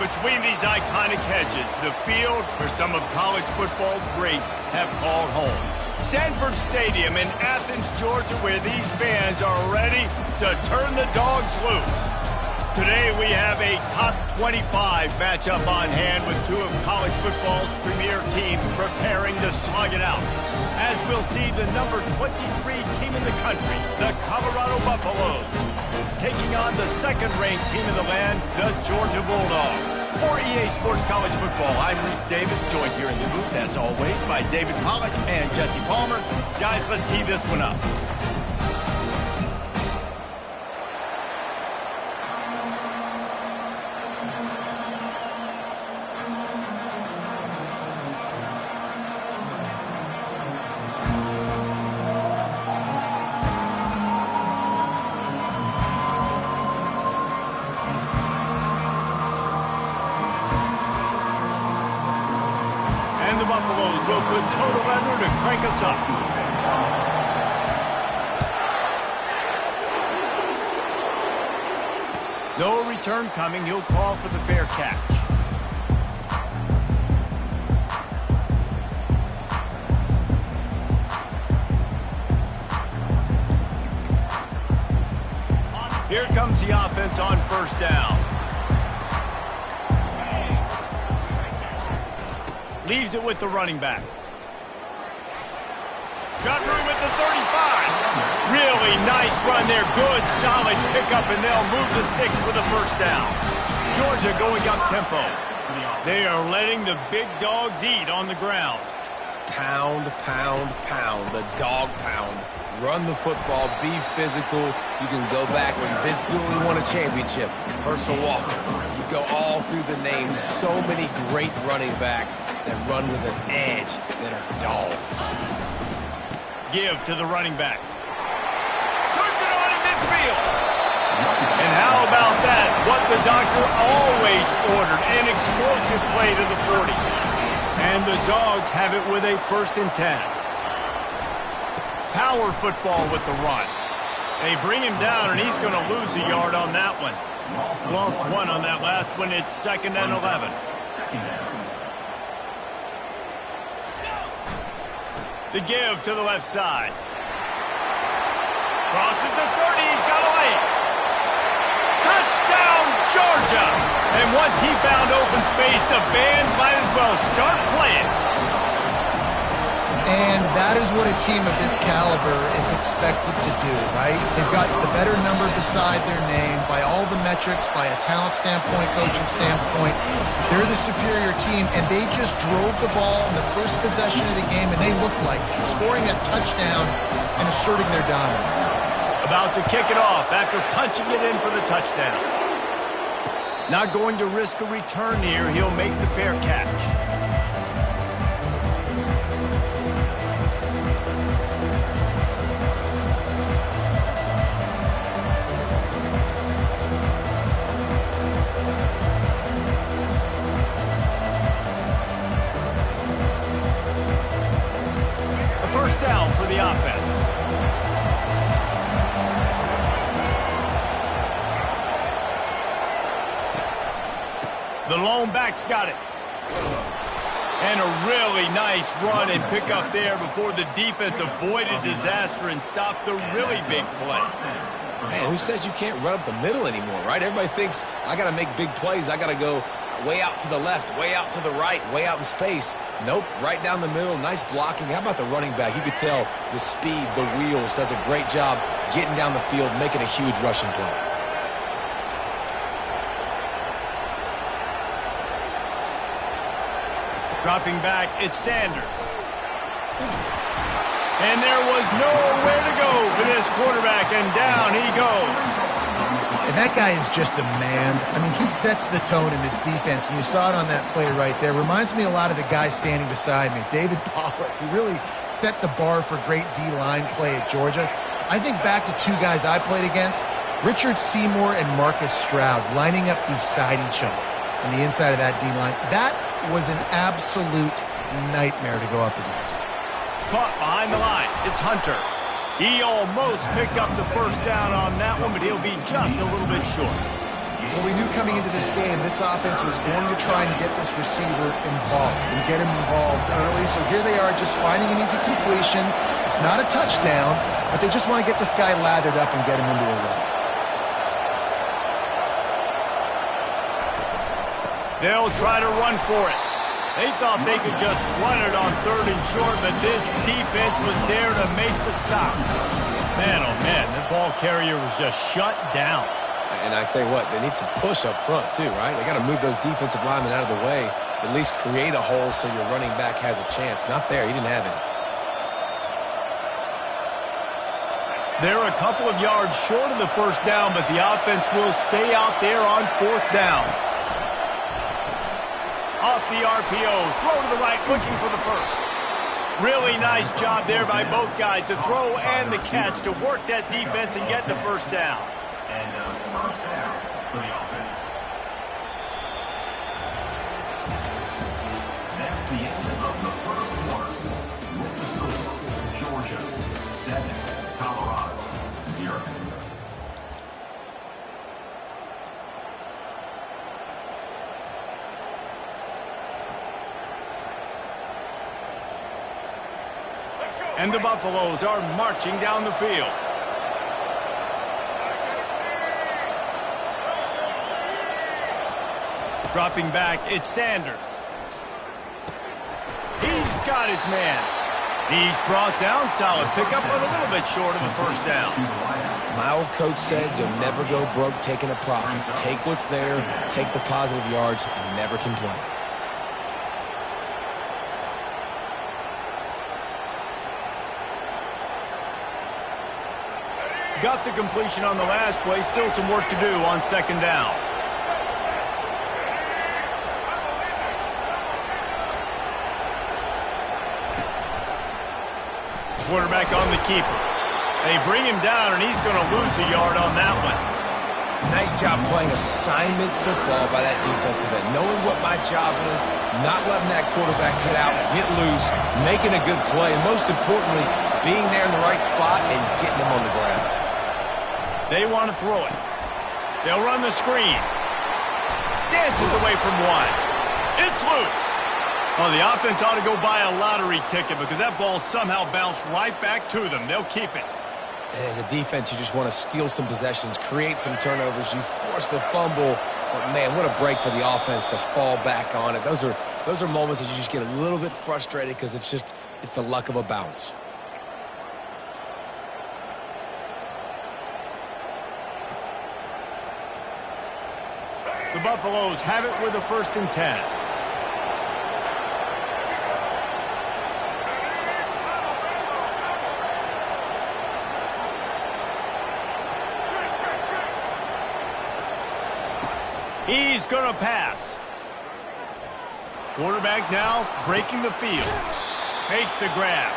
Between these iconic hedges, the field where some of college football's greats have called home. Sanford Stadium in Athens, Georgia, where these fans are ready to turn the dogs loose. Today we have a top 25 matchup on hand with two of college football's premier teams preparing to slug it out. As we'll see the number 23 team in the country, the Colorado Buffaloes, taking on the second-ranked team in the land, the Georgia Bulldogs. For EA Sports College Football, I'm Reese Davis, joined here in the booth, as always, by David Pollack and Jesse Palmer. Guys, let's tee this one up. The Buffaloes will put total leather to crank us up. No return coming. He'll call for the fair catch. Here comes the offense on first down. Leaves it with the running back. Got room at the 35. Really nice run there. Good, solid pickup, and they'll move the sticks with a first down. Georgia going up tempo. They are letting the big dogs eat on the ground. Pound, pound, pound. The dog pound. Run the football. Be physical. You can go back when Vince Dooley won a championship. Herschel Walker. You go all through the names. So many great running backs that run with an edge that are dogs. Give to the running back. Turns it on in midfield. And how about that? What the doctor always ordered. An explosive play to the 40. And the Dogs have it with a 1st and 10. Power football with the run. They bring him down, and he's going to lose a yard on that one. Lost one on that last one. It's 2nd and 11. The give to the left side. Crosses the 30. He's got a lane. Touchdown, Georgia! And once he found open space, the band might as well start playing. And that is what a team of this caliber is expected to do, right? They've got the better number beside their name by all the metrics, by a talent standpoint, coaching standpoint. They're the superior team, and they just drove the ball in the first possession of the game, and they looked like scoring a touchdown and asserting their dominance. About to kick it off after punching it in for the touchdown. Not going to risk a return here. He'll make the fair catch. Down for the offense. The lone back's got it. And a really nice run and pickup there before the defense avoided disaster and stopped the really big play. Man, who says you can't run up the middle anymore, right? Everybody thinks I got to make big plays. I got to go way out to the left, way out to the right, way out in space. Nope, right down the middle, nice blocking. How about the running back? You could tell the speed, the wheels, does a great job getting down the field, making a huge rushing play. Dropping back, it's Sanders. And there was nowhere to go for this quarterback, and down he goes. And that guy is just a man. I mean, he sets the tone in this defense, and you saw it on that play right there. Reminds me a lot of the guy standing beside me, David Pollack, who really set the bar for great D-line play at Georgia. I think back to two guys I played against, Richard Seymour and Marcus Stroud, lining up beside each other on the inside of that D-line. That was an absolute nightmare to go up against. Caught behind the line. It's Hunter. He almost picked up the first down on that one, but he'll be just a little bit short. Well, we knew coming into this game, this offense was going to try and get this receiver involved and get him involved early. So here they are just finding an easy completion. It's not a touchdown, but they just want to get this guy lathered up and get him into a run. They'll try to run for it. They thought they could just run it on 3rd and short, but this defense was there to make the stop. Man, oh man, the ball carrier was just shut down. And I tell you what, they need some push up front too, right? They got to move those defensive linemen out of the way, at least create a hole so your running back has a chance. Not there, he didn't have any. They're a couple of yards short of the first down, but the offense will stay out there on 4th down. Off the RPO, throw to the right, looking for the first. Really nice job there by both guys to throw and the catch to work that defense and get the first down. And first down for the offense. That's the end of the first quarter. With the score, Georgia 7, Colorado 0. And the Buffaloes are marching down the field. Dropping back, it's Sanders. He's got his man. He's brought down, solid pickup, but a little bit short of the first down. My old coach said you'll never go broke taking a profit. Take what's there, take the positive yards, and never complain. Got the completion on the last play. Still some work to do on 2nd down. Quarterback on the keeper. They bring him down, and he's going to lose a yard on that one. Nice job playing assignment football by that defensive end. Knowing what my job is, not letting that quarterback get out, get loose, making a good play, and most importantly, being there in the right spot and getting him on the ground. They want to throw it. They'll run the screen. Dances away from one. It's loose. Oh, the offense ought to go buy a lottery ticket because that ball somehow bounced right back to them. They'll keep it. And as a defense, you just want to steal some possessions, create some turnovers. You force the fumble. But, man, what a break for the offense to fall back on it. Those are moments that you just get a little bit frustrated because it's the luck of a bounce. The Buffaloes have it with a 1st and 10. He's going to pass. Quarterback now breaking the field. Makes the grab.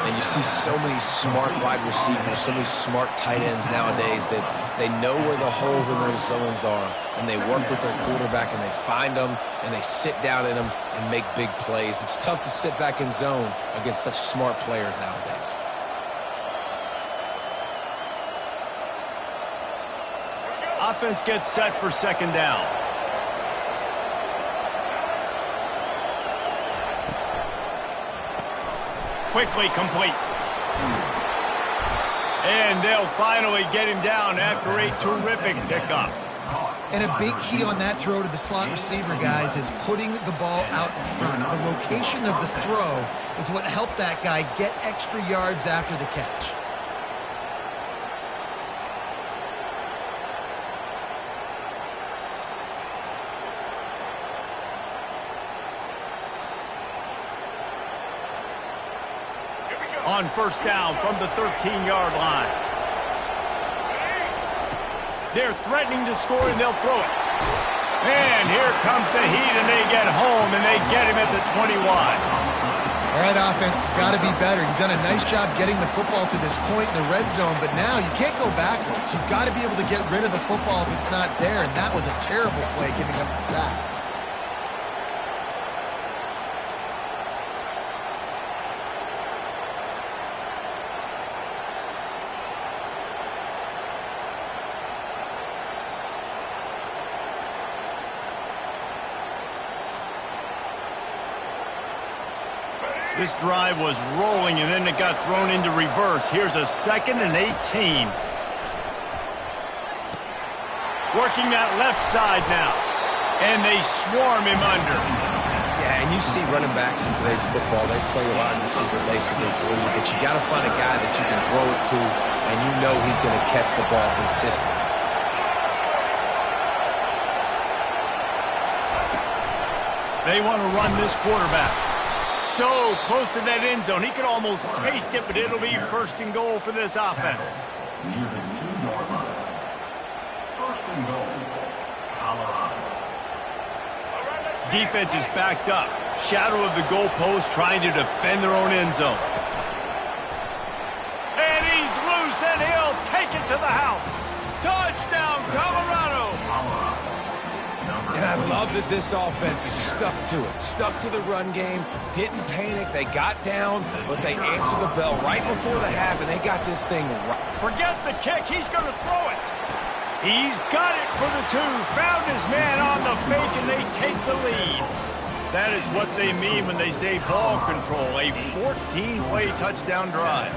And you see so many smart wide receivers, so many smart tight ends nowadays that they know where the holes in those zones are, and they work with their quarterback, and they find them, and they sit down in them and make big plays. It's tough to sit back in zone against such smart players nowadays. Offense gets set for 2nd down. Quickly complete. And they'll finally get him down after a terrific pickup. And a big key on that throw to the slot receiver, guys, is putting the ball out in front. The location of the throw is what helped that guy get extra yards after the catch. On 1st down from the 13-yard line. They're threatening to score, and they'll throw it. And here comes the heat, and they get home, and they get him at the 21. All right, offense has got to be better. You've done a nice job getting the football to this point in the red zone, but now you can't go backwards. You've got to be able to get rid of the football if it's not there, and that was a terrible play giving up the sack. This drive was rolling, and then it got thrown into reverse. Here's a 2nd and 18. Working that left side now. And they swarm him under. Yeah, and you see running backs in today's football, they play a wide receiver basically for you, but you got to find a guy that you can throw it to, and you know he's going to catch the ball consistently. They want to run this quarterback. So close to that end zone. He could almost taste it, but it'll be 1st and goal for this offense. Near the 2-yard line. 1st and goal, Colorado. Defense is backed up. Shadow of the goalpost trying to defend their own end zone. And he's loose, and he'll take it to the house. Touchdown, Colorado! And I love that this offense stuck to it. Stuck to the run game, didn't panic. They got down, but they answered the bell right before the half, and they got this thing right. Forget the kick. He's going to throw it. He's got it for the 2. Found his man on the fake, and they take the lead. That is what they mean when they say ball control. A 14-play touchdown drive.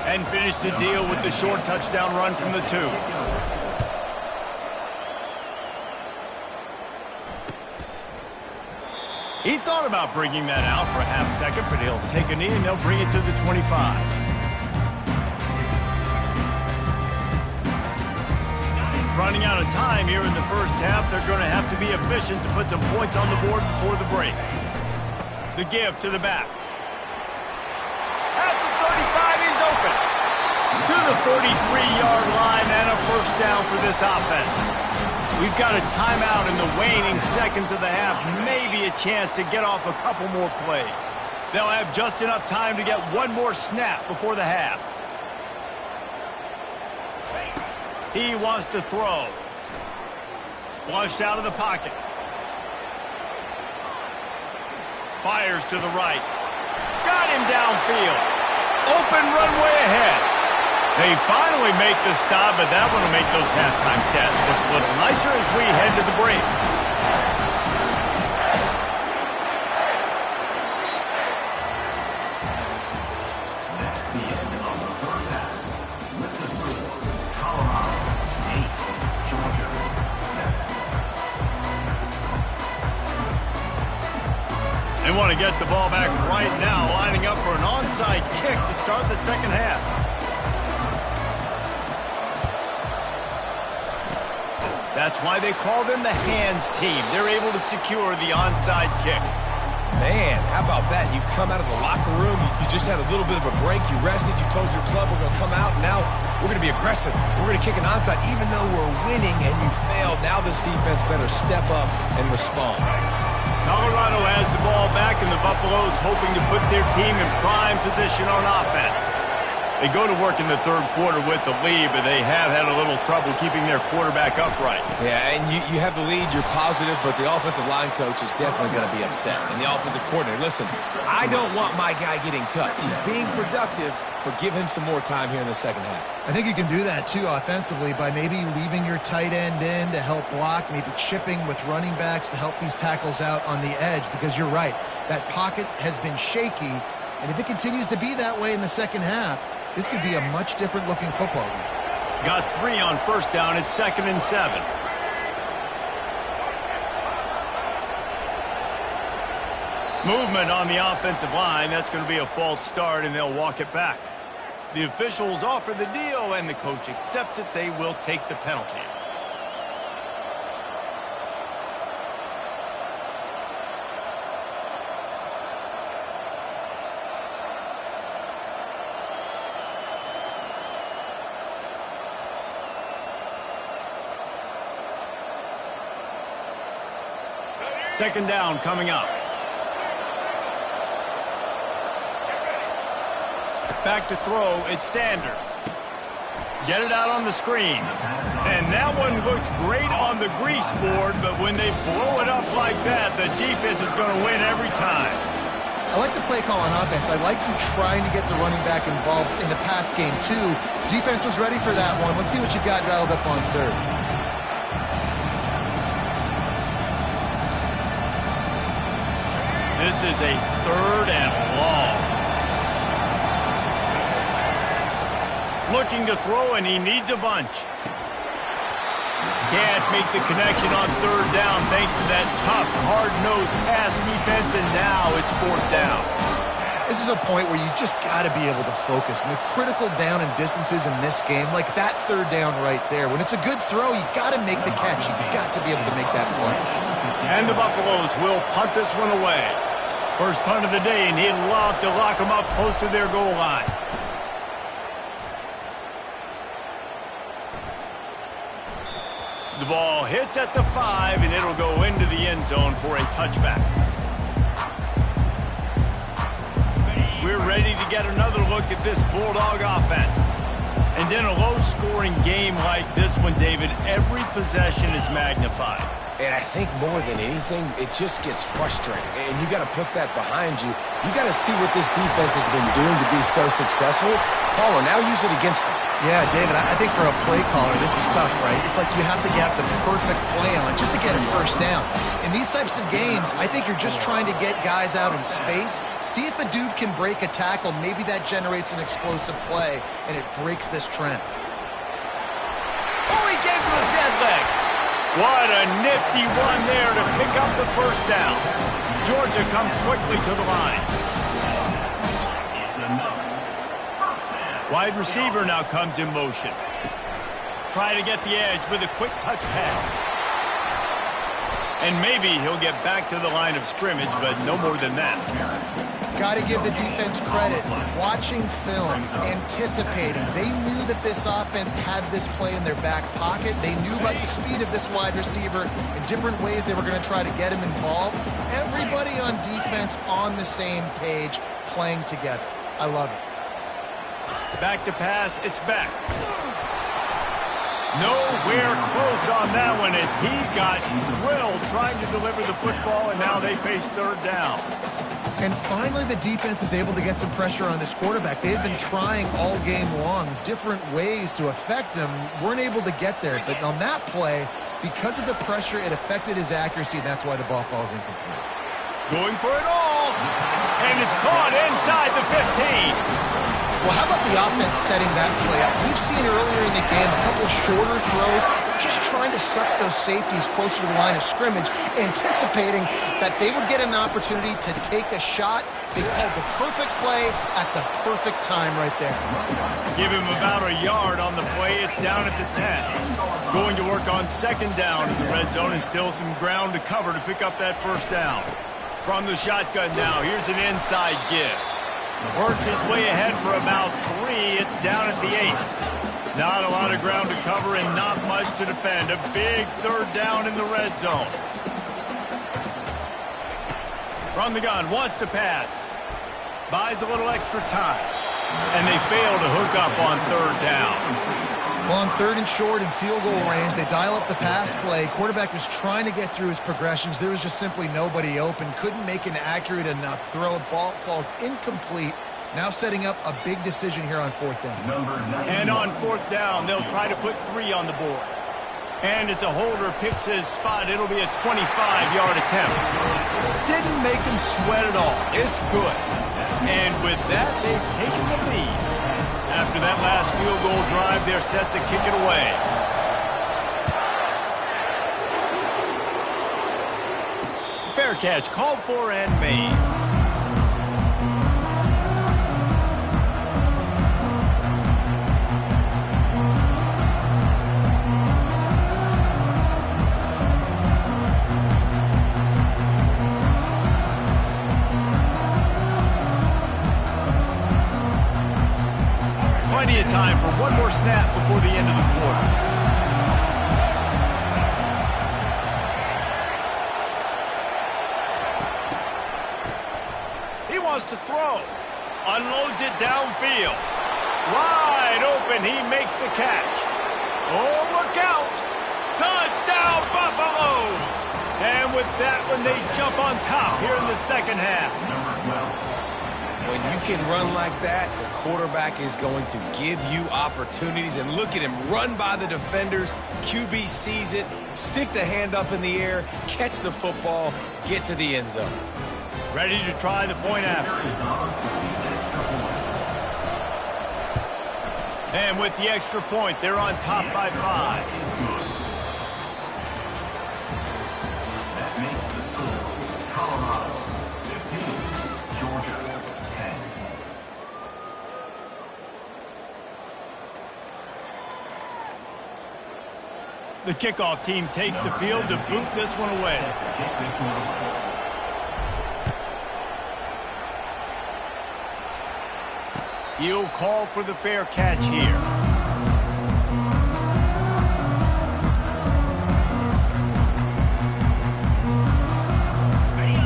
And finish the deal with the short touchdown run from the 2. He thought about bringing that out for a half second, but he'll take a knee and they'll bring it to the 25. Running out of time here in the first half, they're going to have to be efficient to put some points on the board before the break. The give to the back. At the 35, he's open. To the 43-yard line and a 1st down for this offense. We've got a timeout in the waning seconds of the half. Maybe a chance to get off a couple more plays. They'll have just enough time to get one more snap before the half. He wants to throw. Flushed out of the pocket. Fires to the right. Got him downfield. Open runway ahead. They finally make the stop, but that one will make those halftime stats look a little nicer as we head to the break. That's the end of the first half. With the score, Colorado 8, Georgia 7. They want to get the ball back right now, lining up for an onside kick to start the second half. That's why they call them the hands team. They're able to secure the onside kick. Man, how about that? You come out of the locker room, you just had a little bit of a break, you rested, you told your club we're going to come out, and now we're going to be aggressive. We're going to kick an onside even though we're winning and you failed. Now this defense better step up and respond. Colorado has the ball back, and the Buffaloes hoping to put their team in prime position on offense. They go to work in the 3rd quarter with the lead, but they have had a little trouble keeping their quarterback upright. Yeah, and you have the lead, you're positive, but the offensive line coach is definitely going to be upset. And the offensive coordinator, listen, I don't want my guy getting touched. He's being productive, but give him some more time here in the second half. I think you can do that, too, offensively, by maybe leaving your tight end in to help block, maybe chipping with running backs to help these tackles out on the edge, because you're right, that pocket has been shaky, and if it continues to be that way in the second half, this could be a much different looking football game. Got 3 on 1st down. It's 2nd and 7. Movement on the offensive line. That's going to be a false start, and they'll walk it back. The officials offer the deal, and the coach accepts it. They will take the penalty. Second down coming up. Back to throw, it's Sanders. Get it out on the screen. And that one looked great on the grease board, but when they blow it up like that, the defense is going to win every time. I like the play call on offense. I like you trying to get the running back involved in the pass game, too. Defense was ready for that one. Let's see what you got dialed up on 3rd. This This is a 3rd and long. Looking to throw, and he needs a bunch. Can't make the connection on 3rd down thanks to that tough, hard-nosed pass defense, and now it's 4th down. This is a point where you just got to be able to focus. And the critical down and distances in this game, like that 3rd down right there, when it's a good throw, you got to make the catch. You got to be able to make that play. And the Buffaloes will punt this one away. First punt of the day, and he'd love to lock them up close to their goal line. The ball hits at the 5, and it'll go into the end zone for a touchback. We're ready to get another look at this Bulldog offense. And in a low-scoring game like this one, David, every possession is magnified. And I think more than anything, it just gets frustrating. And you got to put that behind you. You got to see what this defense has been doing to be so successful. Caller, now use it against them. Yeah, David, I think for a play caller, this is tough, right? It's like you have to get the perfect play on just to get a first down. In these types of games, I think you're just trying to get guys out in space, see if a dude can break a tackle. Maybe that generates an explosive play, and it breaks this trend. Oh, he gave him a dead leg. What a nifty run there to pick up the first down. Georgia comes quickly to the line. Wide receiver now comes in motion. Try to get the edge with a quick touch pass. And maybe he'll get back to the line of scrimmage, but no more than that. Got to give the defense credit. Watching film, anticipating. They knew that this offense had this play in their back pocket. They knew about the speed of this wide receiver in different ways they were going to try to get him involved. Everybody on defense on the same page, playing together. I love it. Back to pass, it's back. Nowhere close on that one as he got drilled trying to deliver the football, and now they face 3rd down. And finally, the defense is able to get some pressure on this quarterback. They've been trying all game long different ways to affect him. Weren't able to get there. But on that play, because of the pressure, it affected his accuracy, and that's why the ball falls incomplete. Going for it all. And it's caught inside the 15. Well, how about the offense setting that play up? We've seen earlier in the game a couple shorter throws. They're just trying to suck those safeties closer to the line of scrimmage, anticipating that they would get an opportunity to take a shot. They called the perfect play at the perfect time right there. Give him about a yard on the play. It's down at the 10. Going to work on 2nd down in the red zone and still some ground to cover to pick up that first down. From the shotgun now, here's an inside give. Works his way ahead for about 3. It's down at the 8. Not a lot of ground to cover and not much to defend. A big 3rd down in the red zone. From the gun, wants to pass. Buys a little extra time. And they fail to hook up on 3rd down. Well, on 3rd and short and field goal range, they dial up the pass play. Quarterback was trying to get through his progressions. There was just simply nobody open. Couldn't make an accurate enough throw. Ball falls incomplete. Now setting up a big decision here on 4th down. And on 4th down, they'll try to put 3 on the board. And as a holder picks his spot, it'll be a 25-yard attempt. Didn't make him sweat at all. It's good. And with that, they've taken the lead. After that last field goal drive, they're set to kick it away. Fair catch called for and made. Plenty of time for one more snap before the end of the quarter. He wants to throw. Unloads it downfield. Wide open, he makes the catch. Oh, look out. Touchdown, Buffaloes. And with that one, they jump on top here in the 2nd half. When you can run like that, the quarterback is going to give you opportunities. And look at him run by the defenders. QB sees it, stick the hand up in the air, catch the football, get to the end zone. Ready to try the point after. And with the extra point, they're on top by 5. That makes the score Colorado 15, Georgia 10. The kickoff team takes the field to boot this one away. He'll call for the fair catch here.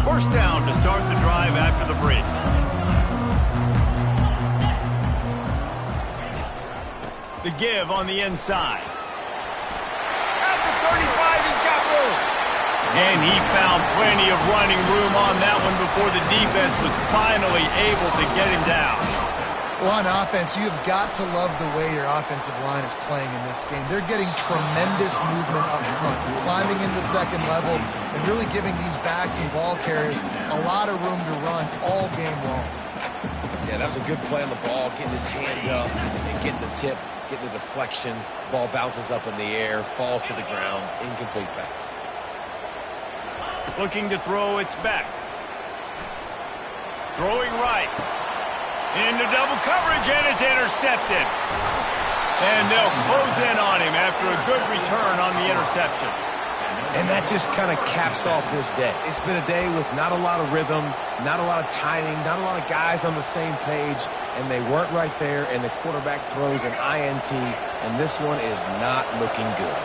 First down to start the drive after the break. The give on the inside. At the 35, he's got room. And he found plenty of running room on that one before the defense was finally able to get him down. Well, on offense, you've got to love the way your offensive line is playing in this game. They're getting tremendous movement up front, climbing in the second level, and really giving these backs and ball carriers a lot of room to run all game long. Yeah, that was a good play on the ball, getting his hand up and getting the tip, getting the deflection. Ball bounces up in the air, falls to the ground, incomplete pass. Looking to throw, it's back. Throwing right. Into double coverage, and it's intercepted. And they'll close in on him after a good return on the interception. And that just kind of caps off this day. It's been a day with not a lot of rhythm, not a lot of timing, not a lot of guys on the same page, and they weren't right there, and the quarterback throws an INT, and this one is not looking good.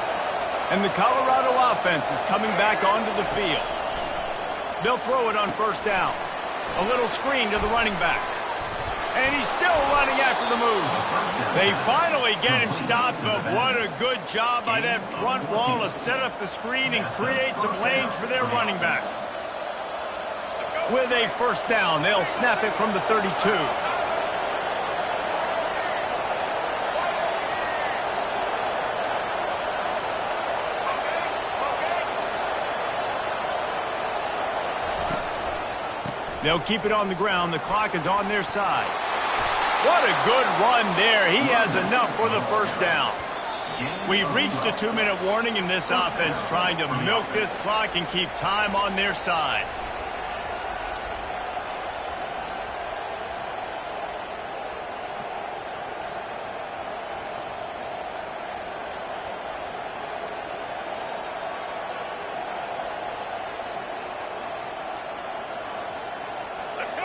And the Colorado offense is coming back onto the field. They'll throw it on first down. A little screen to the running back. And he's still running after the move. They finally get him stopped, but what a good job by that front wall to set up the screen and create some lanes for their running back. With a first down, they'll snap it from the 32. They'll keep it on the ground. The clock is on their side. What a good run there. He has enough for the first down. We've reached a 2-minute warning in this offense, trying to milk this clock and keep time on their side.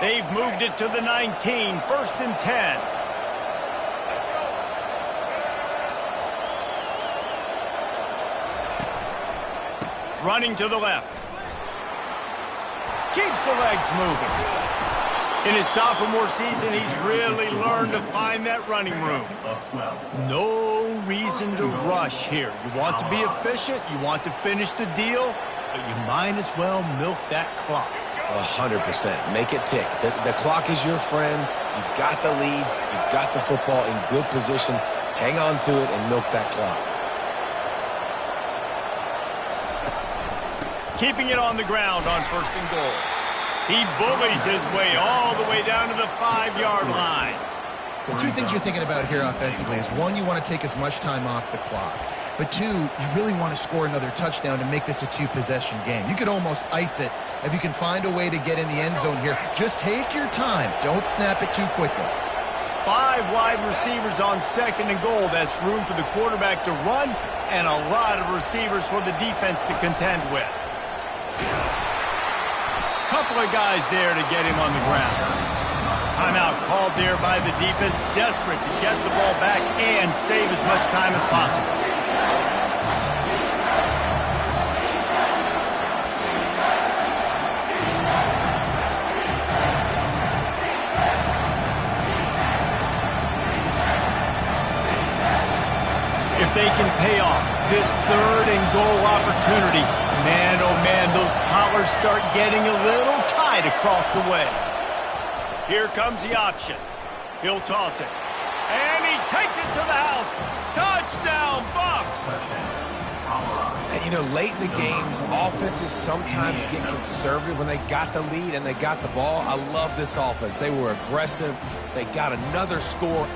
They've moved it to the 19, first and 10. Running to the left. Keeps the legs moving. In his sophomore season, he's really learned to find that running room. No reason to rush here. You want to be efficient, you want to finish the deal, but you might as well milk that clock. 100%. Make it tick. The clock is your friend. You've got the lead. You've got the football in good position. Hang on to it and milk that clock. Keeping it on the ground on first and goal. He bullies his way all the way down to the 5-yard line. Well, two things you're thinking about here offensively is, one, you want to take as much time off the clock. But two, you really want to score another touchdown to make this a 2-possession game. You could almost ice it if you can find a way to get in the end zone here. Just take your time. Don't snap it too quickly. 5 wide receivers on second and goal. That's room for the quarterback to run and a lot of receivers for the defense to contend with. Couple of guys there to get him on the ground. Timeout called there by the defense, desperate to get the ball back and save as much time as possible. If they can pay off this third and goal opportunity, man, oh man, those collars start getting a little tight across the way. Here comes the option. He'll toss it. And he takes it to the house. Touchdown, Bucks! And, you know, late in the games, offenses sometimes get conservative when they got the lead and they got the ball. I love this offense. They were aggressive. They got another score.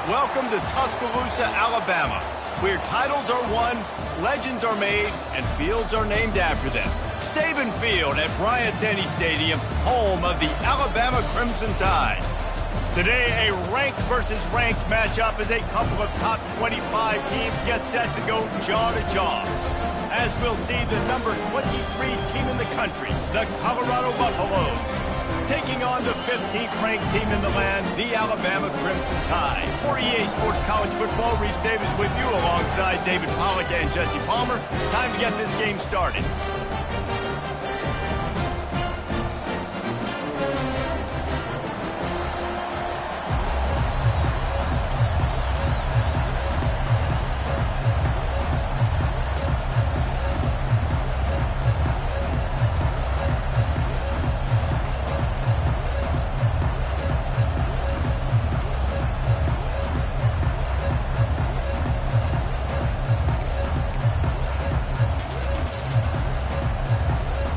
Welcome to Tuscaloosa, Alabama, where titles are won, legends are made, and fields are named after them. Saban Field at Bryant-Denny Stadium, home of the Alabama Crimson Tide. Today, a ranked versus ranked matchup as a couple of top 25 teams get set to go jaw to jaw. As we'll see the number 23 team in the country, the Colorado Buffaloes, taking on the 15th ranked team in the land, the Alabama Crimson Tide. For EA Sports College Football, Reese Davis with you alongside David Pollack and Jesse Palmer. Time to get this game started.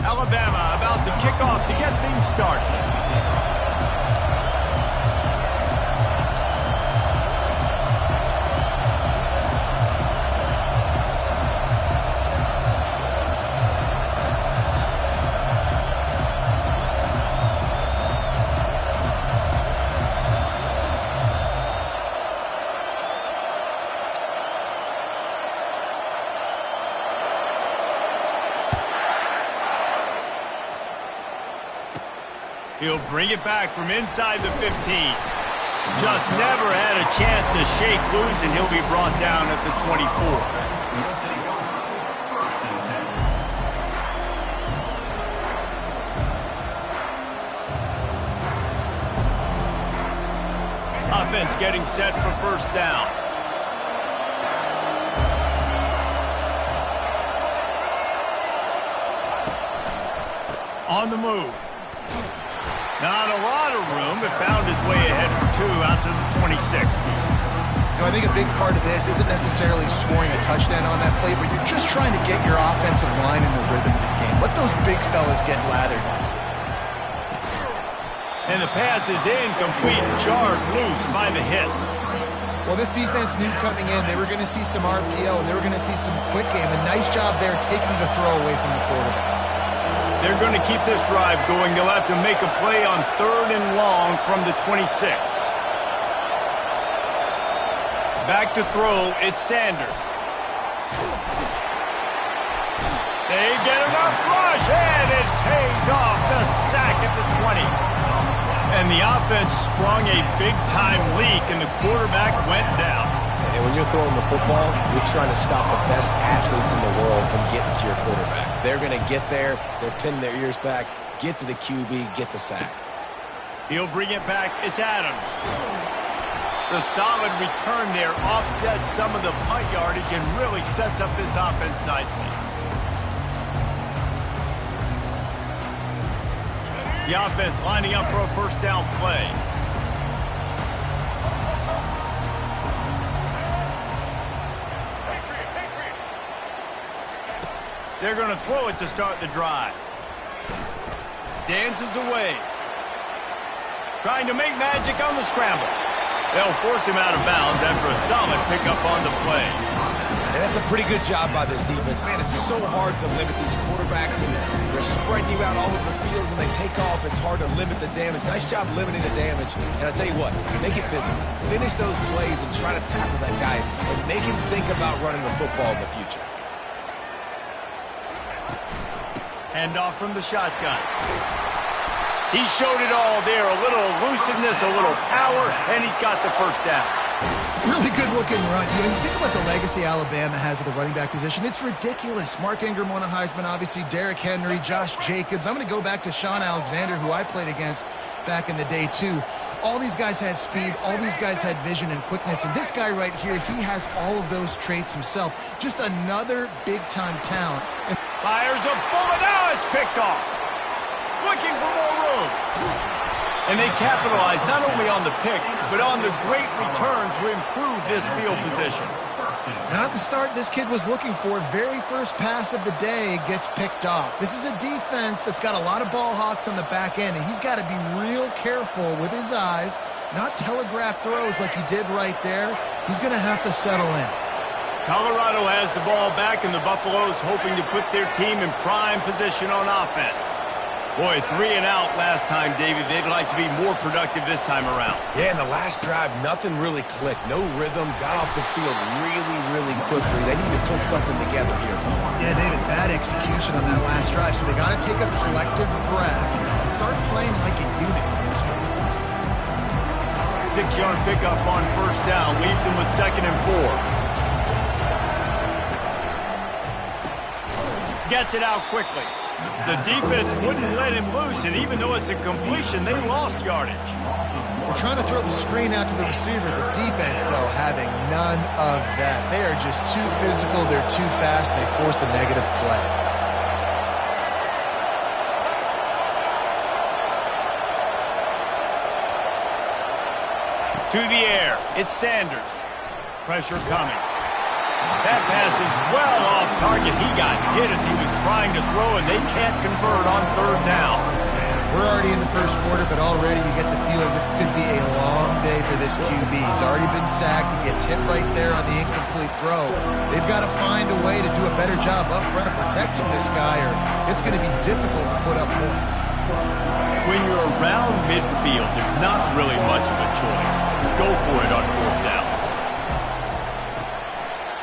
Alabama about to kick off to get things started. He'll bring it back from inside the 15. Just never had a chance to shake loose, and he'll be brought down at the 24. Offense getting set for first down. On the move. Not a lot of room, but found his way ahead for two out to the 26. You know, I think a big part of this isn't necessarily scoring a touchdown on that play, but you're just trying to get your offensive line in the rhythm of the game. Let those big fellas get lathered up. And the pass is incomplete, charged loose by the hit. Well, this defense knew coming in they were going to see some RPO and they were going to see some quick game. A nice job there taking the throw away from the quarterback. They're going to keep this drive going. They'll have to make a play on 3rd and long from the 26. Back to throw, it's Sanders. They get enough rush, and it pays off the sack at the 20. And the offense sprung a big-time leak, and the quarterback went down. And when you're throwing the football, you're trying to stop the best athletes in the world from getting to your quarterback. They're going to get there. They're pinning their ears back, get to the QB, get the sack. He'll bring it back. It's Adams. The solid return there offsets some of the punt yardage and really sets up this offense nicely. The offense lining up for a first down play. They're going to throw it to start the drive. Dances away. trying to make magic on the scramble. They'll force him out of bounds after a solid pickup on the play. And that's a pretty good job by this defense. Man, it's so hard to limit these quarterbacks, and they're spreading you out all over the field. When they take off, it's hard to limit the damage. Nice job limiting the damage. And I'll tell you what, make it physical. Finish those plays and try to tackle that guy and make him think about running the football in the future. Hand off from the shotgun. He showed it all there. A little elusiveness, a little power, and he's got the first down. Really good-looking run. You think about the legacy Alabama has at the running back position. It's ridiculous. Mark Ingram won a Heisman, obviously. Derrick Henry, Josh Jacobs. I'm going to go back to Sean Alexander, who I played against back in the day, too. All these guys had speed. All these guys had vision and quickness. And this guy right here, he has all of those traits himself. Just another big-time talent. And fires a bullet. Now it's picked off. Looking for more room. And they capitalize not only on the pick, but on the great return to improve this field position. Not the start this kid was looking for. Very first pass of the day gets picked off. This is a defense that's got a lot of ball hawks on the back end, and he's got to be real careful with his eyes, not telegraph throws like he did right there. He's going to have to settle in. Colorado has the ball back, and the Buffaloes hoping to put their team in prime position on offense. Boy, 3 and out last time, David. They'd like to be more productive this time around. Yeah, in the last drive, nothing really clicked. No rhythm, got off the field really quickly. They need to put something together here. Yeah, David, bad execution on that last drive, so they got to take a collective breath and start playing like a unit on this one. 6-yard pickup on first down, leaves them with 2nd and 4. Gets it out quickly. The defense wouldn't let him loose, and even though it's a completion, they lost yardage. We're trying to throw the screen out to the receiver. The defense, though, having none of that. They are just too physical. They're too fast. They force a negative play. To the air. It's Sanders. Pressure coming. That pass is well off target. He got hit as he was trying to throw, and they can't convert on 3rd down. We're already in the first quarter, but already you get the feeling this could be a long day for this QB. He's already been sacked. He gets hit right there on the incomplete throw. They've got to find a way to do a better job up front of protecting this guy, or it's going to be difficult to put up points. When you're around midfield, there's not really much of a choice. Go for it on 4th down.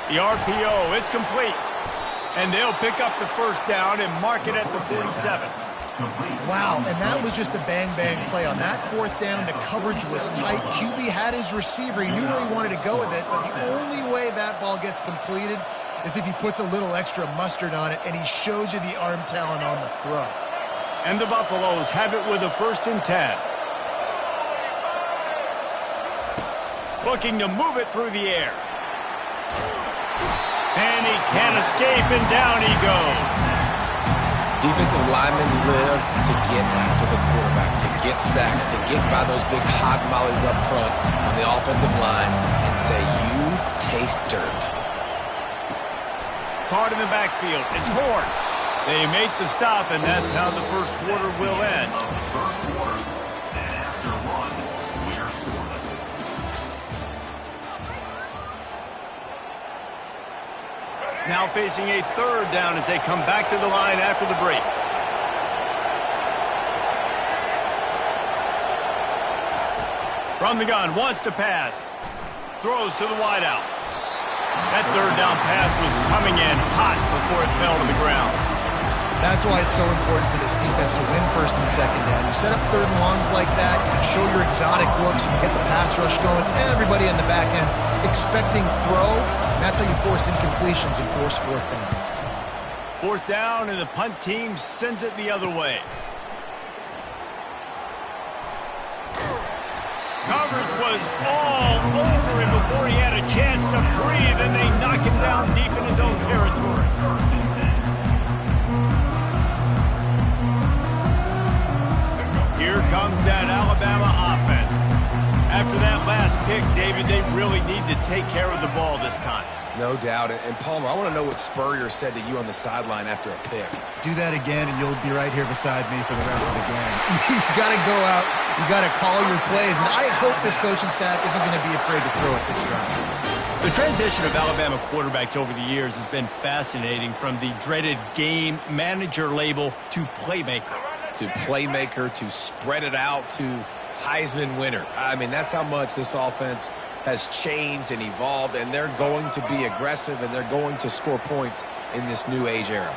The RPO, it's complete. And they'll pick up the first down and mark it at the 47. Wow, and that was just a bang-bang play. On that 4th down, the coverage was tight. QB had his receiver. He knew where he wanted to go with it, but the only way that ball gets completed is if he puts a little extra mustard on it, and he shows you the arm talent on the throw. And the Buffaloes have it with a 1st and 10. Looking to move it through the air. And he can't escape, and down he goes. Defensive linemen live to get after the quarterback, to get sacks, to get by those big hog mollies up front on the offensive line and say, you taste dirt. Card in the backfield. It's Horn. They make the stop, and that's how the first quarter will end. Now facing a 3rd down as they come back to the line after the break. From the gun, wants to pass. Throws to the wideout. That 3rd down pass was coming in hot before it fell to the ground. That's why it's so important for this defense to win 1st and 2nd down. You set up 3rd and longs like that, you can show your exotic looks, you can get the pass rush going, everybody in the back end expecting throw. That's how you force incompletions and force 4th downs. 4th down, and the punt team sends it the other way. Coverage was all over him before he had a chance to breathe, and they knock him down deep in his own territory. Here comes that Alabama offense. After that last pick, David. They really need to take care of the ball this time. No doubt. And Palmer, I want to know what Spurrier said to you on the sideline after a pick. Do that again, and you'll be right here beside me for the rest of the game. You got to go out. You got to call your plays. And I hope this coaching staff isn't going to be afraid to throw it this drive. The transition of Alabama quarterbacks over the years has been fascinating, from the dreaded game manager label to playmaker. To playmaker, to spread it out, to Heisman winner. I mean, that's how much this offense has changed and evolved, and they're going to be aggressive, and they're going to score points in this new age era.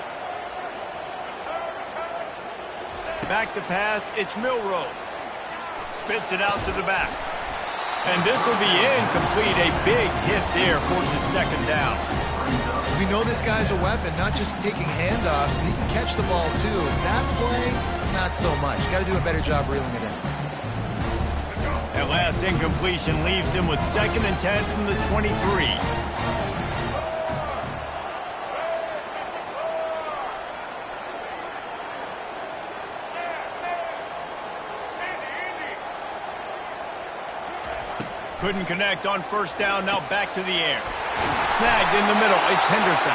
Back to pass, it's Milroe. Spits it out to the back. And this will be incomplete. A big hit there, forces second down. We know this guy's a weapon, not just taking handoffs, but he can catch the ball too. That play, not so much. Got to do a better job reeling it in. That last incompletion leaves him with 2nd and 10 from the 23. Couldn't connect on first down, now back to the air. Snagged in the middle, it's Henderson.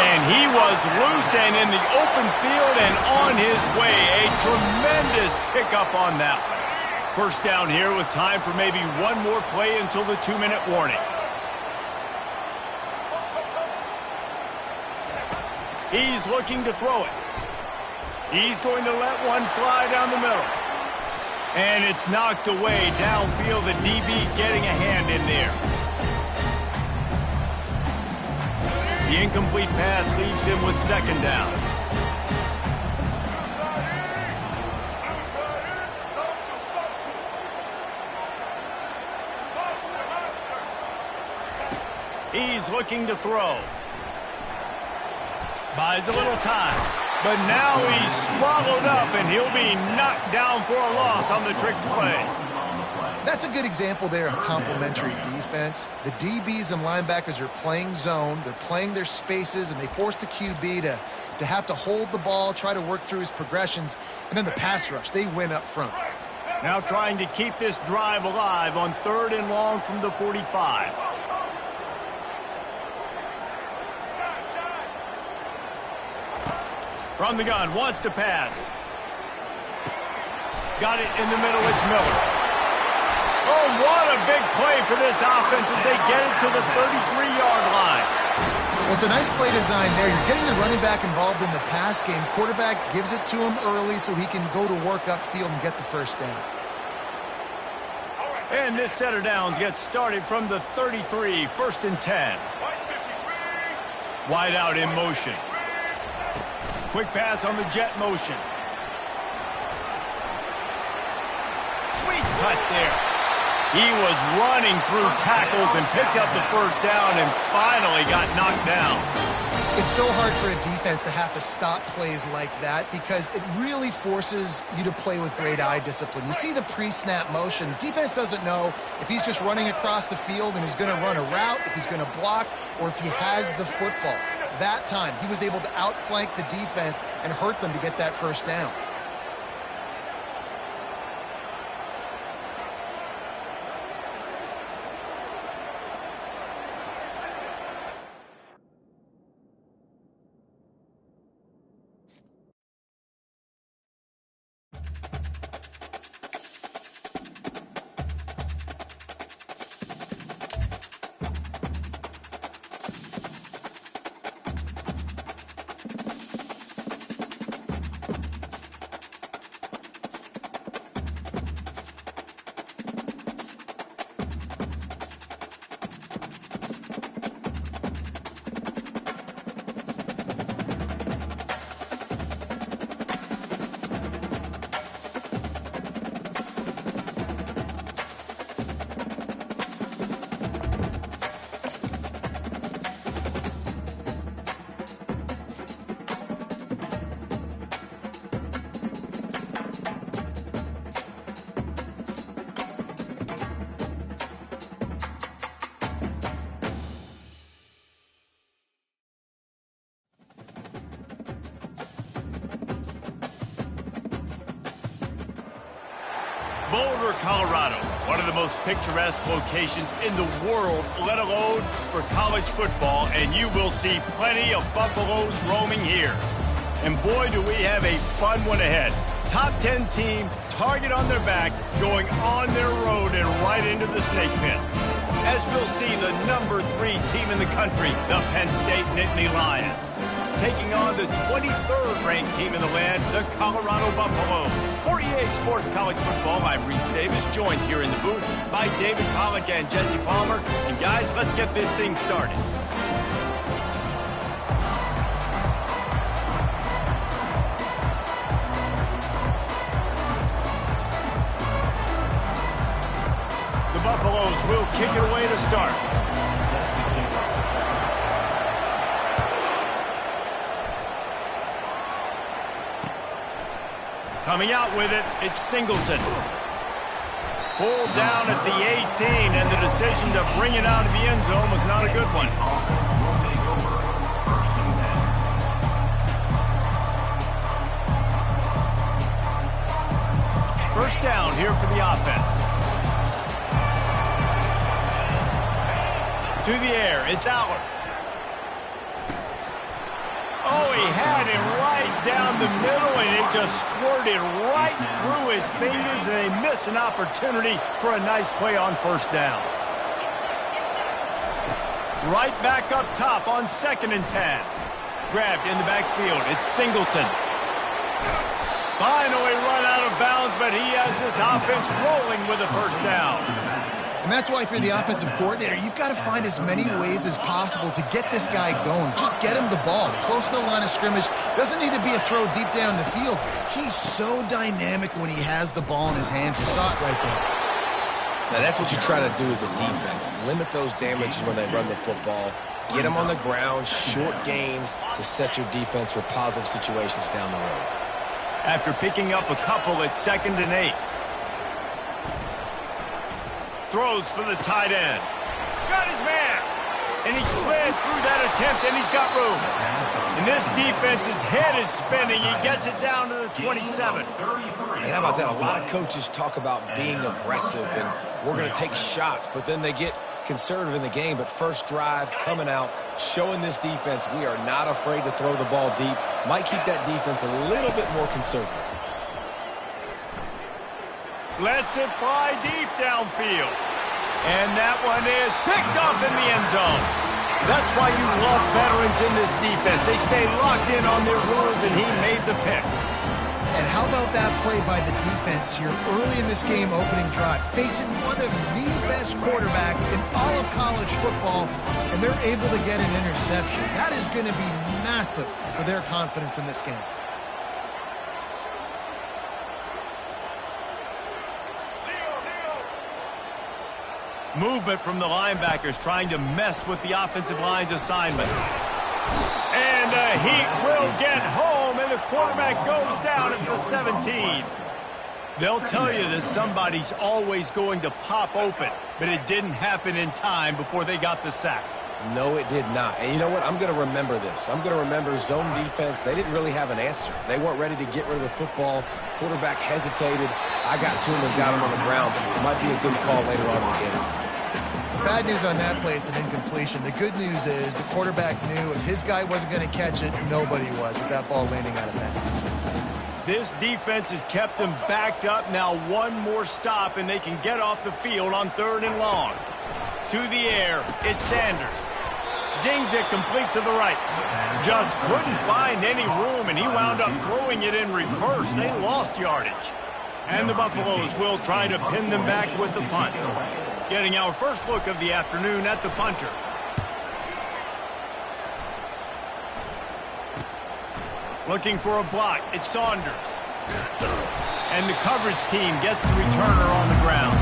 And he was loose and in the open field and on his way. A tremendous pickup on that one. First down here with time for maybe one more play until the 2-minute warning. He's looking to throw it. He's going to let one fly down the middle. And it's knocked away downfield. The DB getting a hand in there. The incomplete pass leaves him with 2nd down. He's looking to throw. Buys a little time. But now he's swallowed up, and he'll be knocked down for a loss on the trick play. That's a good example there of complementary defense. The DBs and linebackers are playing zone. They're playing their spaces, and they force the QB to have to hold the ball, try to work through his progressions. And then the pass rush, they win up front. Now trying to keep this drive alive on 3rd and long from the 45. From the gun, wants to pass. Got it in the middle, it's Miller. Oh, what a big play for this offense as they get it to the 33-yard line. Well, it's a nice play design there. You're getting the running back involved in the pass game. Quarterback gives it to him early so he can go to work upfield and get the first down. And this set of downs gets started from the 33, 1st and 10. Wide out in motion. Quick pass on the jet motion. Sweet cut there. He was running through tackles and picked up the first down and finally got knocked down. It's so hard for a defense to have to stop plays like that because it really forces you to play with great eye discipline. You see the pre-snap motion. Defense doesn't know if he's just running across the field and he's going to run a route, if he's going to block, or if he has the football. That time, he was able to outflank the defense and hurt them to get that first down. Boulder, Colorado, one of the most picturesque locations in the world, let alone for college football, and you will see plenty of Buffaloes roaming here. And boy, do we have a fun one ahead. Top 10 team, target on their back, going on their road and right into the snake pit. As we'll see, the number 3 team in the country, the Penn State Nittany Lions, taking on the 23rd ranked team in the land, the Colorado Buffaloes. For EA Sports College Football, I'm Reese Davis, joined here in the booth by David Pollack and Jesse Palmer. And guys, let's get this thing started. The Buffaloes will kick it away to start. Coming out with it, it's Singleton. Pulled down at the 18, and the decision to bring it out of the end zone was not a good one. First down here for the offense. To the air, it's Aller. Oh, he had it right down the middle, and it just squirted right through his fingers, and they missed an opportunity for a nice play on first down. Right back up top on 2nd and 10. Grabbed in the backfield. It's Singleton. Finally run out of bounds, but he has this offense rolling with a first down. And that's why, if you're the offensive coordinator, you've got to find as many ways as possible to get this guy going. Just get him the ball close to the line of scrimmage. Doesn't need to be a throw deep down the field. He's so dynamic when he has the ball in his hands. You saw it right there. Now, that's what you try to do as a defense. Limit those damages when they run the football. Get them on the ground, short gains to set your defense for positive situations down the road. After picking up a couple at 2nd and 8. Throws for the tight end. Got his man. And he slid through that attempt, and he's got room. And this defense's head is spinning. He gets it down to the 27. And how about that? A lot of coaches talk about being aggressive and we're going to take shots, but then they get conservative in the game. But first drive, coming out, showing this defense we are not afraid to throw the ball deep. Might keep that defense a little bit more conservative. Lets it fly deep downfield. And that one is picked off in the end zone. That's why you love veterans in this defense. They stay locked in on their rules, and he made the pick. And how about that play by the defense here early in this game opening drive, facing one of the best quarterbacks in all of college football, and they're able to get an interception. That is going to be massive for their confidence in this game. Movement from the linebackers trying to mess with the offensive line's assignments. And the Heat will get home, and the quarterback goes down at the 17. They'll tell you that somebody's always going to pop open, but it didn't happen in time before they got the sack. No, it did not. And you know what? I'm going to remember this. I'm going to remember zone defense. They didn't really have an answer. They weren't ready to get rid of the football. Quarterback hesitated. I got to him and got him on the ground. It might be a good call later on in the game. Bad news on that play, it's an incompletion. The good news is the quarterback knew if his guy wasn't going to catch it, nobody was with that ball landing out of bounds. This defense has kept them backed up. Now one more stop, and they can get off the field on 3rd and long. To the air, it's Sanders. Zings it complete to the right. Just couldn't find any room, and he wound up throwing it in reverse. They lost yardage. And the Buffaloes will try to pin them back with the punt. Getting our first look of the afternoon at the punter. Looking for a block, it's Saunders. And the coverage team gets the returner on the ground.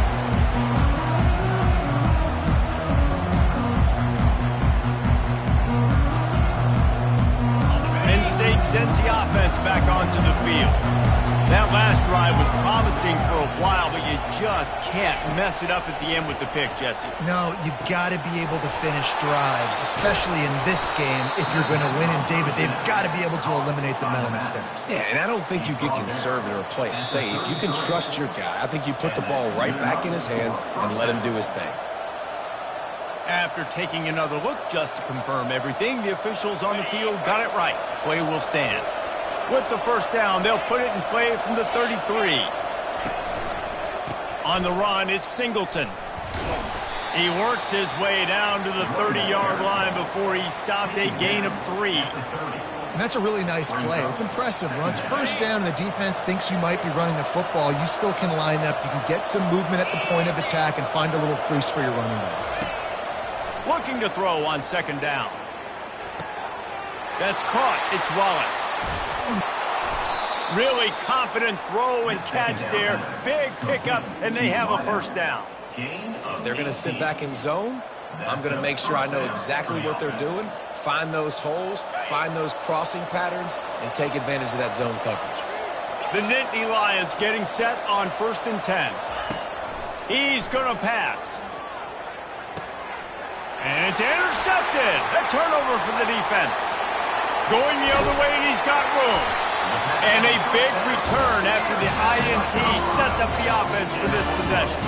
Penn State sends the offense back onto the field. That last drive was promising for a while, but you just can't mess it up at the end with the pick, Jesse. No, you got to be able to finish drives, especially in this game if you're going to win. And, David, they've got to be able to eliminate the mental mistakes. Yeah, and I don't think you get conservative or play it safe. You can trust your guy. I think you put the ball right back in his hands and let him do his thing. After taking another look just to confirm everything, the officials on the field got it right. Play will stand. With the first down, they'll put it in play from the 33. On the run, it's Singleton. He works his way down to the 30-yard line before he stopped, a gain of 3. And that's a really nice play. It's impressive. Once first down and the defense thinks you might be running the football, you still can line up. You can get some movement at the point of attack and find a little crease for your running back. Looking to throw on second down. That's caught. It's Wallace. Really confident throw and catch there. Big pickup, and they have a first down. If they're going to sit back in zone, I'm going to make sure I know exactly what they're doing, find those holes, find those crossing patterns, and take advantage of that zone coverage. The Nittany Lions getting set on 1st and 10. He's going to pass. And it's intercepted. A turnover for the defense. Going the other way, and he's got room. And a big return after the INT sets up the offense for this possession.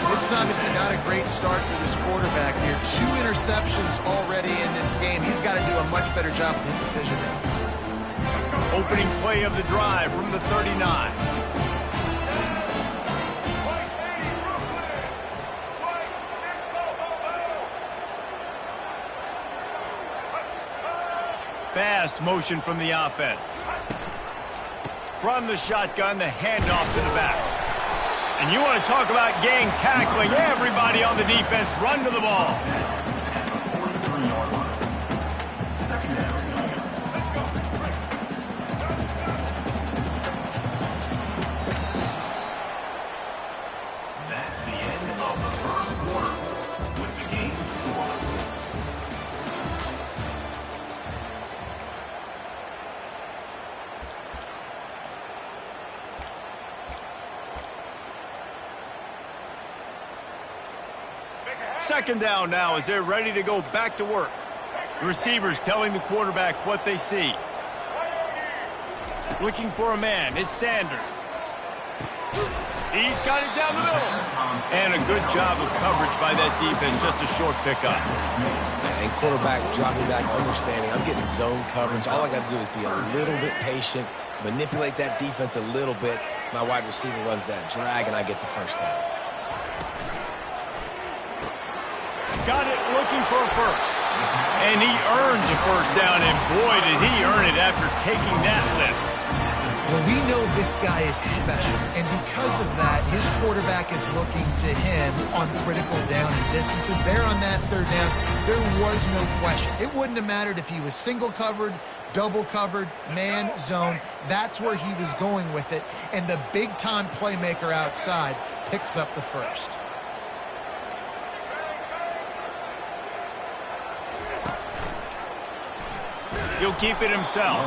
This is obviously not a great start for this quarterback here. 2 interceptions already in this game. He's got to do a much better job with his decision making. Opening play of the drive from the 39. Fast motion from the offense. From the shotgun, the handoff to the back. And you want to talk about gang tackling. Everybody on the defense run to the ball. That's the end of the first quarter with the game score. Second down now as they're ready to go back to work. The receivers telling the quarterback what they see. Looking for a man. It's Sanders. He's got it down the middle. And a good job of coverage by that defense. Just a short pickup. And quarterback dropping back, understanding I'm getting zone coverage. All I got to do is be a little bit patient, manipulate that defense a little bit. My wide receiver runs that drag, and I get the first down. Got it, looking for a first. And he earns a first down, and boy, did he earn it after taking that lift. Well, we know this guy is special, and because of that, his quarterback is looking to him on critical down and distances. There on that third down, there was no question. It wouldn't have mattered if he was single covered, double covered, man, zone. That's where he was going with it, and the big-time playmaker outside picks up the first. He'll keep it himself.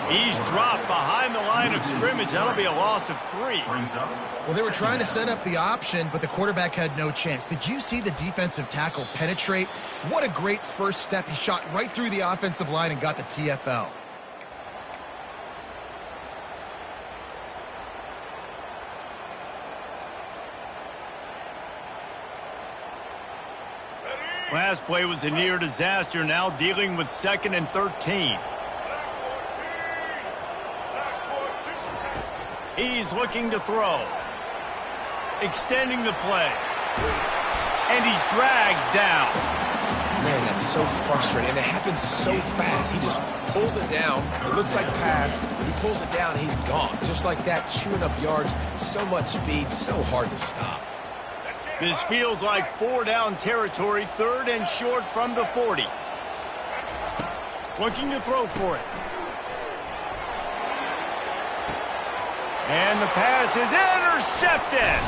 He's dropped behind the line of scrimmage. That'll be a loss of 3. Well, they were trying to set up the option, but the quarterback had no chance. Did you see the defensive tackle penetrate? What a great first step. He shot right through the offensive line and got the TFL. Last play was a near disaster, now dealing with 2nd and 13. He's looking to throw. Extending the play. And he's dragged down. Man, that's so frustrating, and it happens so fast. He just pulls it down. It looks like pass. He pulls it down, and he's gone. Just like that, chewing up yards. So much speed, so hard to stop. This feels like 4-down territory, 3rd and short from the 40. Looking to throw for it. And the pass is intercepted.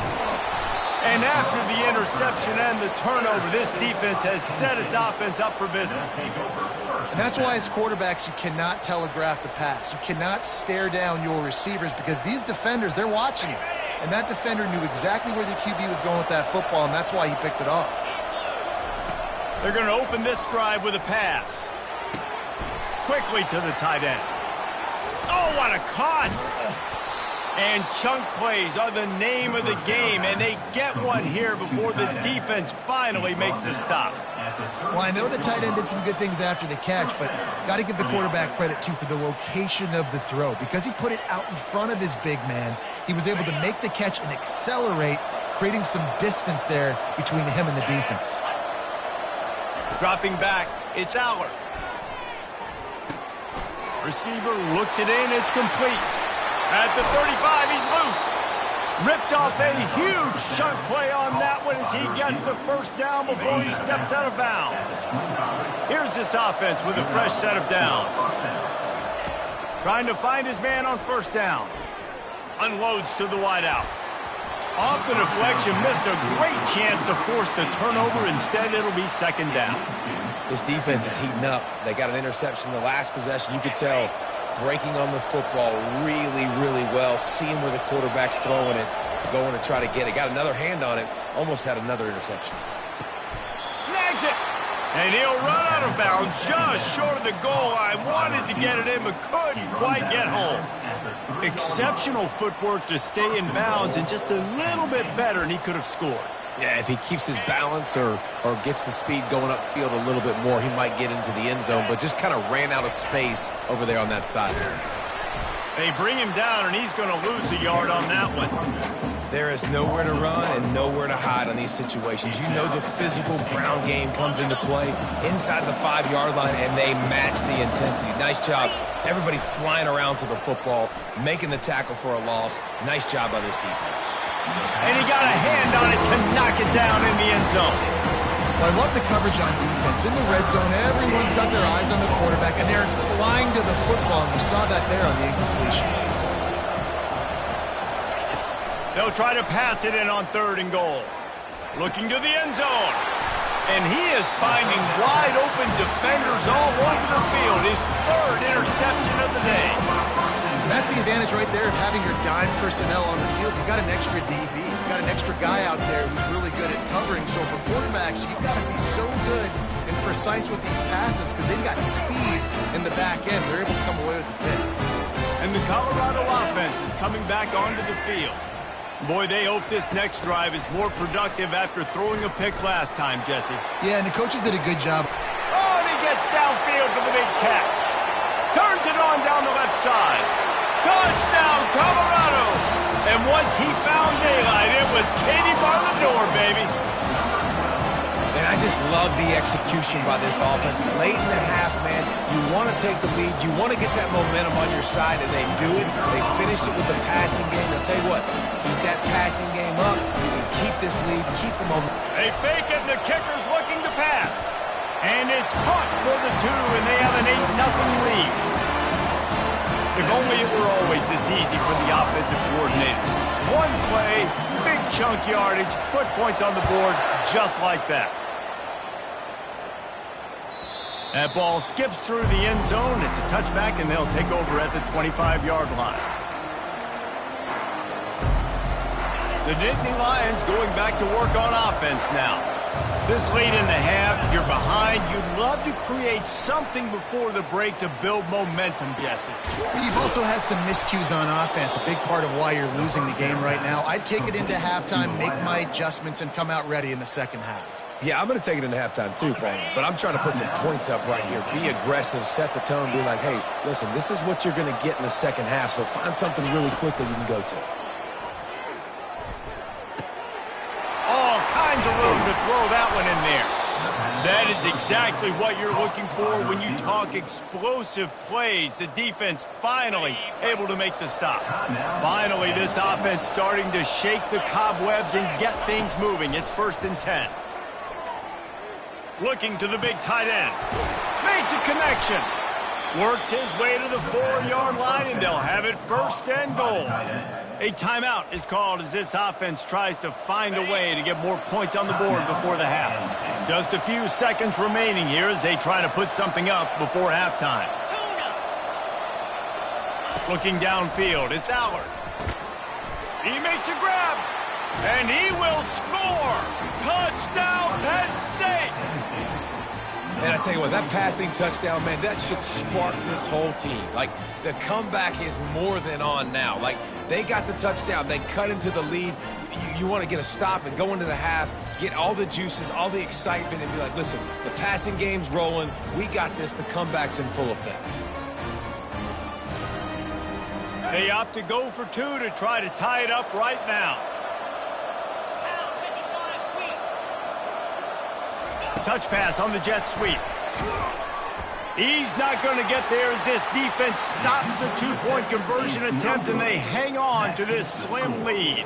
And after the interception and the turnover, this defense has set its offense up for business. And that's why as quarterbacks, you cannot telegraph the pass. You cannot stare down your receivers because these defenders, they're watching you. And that defender knew exactly where the QB was going with that football, and that's why he picked it off. They're going to open this drive with a pass. Quickly to the tight end. Oh, what a cut! And chunk plays are the name of the game, and they get one here before the defense finally makes the stop. Well, I know the tight end did some good things after the catch, but got to give the quarterback credit, too, for the location of the throw. Because he put it out in front of his big man, he was able to make the catch and accelerate, creating some distance there between him and the defense. Dropping back, it's Aller. Receiver looks it in, it's complete. At the 35, he's loose. Ripped off a huge chunk play on that one as he gets the first down before he steps out of bounds. Here's this offense with a fresh set of downs. Trying to find his man on first down. Unloads to the wideout. Off the deflection, missed a great chance to force the turnover. Instead, it'll be second down. This defense is heating up. They got an interception the last possession. You could tell breaking on the football really, really well, seeing where the quarterback's throwing it, going to try to get it. Got another hand on it, almost had another interception. Snags it! And he'll run out of bounds just short of the goal line. Wanted to get it in, but couldn't quite get home. Exceptional footwork to stay in bounds, and just a little bit better, and he could have scored. Yeah, if he keeps his balance or gets the speed going upfield a little bit more, he might get into the end zone, but just kind of ran out of space over there on that side. They bring him down, and he's going to lose a yard on that one. There is nowhere to run and nowhere to hide on these situations. You know the physical ground game comes into play inside the 5-yard line, and they match the intensity. Nice job. Everybody flying around to the football, making the tackle for a loss. Nice job by this defense. And he got a hand on it to knock it down in the end zone. Well, I love the coverage on defense. In the red zone, everyone's got their eyes on the quarterback, and they're flying to the football, and you saw that there on the incompletion. They'll try to pass it in on 3rd and goal. Looking to the end zone. And he is finding wide open defenders all over the field. His 3rd interception of the day. And that's the advantage right there of having your dime personnel on the field. You've got an extra DB. You've got an extra guy out there who's really good at covering. So for quarterbacks, you've got to be so good and precise with these passes because they've got speed in the back end. They're able to come away with the pick. And the Colorado offense is coming back onto the field. Boy, they hope this next drive is more productive after throwing a pick last time, Jesse. Yeah, and the coaches did a good job. Oh, and he gets downfield for the big catch. Turns it on down the left side. Touchdown, Colorado! And once he found daylight, it was Katie bar the door, baby. And I just love the execution by this offense. Late in the half, man, you want to take the lead. You want to get that momentum on your side, and they do it. They finish it with the passing game. I'll tell you what, keep that passing game up. You can keep this lead, keep the momentum. They fake it, and the kicker's looking to pass. And it's caught for the 2, and they have an 8-0 lead. If only it were always this easy for the offensive coordinator. One play, big chunk yardage, put points on the board just like that. That ball skips through the end zone. It's a touchback, and they'll take over at the 25-yard line. The Nittany Lions going back to work on offense now. This late in the half, you're behind. You'd love to create something before the break to build momentum, Jesse. You've also had some miscues on offense, a big part of why you're losing the game right now. I'd take it into halftime, make my adjustments, and come out ready in the second half. Yeah, I'm going to take it into halftime too, Paul. But I'm trying to put some points up right here. Be aggressive, set the tone, be like, hey, listen, this is what you're going to get in the second half, so find something really quickly you can go to. All kinds of room to throw that one in there. That is exactly what you're looking for when you talk explosive plays. The defense finally able to make the stop. Finally, this offense starting to shake the cobwebs and get things moving. It's 1st and 10. Looking to the big tight end. Makes a connection. Works his way to the 4-yard line, and they'll have it 1st and goal. A timeout is called as this offense tries to find a way to get more points on the board before the half. Just a few seconds remaining here as they try to put something up before halftime. Looking downfield, it's Allard. He makes a grab, and he will score! Touchdown, Penn State! And I tell you what, that passing touchdown, man, that should spark this whole team. Like, the comeback is more than on now. Like, they got the touchdown. They cut into the lead. You want to get a stop and go into the half, get all the juices, all the excitement, and be like, listen, the passing game's rolling. We got this. The comeback's in full effect. They opt to go for two to try to tie it up right now. Touch pass on the jet sweep. He's not going to get there as this defense stops the two-point conversion attempt, and they hang on to this slim lead.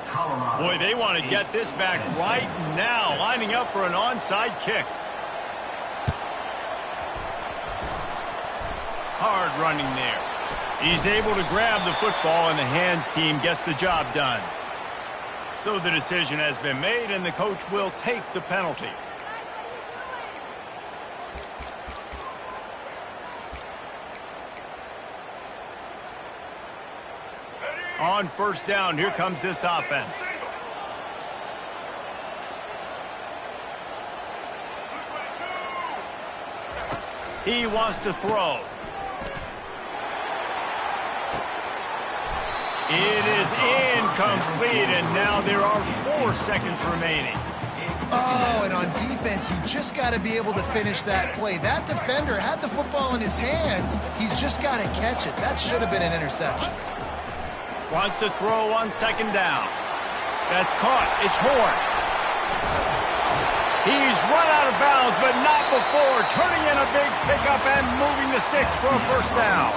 Boy, they want to get this back right now, lining up for an onside kick. Hard running there. He's able to grab the football, and the hands team gets the job done. So the decision has been made, and the coach will take the penalty. On first down, here comes this offense. He wants to throw. It is incomplete, and now there are 4 seconds remaining. Oh, and on defense, you just got to be able to finish that play. That defender had the football in his hands. He's just got to catch it. That should have been an interception. Wants to throw on second down. That's caught. It's Horn. He's run out of bounds, but not before turning in a big pickup and moving the sticks for a first down.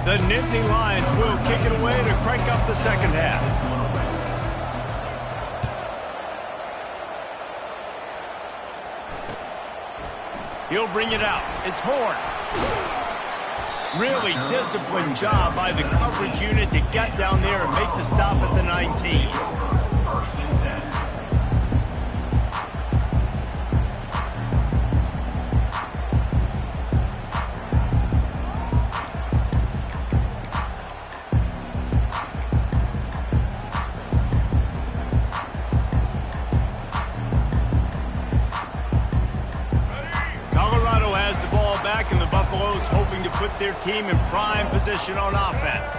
The Nittany Lions will kick it away to crank up the second half. He'll bring it out. It's Horn. Really disciplined job by the coverage unit to get down there and make the stop at the 19. First and 10. Put their team in prime position on offense.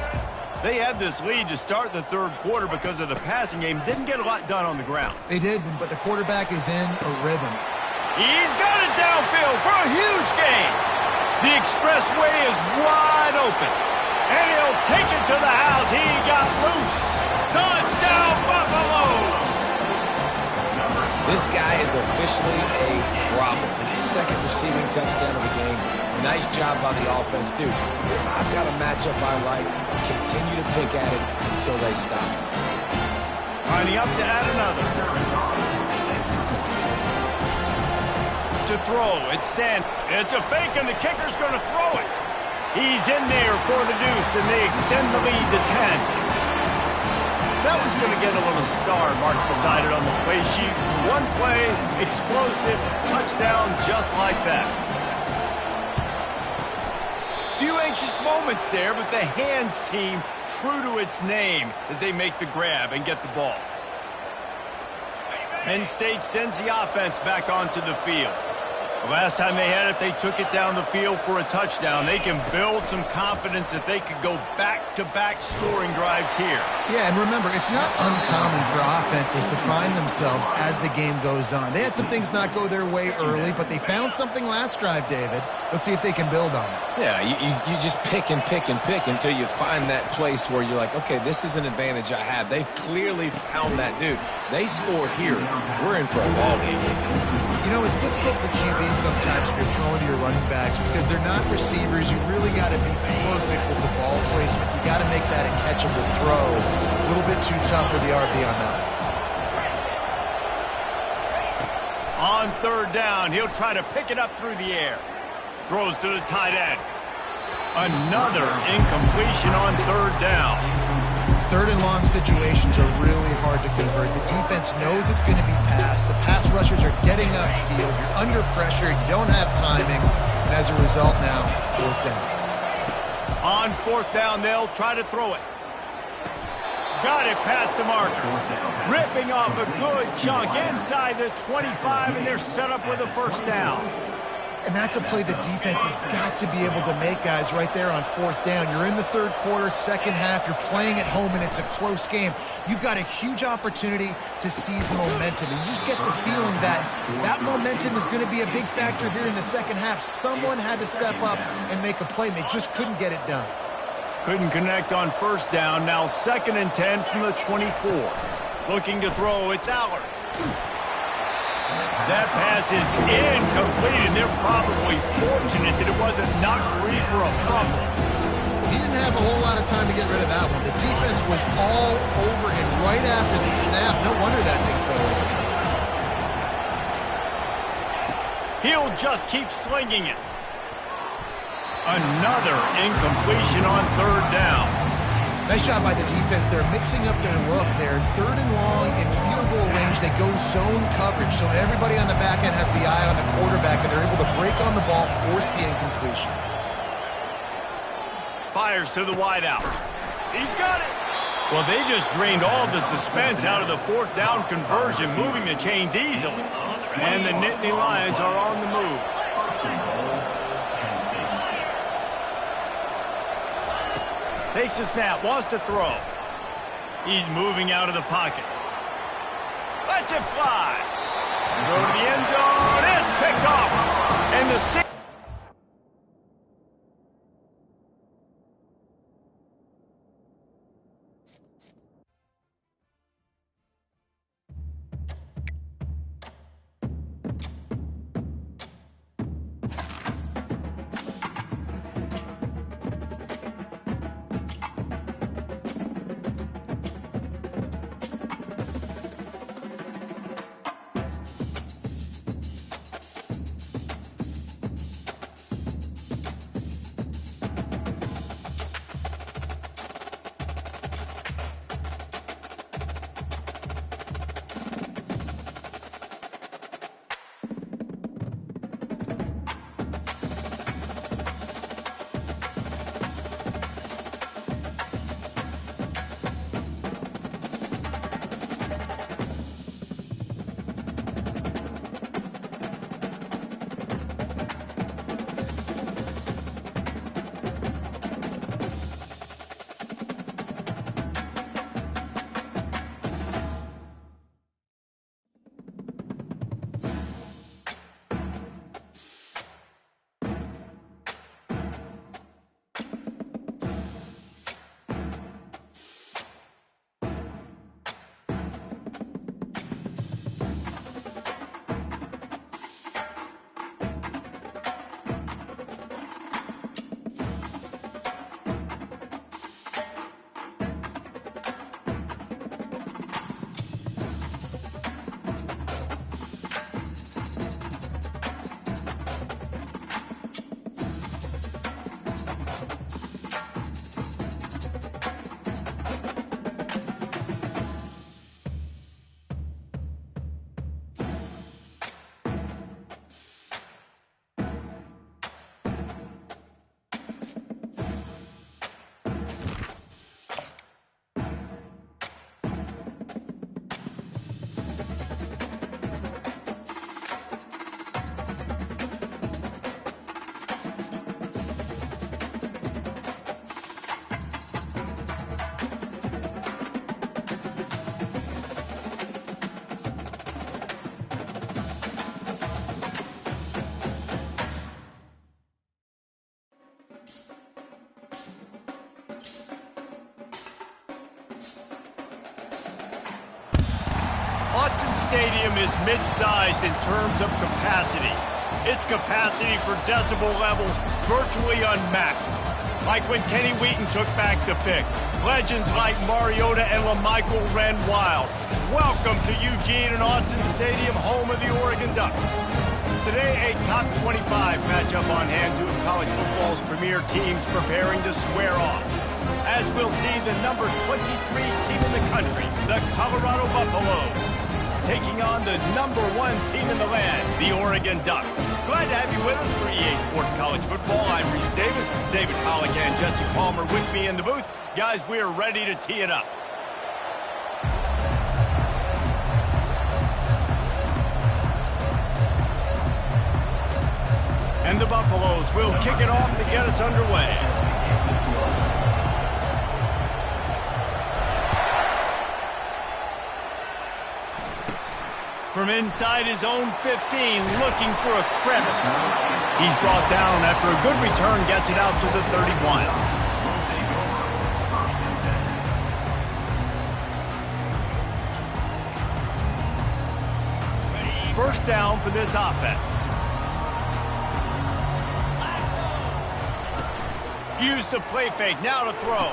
They had this lead to start the third quarter because of the passing game. Didn't get a lot done on the ground. They did, but the quarterback is in a rhythm. He's got it downfield for a huge gain. The expressway is wide open. And he'll take it to the house. He got loose. Touchdown, Buffaloes! This guy is officially a problem. His second receiving touchdown of the game. Nice job by the offense. Dude, if I've got a matchup I like, continue to pick at it until they stop. Lining up to add another. To throw, it's Sand. It's a fake, and the kicker's going to throw it. He's in there for the deuce, and they extend the lead to 10. That one's going to get a little star marked beside it on the play sheet. One play, explosive, touchdown just like that. Few anxious moments there, but the hands team true to its name as they make the grab and get the balls. Penn State sends the offense back onto the field. The last time they had it, they took it down the field for a touchdown. They can build some confidence that they could go back-to-back scoring drives here. Yeah, and remember, it's not uncommon for offenses to find themselves as the game goes on. They had some things not go their way early, but they found something last drive, David. Let's see if they can build on it. Yeah, you just pick and pick and pick until you find that place where you're like, okay, this is an advantage I have. They clearly found that, dude. They score here. We're in for a ball game. You know, it's difficult for QBs sometimes if you're throwing to your running backs because they're not receivers. You really got to be perfect with the ball placement. You got to make that a catchable throw. A little bit too tough for the RB on that. On third down, he'll try to pick it up through the air. Throws to the tight end. Another incompletion on third down. Third and long situations are really hard to convert. The defense knows it's going to be passed. The pass rushers are getting upfield. You're under pressure. You don't have timing. And as a result now, fourth down. On fourth down, they'll try to throw it. Got it past the marker. Ripping off a good chunk inside the 25, and they're set up with a first down. And that's a play the defense has got to be able to make, guys, right there on fourth down. You're in the third quarter, second half. You're playing at home, and it's a close game. You've got a huge opportunity to seize momentum. And you just get the feeling that that momentum is going to be a big factor here in the second half. Someone had to step up and make a play, and they just couldn't get it done. Couldn't connect on first down. Now 2nd and 10 from the 24. Looking to throw, it's Allard. That pass is incomplete, and they're probably fortunate that it wasn't knocked free for a fumble. He didn't have a whole lot of time to get rid of that one. The defense was all over him right after the snap. No wonder that thing fell over. He'll just keep slinging it. Another incompletion on third down. Nice job by the defense. They're mixing up their look. They're third and long in field goal range. They go zone coverage, so everybody on the back end has the eye on the quarterback, and they're able to break on the ball, force the incompletion. Fires to the wideout. He's got it. Well, they just drained all the suspense out of the fourth down conversion, moving the chains easily. And the Nittany Lions are on the move. Takes a snap, wants to throw. He's moving out of the pocket. Lets it fly. Throw to the end zone. It's picked off. And the six. stadium is mid-sized in terms of capacity. Its capacity for decibel level virtually unmatched. Like when Kenny Wheaton took back the pick. Legends like Mariota and LaMichael ran wild. Welcome to Eugene and Austin Stadium, home of the Oregon Ducks. Today, a top 25 matchup on hand, two of college football's premier teams preparing to square off. As we'll see, the number 23 team in the country, the Colorado Buffaloes, taking on the number 1 team in the land, the Oregon Ducks. Glad to have you with us for EA Sports College Football. I'm Reese Davis, David Pollack and Jesse Palmer with me in the booth. Guys, we are ready to tee it up. And the Buffaloes will kick it off to get us underway. From inside his own 15, looking for a crevice. He's brought down after a good return, gets it out to the 31. First down for this offense. Use the play fake, now to throw.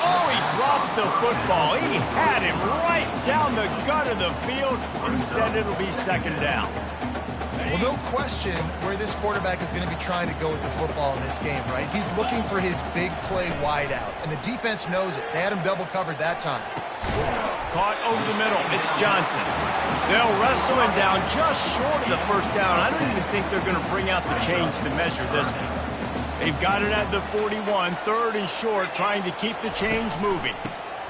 Oh, he drops the football. He had him right down the gut of the field. Instead, it'll be second down. Well, no question where this quarterback is going to be trying to go with the football in this game, right? He's looking for his big play wide out, and the defense knows it. They had him double covered that time. Caught over the middle. It's Johnson. They'll wrestle him down just short of the first down. I don't even think they're going to bring out the chains to measure this one. They've got it at the 41, third and short, trying to keep the chains moving.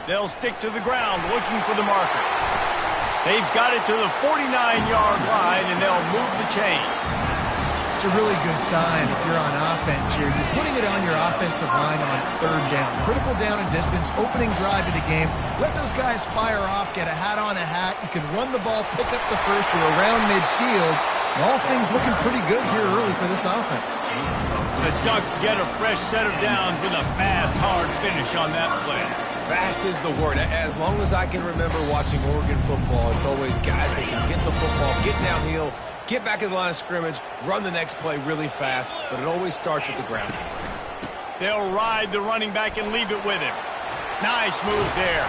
They'll stick to the ground, looking for the marker. They've got it to the 49-yard line, and they'll move the chains. It's a really good sign if you're on offense here. You're putting it on your offensive line on third down. Critical down and distance, opening drive of the game. Let those guys fire off, get a hat on a hat. You can run the ball, pick up the first. You're around midfield. All things looking pretty good here early for this offense. The Ducks get a fresh set of downs with a fast, hard finish on that play. Fast is the word. As long as I can remember watching Oregon football, it's always guys that can get the football, get downhill, get back in the line of scrimmage, run the next play really fast, but it always starts with the ground game. They'll ride the running back and leave it with him. Nice move there.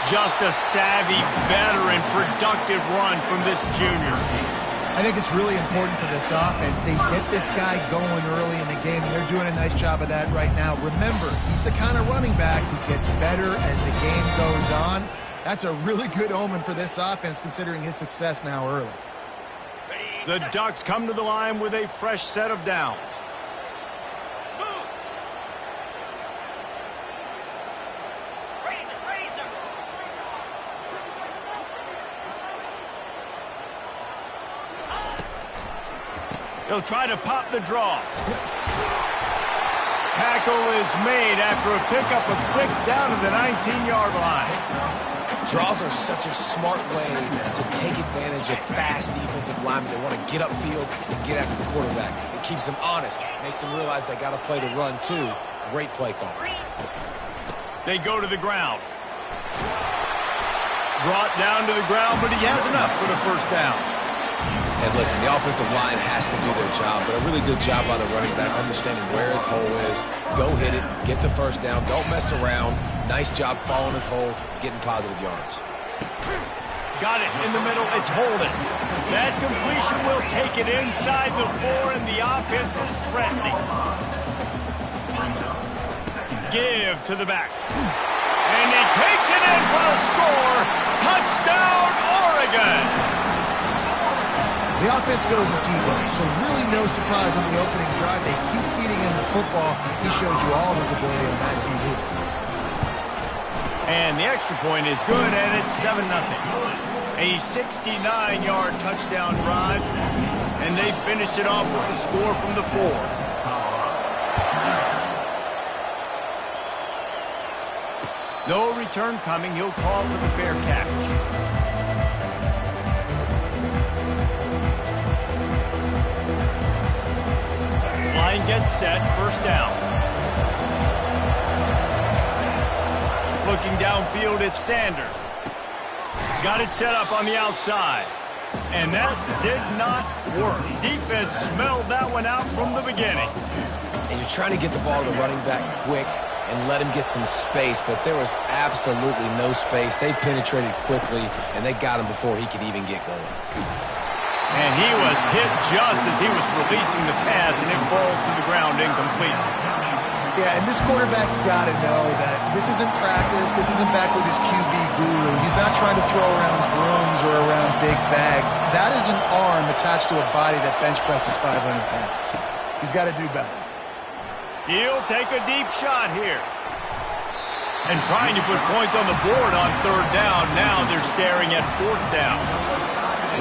Just a savvy, veteran, productive run from this junior. I think it's really important for this offense. They get this guy going early in the game, and they're doing a nice job of that right now. Remember, he's the kind of running back who gets better as the game goes on. That's a really good omen for this offense, considering his success now early. The Ducks come to the line with a fresh set of downs. They'll try to pop the draw. Tackle is made after a pickup of 6 down to the 19-yard line. Draws are such a smart way to take advantage of fast defensive linemen. They want to get upfield and get after the quarterback. It keeps them honest, makes them realize they got to play the run too. Great play call. They go to the ground. Brought down to the ground, but he has enough for the first down. And listen, the offensive line has to do their job, but a really good job by the running back, understanding where his hole is. Go hit it, get the first down, don't mess around. Nice job following his hole, getting positive yards. Got it in the middle, it's Holden. That completion will take it inside the 4, and the offense is threatening. Give to the back. And he takes it in for the score. Touchdown, Oregon! The offense goes as he goes, so really no surprise on the opening drive. They keep feeding him the football. He shows you all his ability on that TV. And the extra point is good, and it's 7-0. A 69-yard touchdown drive, and they finished it off with the score from the 4. No return coming. He'll call for the fair catch. Line gets set, first down. Looking downfield, it's Sanders. Got it set up on the outside. And that did not work. Defense smelled that one out from the beginning. And you're trying to get the ball to the running back quick and let him get some space, but there was absolutely no space. They penetrated quickly, and they got him before he could even get going. And he was hit just as he was releasing the pass, and it falls to the ground incomplete. Yeah, and this quarterback's got to know that this isn't practice. This isn't back with his QB guru. He's not trying to throw around brooms or around big bags. That is an arm attached to a body that bench presses 500 pounds. He's got to do better. He'll take a deep shot here. And trying to put points on the board on third down. Now they're staring at fourth down.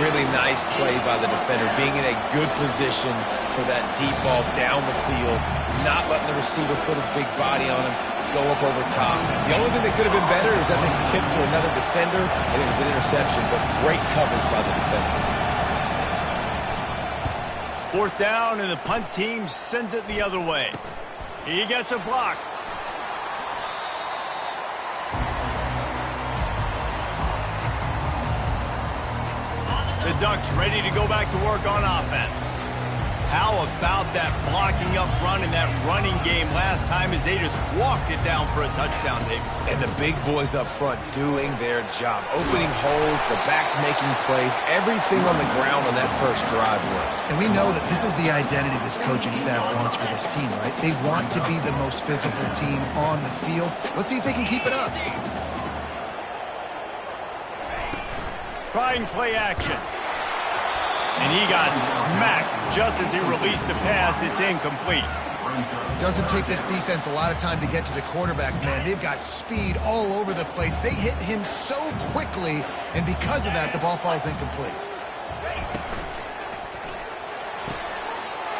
Really nice play by the defender, being in a good position for that deep ball down the field, not letting the receiver put his big body on him, go up over top. The only thing that could have been better is that they tipped to another defender, and it was an interception, but great coverage by the defender. Fourth down, and the punt team sends it the other way. He gets a block. The Ducks ready to go back to work on offense. How about that blocking up front and that running game last time as they just walked it down for a touchdown, David? And the big boys up front doing their job, opening holes, the backs making plays, everything on the ground on that first drive worked. And we know that this is the identity this coaching staff wants for this team, right? They want to be the most physical team on the field. Let's see if they can keep it up. Trying play action. And he got smacked just as he released the pass. It's incomplete. It doesn't take this defense a lot of time to get to the quarterback, man. They've got speed all over the place. They hit him so quickly, and because of that, the ball falls incomplete.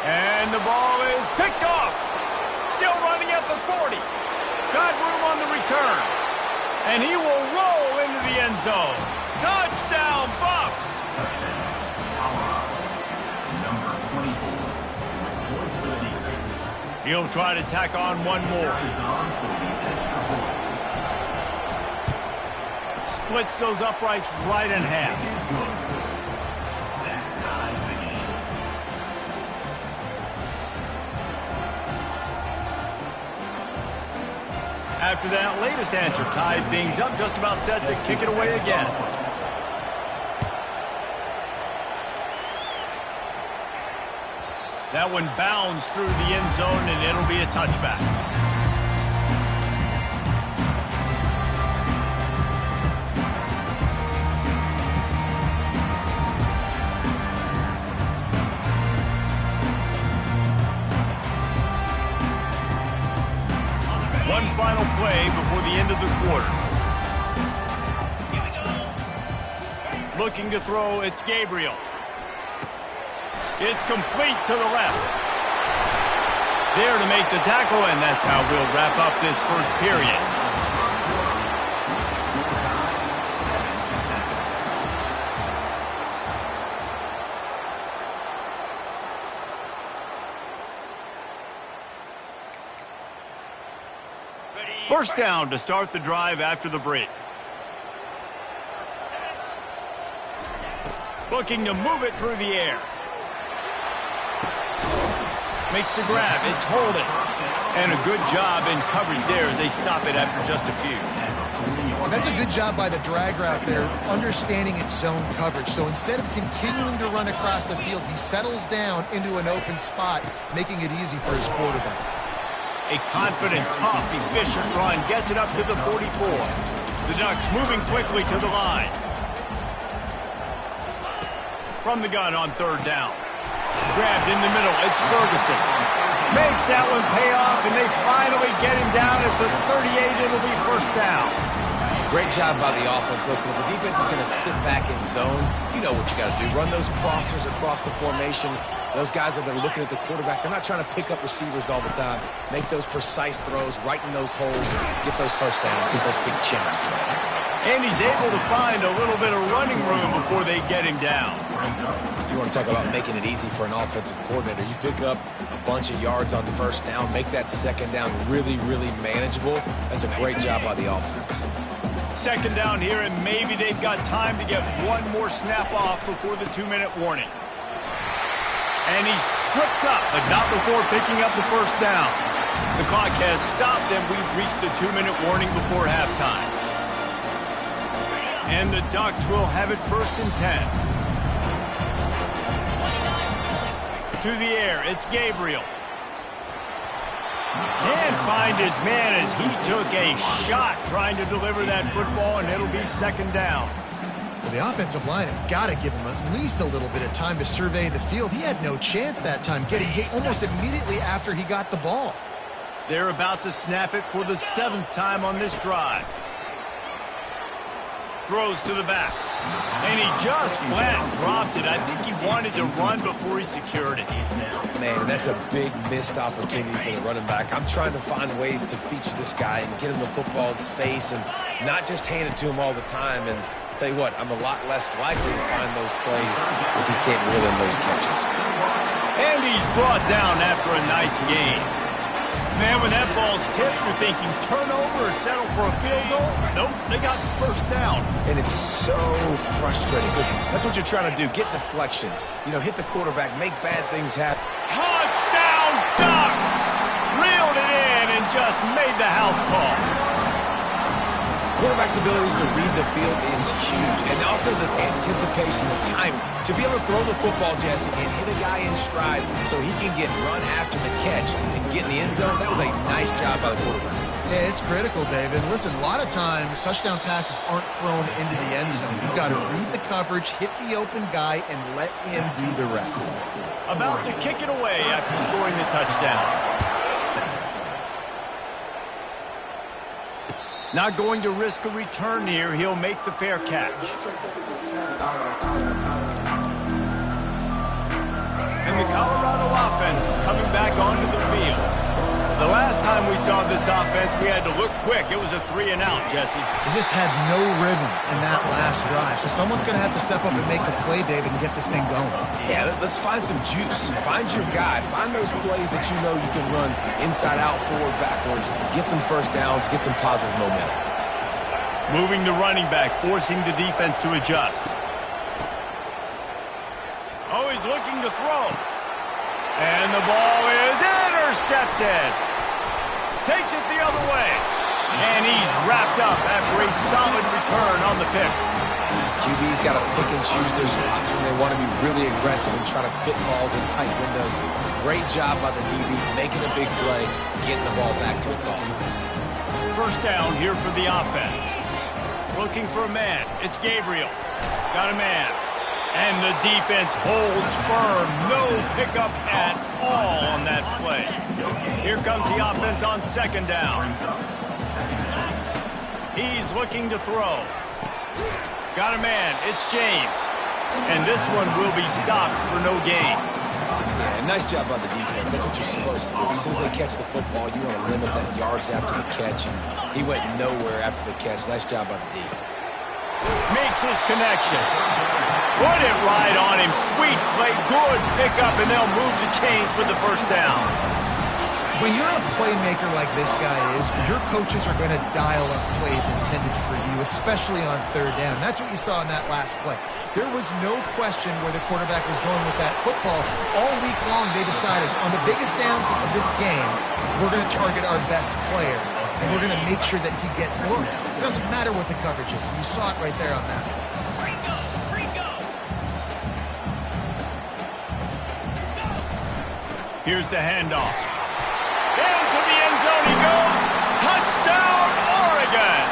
And the ball is picked off. Still running at the 40. Got room on the return. And he will roll into the end zone. Touchdown, Bucks! Number 24, with points for the defense. He'll try to tack on one more. Splits those uprights right in half. That ties the game. After that latest answer tied things up, just about set to kick it away again. That one bounds through the end zone, and it'll be a touchback. One final play before the end of the quarter. Looking to throw, it's Gabriel. It's complete to the left. There to make the tackle, and that's how we'll wrap up this first period. First down to start the drive after the break. Looking to move it through the air. Makes the grab. It's holding. And a good job in coverage there as they stop it after just a few. That's a good job by the drag route there, understanding its zone coverage. So instead of continuing to run across the field, he settles down into an open spot, making it easy for his quarterback. A confident, tough, efficient run gets it up to the 44. The Ducks moving quickly to the line. From the gun on third down. Grabbed in the middle. It's Ferguson. Makes that one pay off, and they finally get him down at the 38. It'll be first down. Great job by the offense. Listen, if the defense is going to sit back in zone, you know what you got to do. Run those crossers across the formation. Those guys that are looking at the quarterback, they're not trying to pick up receivers all the time. Make those precise throws, right in those holes, get those first downs, get those big chunks. And he's able to find a little bit of running room before they get him down. You want to talk about making it easy for an offensive coordinator. You pick up a bunch of yards on first down, make that second down really, really manageable. That's a great job by the offense. Second down here, and maybe they've got time to get one more snap off before the 2-minute warning. And he's tripped up, but not before picking up the first down. The clock has stopped, and we've reached the 2-minute warning before halftime. And the Ducks will have it 1st and 10. To the air, it's Gabriel. Can't find his man as he took a shot trying to deliver that football, and it'll be 2nd down. Well, the offensive line has got to give him at least a little bit of time to survey the field. He had no chance that time, getting hit almost immediately after he got the ball. They're about to snap it for the 7th time on this drive. Throws to the back. And he just flat dropped it. I think he wanted to run before he secured it. Man, that's a big missed opportunity for the running back. I'm trying to find ways to feature this guy and get him the football in space and not just hand it to him all the time. And I'll tell you what, I'm a lot less likely to find those plays if he can't reel in those catches. And he's brought down after a nice gain. Man, when that ball's tipped, you're thinking turnover or settle for a field goal? Nope, they got the 1st down. And it's so frustrating because that's what you're trying to do. Get deflections. You know, hit the quarterback, make bad things happen. Touchdown, Ducks! Reeled it in and just made the house call. Quarterback's abilities to read the field is huge. And also the anticipation, the timing. To be able to throw the football, Jesse, and hit a guy in stride so he can get run after the catch and get in the end zone, that was a nice job by the quarterback. Yeah, it's critical, David. Listen, a lot of times touchdown passes aren't thrown into the end zone. You've got to read the coverage, hit the open guy, and let him do the rest. About to kick it away after scoring the touchdown. Not going to risk a return here. He'll make the fair catch. And the Colorado offense is coming back onto the field. The last time we saw this offense, we had to look quick. It was a 3-and-out, Jesse. They just had no rhythm in that last drive. So someone's going to have to step up and make a play, David, and get this thing going. Yeah, let's find some juice. Find your guy. Find those plays that you know you can run inside out, forward, backwards. Get some 1st downs. Get some positive momentum. Moving the running back, forcing the defense to adjust. Oh, he's looking to throw. And the ball is intercepted. Takes it the other way. And he's wrapped up after a solid return on the pick. QB's got to pick and choose their spots when they want to be really aggressive and try to fit balls in tight windows. Great job by the DB, making a big play, getting the ball back to its offense. 1st down here for the offense. Looking for a man. It's Gabriel. Got a man. And the defense holds firm. No pickup at all on that play. Here comes the offense on 2nd down. He's looking to throw. Got a man. It's James. And this one will be stopped for no gain. Yeah, nice job by the defense. That's what you're supposed to do. As soon as they catch the football, you want to limit that yards after the catch. And he went nowhere after the catch. Nice job by the D. Makes his connection. Put it right on him. Sweet play. Good pickup, and they'll move the chains with the 1st down. When you're a playmaker like this guy is, your coaches are going to dial up plays intended for you, especially on 3rd down. That's what you saw in that last play. There was no question where the quarterback was going with that football. All week long, they decided on the biggest downs of this game, we're going to target our best player, and we're going to make sure that he gets looks. It doesn't matter what the coverage is. You saw it right there on that. Here's the handoff. Into the end zone he goes. Touchdown, Oregon!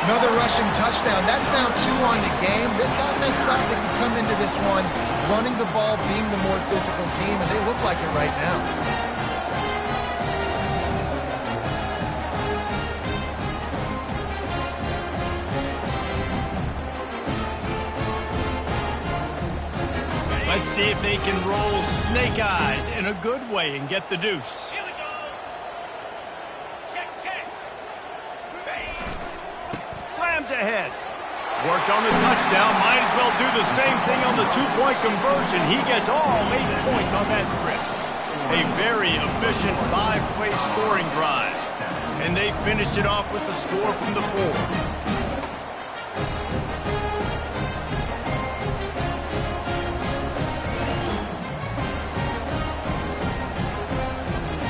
Another rushing touchdown. That's now 2 on the game. This offense thought they could come into this one running the ball, being the more physical team, and they look like it right now. Let's see if they can roll snake eyes in a good way and get the deuce. Here we go. Check, check. Slams ahead. Worked on the touchdown. Might as well do the same thing on the 2-point conversion. He gets all 8 points on that trip. A very efficient 5-play scoring drive. And they finished it off with the score from the 4.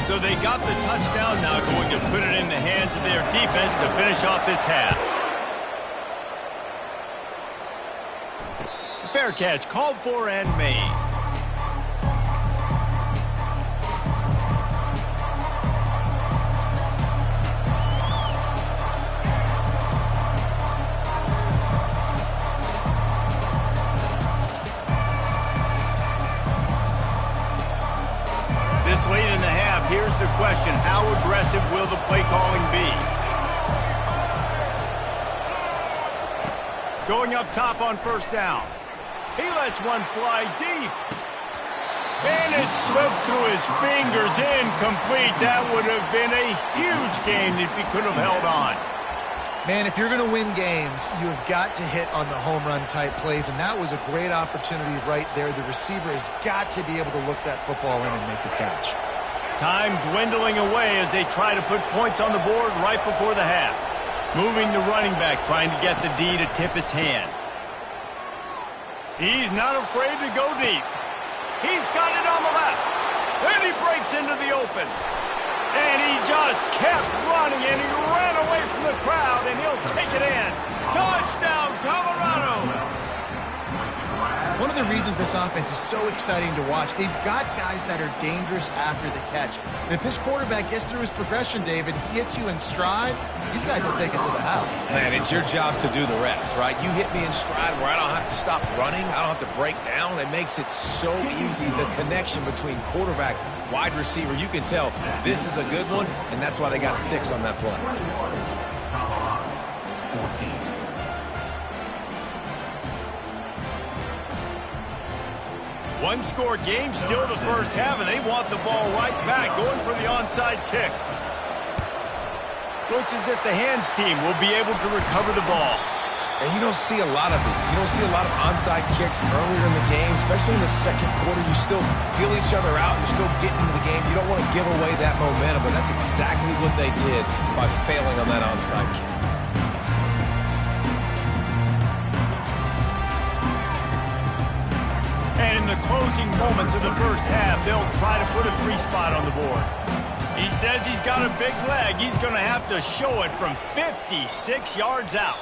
So they got the touchdown, now going to put it in the hands of their defense to finish off this half. Fair catch called for and made. This late in the half, here's the question. How aggressive will the play calling be? Going up top on first down. He lets one fly deep. And it slips through his fingers, incomplete. That would have been a huge gain if he could have held on. Man, if you're going to win games, you have got to hit on the home run type plays, and that was a great opportunity right there. The receiver has got to be able to look that football in and make the catch. Time dwindling away as they try to put points on the board right before the half. Moving the running back, trying to get the D to tip its hand. He's not afraid to go deep. He's got it on the left. And he breaks into the open. And he just kept running, and he ran away from the crowd, and he'll take it in. Touchdown, Colorado! One of the reasons this offense is so exciting to watch, they've got guys that are dangerous after the catch. And if this quarterback gets through his progression, David, he hits you in stride, these guys will take it to the house. Man, it's your job to do the rest, right? You hit me in stride where I don't have to stop running. I don't have to break down. It makes it so easy. The connection between quarterback, wide receiver, you can tell this is a good one, and that's why they got 6 on that play. Colorado, 14. One-score game, still the first half, and they want the ball right back, going for the onside kick. Looks as if the hands team will be able to recover the ball. And you don't see a lot of these. You don't see a lot of onside kicks earlier in the game, especially in the second quarter. You still feel each other out. You're still getting into the game. You don't want to give away that momentum, but that's exactly what they did by failing on that onside kick. And in the closing moments of the first half, they'll try to put a 3-spot on the board. He says he's got a big leg. He's going to have to show it from 56 yards out.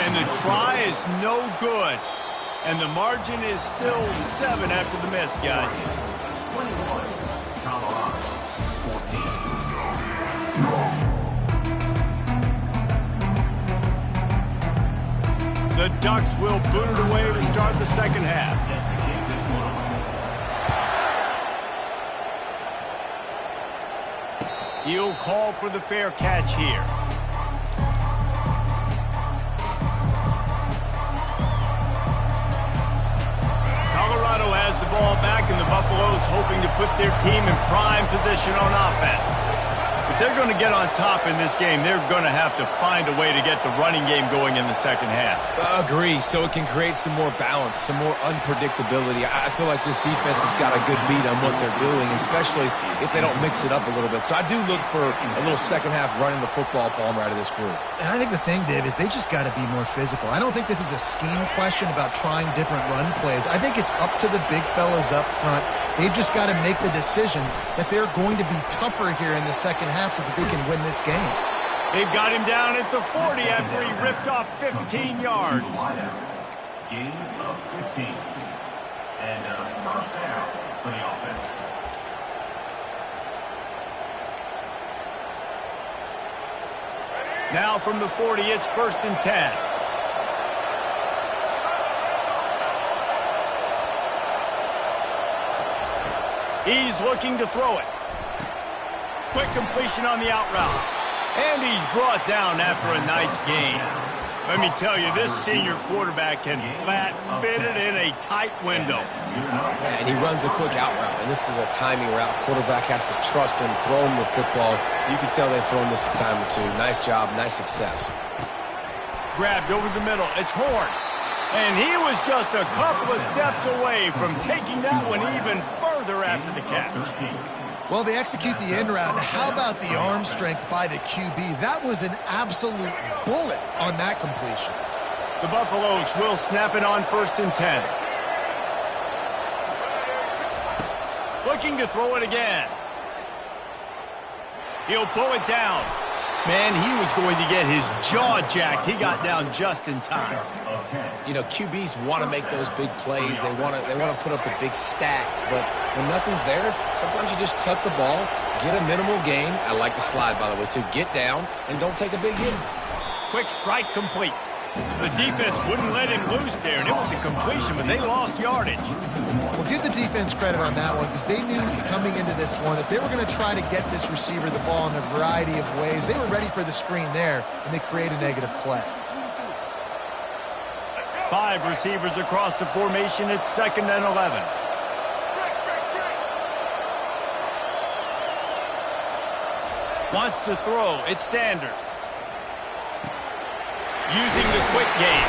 And the try is no good. And the margin is still 7 after the miss, guys. 21, Colorado, 14. The Ducks will boot it away to start the second half. He'll call for the fair catch here. Colorado has the ball back, and the Buffaloes hoping to put their team in prime position on offense. If they're going to get on top in this game, they're going to have to find a way to get the running game going in the second half. Agree, so it can create some more balance, some more unpredictability. I feel like this defense has got a good beat on what they're doing, especially if they don't mix it up a little bit. So I do look for a little second half running the football, Palmer, out of this group. And I think the thing, Dave, is they just got to be more physical. I don't think this is a scheme question about trying different run plays. I think it's up to the big fellas up front. They've just got to make the decision that they're going to be tougher here in the second half so that they can win this game. They've got him down at the 40 after he ripped off 15 yards. Gain of 15. And first down for the offense. Now from the 40, it's 1st and 10. He's looking to throw it. Quick completion on the out route. And he's brought down after a nice gain. Let me tell you, this senior quarterback can flat fit it in a tight window. Yeah, and he runs a quick out route, and this is a timing route. Quarterback has to trust him, throw him the football. You can tell they've thrown this a time or two. Nice job, nice success. Grabbed over the middle. It's Horn. And he was just a couple of steps away from taking that one even further after the catch. Well, they execute the in route. How about the arm strength by the QB? That was an absolute bullet on that completion. The Buffaloes will snap it on 1st and 10. Looking to throw it again. He'll pull it down. Man, he was going to get his jaw jacked. He got down just in time. You know, QBs want to make those big plays. They want to put up the big stats. But when nothing's there, sometimes you just tuck the ball, get a minimal gain. I like the slide, by the way, too. Get down and don't take a big hit. Quick strike complete. The defense wouldn't let him loose there, and it was a completion, but they lost yardage. Well, give the defense credit on that one because they knew coming into this one that they were going to try to get this receiver the ball in a variety of ways. They were ready for the screen there, and they create a negative play. 5 receivers across the formation. It's 2nd and 11. Wants to throw. It's Sanders. Using the quick game.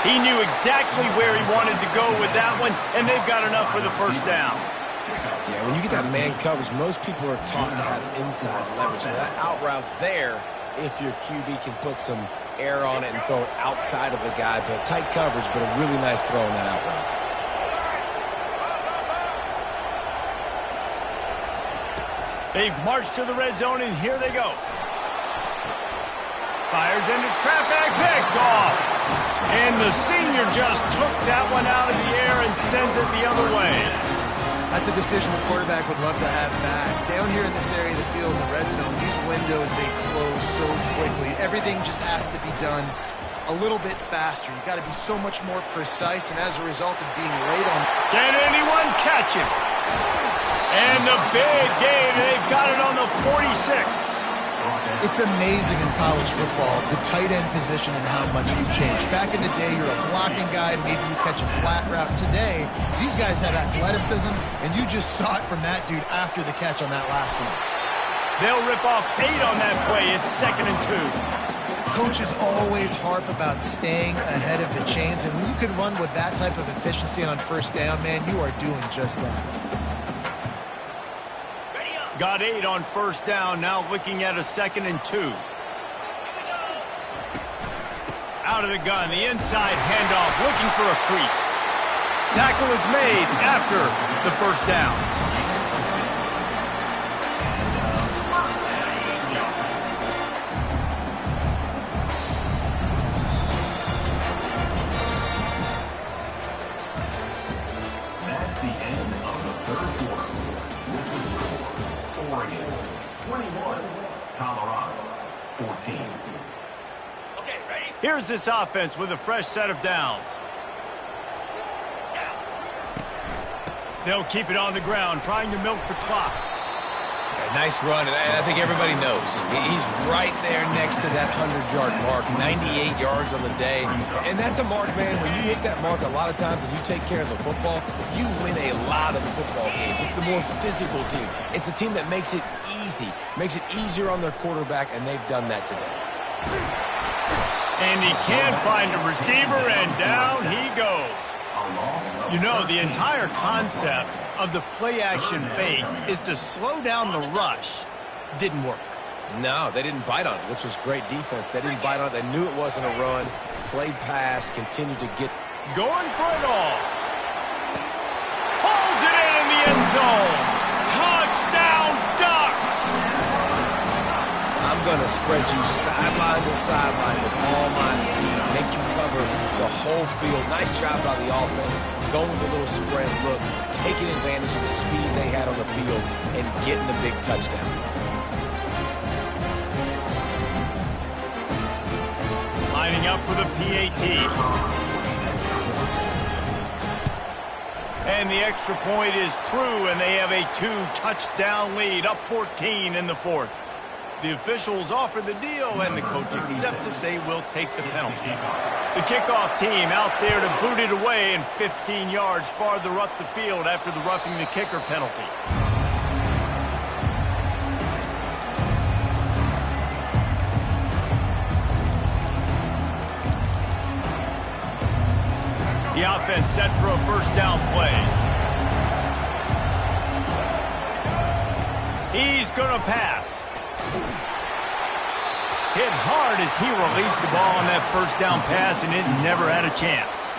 He knew exactly where he wanted to go with that one, and they've got enough for the 1st down. Yeah, when you get that man coverage, most people are taught to have inside leverage. So that out route's there if your QB can put some air on it and throw it outside of the guy. But tight coverage, but a really nice throw on that out route. They've marched to the red zone, and here they go. Fires into traffic, picked off. And the senior just took that one out of the air and sends it the other way. That's a decision the quarterback would love to have back. Down here in this area of the field in the red zone, these windows, they close so quickly. Everything just has to be done a little bit faster. You got to be so much more precise, and as a result of being late on... Can anyone catch him? And the big gain, they've got it on the 46. It's amazing in college football, the tight end position and how much you change. Back in the day, you're a blocking guy, maybe you catch a flat route. Today, these guys have athleticism, and you just saw it from that dude after the catch on that last one. They'll rip off 8 on that play. It's 2nd and 2. Coaches always harp about staying ahead of the chains, and when you can run with that type of efficiency on 1st down, man, you are doing just that. Got 8 on 1st down, now looking at a 2nd and 2. Out of the gun, the inside handoff, looking for a crease. Tackle is made after the 1st down. That's the end of the 3rd quarter. With the score, Oregon 21, Colorado 14. Okay, ready? Here's this offense with a fresh set of downs. They'll keep it on the ground, trying to milk the clock. Yeah, nice run, and I think everybody knows. He's right there next to that 100-yard mark, 98 yards on the day. And that's a mark, man. When you hit that mark a lot of times and you take care of the football, you win a lot of football games. It's the more physical team. It's the team that makes it easy, makes it easier on their quarterback, and they've done that today. And he can't find a receiver, and down he goes. You know, the entire concept of the play-action fake is to slow down the rush. Didn't work. No, they didn't bite on it, which was great defense. They didn't bite on it. They knew it wasn't a run. Played pass, continued to get... Going for it all. Pulls it in the end zone. Touchdown, Ducks! I'm going to spread you sideline to sideline with all my speed, make you cover the whole field. Nice job by the offense, going with a little spread look, taking advantage of the speed they had on the field and getting the big touchdown. Lining up for the PAT. And the extra point is true, and they have a 2-touchdown lead, up 14 in the 4th. The officials offer the deal, and the coach accepts it. They will take the penalty. The kickoff team out there to boot it away and 15 yards farther up the field after the roughing the kicker penalty. The offense set for a 1st down play. He's going to pass. Hit hard as he released the ball on that first down pass, and it never had a chance.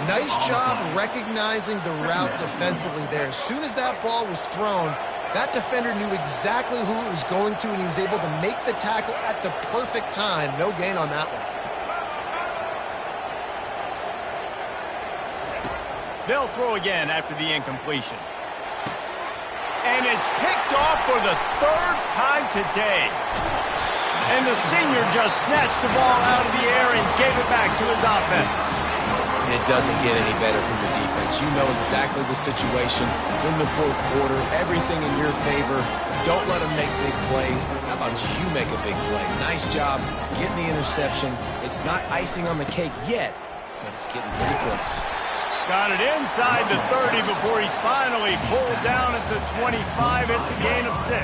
Nice job recognizing the route defensively there. As soon as that ball was thrown, that defender knew exactly who it was going to, and he was able to make the tackle at the perfect time. No gain on that one. They'll throw again after the incompletion. And it's picked off for the third time today. And the senior just snatched the ball out of the air and gave it back to his offense. It doesn't get any better from your defense. You know exactly the situation in the fourth quarter. Everything in your favor. Don't let them make big plays. How about you make a big play? Nice job getting the interception. It's not icing on the cake yet, but it's getting pretty close. Got it inside the 30 before he's finally pulled down at the 25. It's a gain of 6.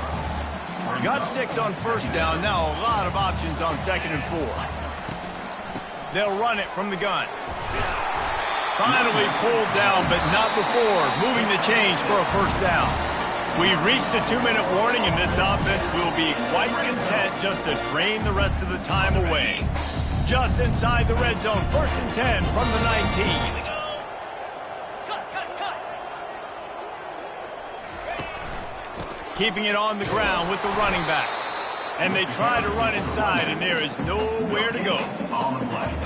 Got 6 on first down. Now a lot of options on 2nd and 4. They'll run it from the gun. Finally pulled down, but not before moving the chains for a first down. We've reached the 2-minute warning, and this offense will be quite content just to drain the rest of the time away. Just inside the red zone, 1st and 10 from the 19. Keeping it on the ground with the running back. And they try to run inside, and there is nowhere to go.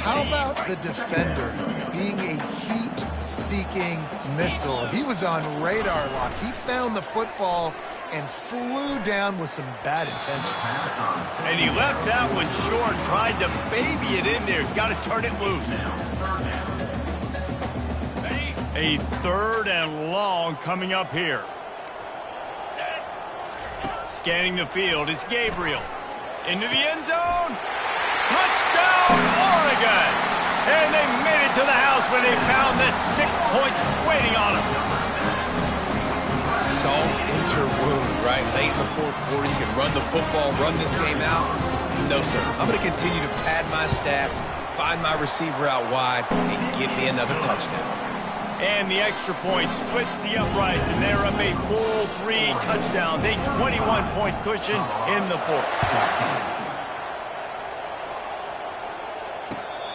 How about the defender being a heat-seeking missile? He was on radar lock. He found the football and flew down with some bad intentions. And he left that one short, tried to baby it in there. He's got to turn it loose. A 3rd and long coming up here. Scanning the field, it's Gabriel. Into the end zone. Touchdown, Oregon! And they made it to the house when they found that 6 points waiting on them. Salt into wound, right? Late in the fourth quarter, you can run the football, run this game out. No, sir. I'm going to continue to pad my stats, find my receiver out wide, and give me another touchdown. And the extra point splits the uprights, and they're up a full 3 touchdowns, a 21-point cushion in the fourth.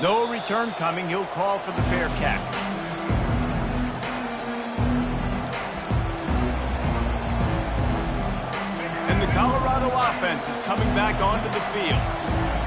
No return coming. He'll call for the fair catch. And the Colorado offense is coming back onto the field.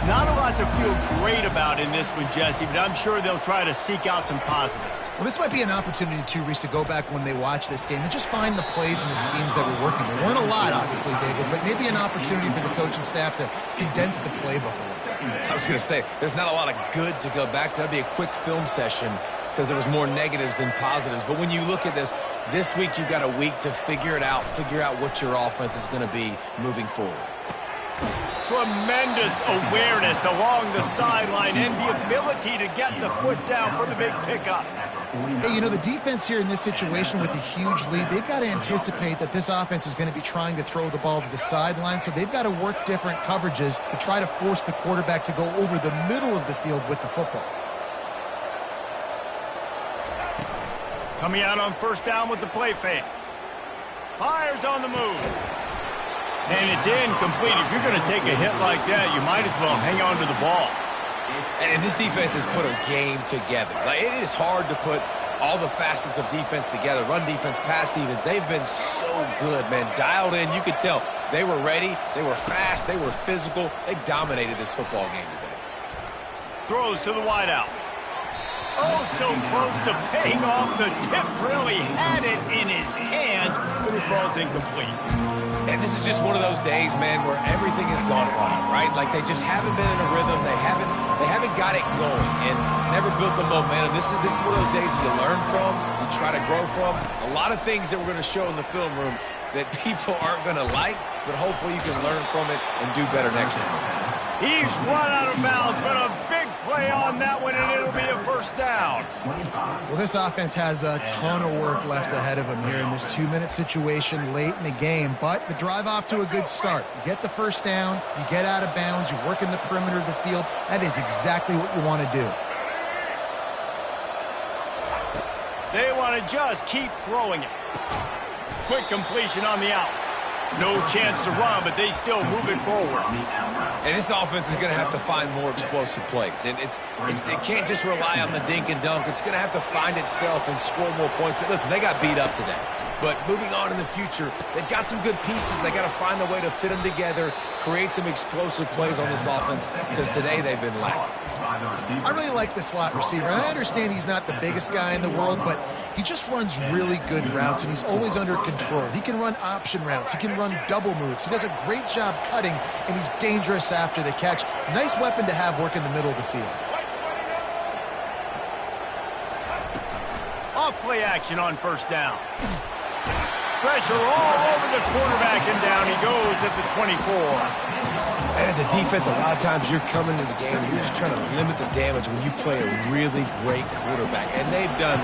Not a lot to feel great about in this one, Jesse, but I'm sure they'll try to seek out some positives. Well, this might be an opportunity, too, Reese, to go back when they watch this game and just find the plays and the schemes that were working. There weren't a lot, obviously, David, but maybe an opportunity for the coaching staff to condense the playbook a little. I was going to say, there's not a lot of good to go back to. That'd be a quick film session because there was more negatives than positives. But when you look at this week you've got a week to figure it out, figure out what your offense is going to be moving forward. Tremendous awareness along the sideline and the ability to get the foot down for the big pickup. Hey, you know, the defense here in this situation with a huge lead, they've got to anticipate that this offense is going to be trying to throw the ball to the sideline, so they've got to work different coverages to try to force the quarterback to go over the middle of the field with the football. Coming out on first down with the play fake. Fires on the move. And it's incomplete. If you're going to take a hit like that, you might as well hang on to the ball. And this defense has put a game together. Like, it is hard to put all the facets of defense together. Run defense, pass defense. They've been so good, man. Dialed in. You could tell they were ready. They were fast. They were physical. They dominated this football game today. Throws to the wideout. Oh, so close to paying off. The tip really had it in his hands, but it falls incomplete. And this is just one of those days, man, where everything has gone wrong, right? Like they just haven't been in a rhythm. They haven't got it going and never built the momentum. This is one of those days that you learn from, you try to grow from. A lot of things that we're going to show in the film room that people aren't going to like, but hopefully you can learn from it and do better next time. He's run out of bounds, but a big play on that one, and it'll be a first down. Well, this offense has a ton of work left ahead of them here in this 2-minute situation late in the game, but the drive off to a good start. You get the first down, you get out of bounds, you work in the perimeter of the field. That is exactly what you want to do. They want to just keep throwing it. Quick completion on the out. No chance to run, but they still move it forward. And this offense is going to have to find more explosive plays. And it can't just rely on the dink and dunk. It's going to have to find itself and score more points. Listen, they got beat up today. But moving on in the future, they've got some good pieces. They got to find a way to fit them together, create some explosive plays on this offense, because today they've been lacking. I really like the slot receiver, and I understand he's not the biggest guy in the world, but he just runs really good routes, and he's always under control. He can run option routes. He can run double moves. He does a great job cutting, and he's dangerous after the catch. Nice weapon to have work in the middle of the field. Off-play action on first down. Pressure all over the quarterback, and down he goes at the 24. And as a defense, a lot of times you're coming into the game and you're just trying to limit the damage when you play a really great quarterback. And they've done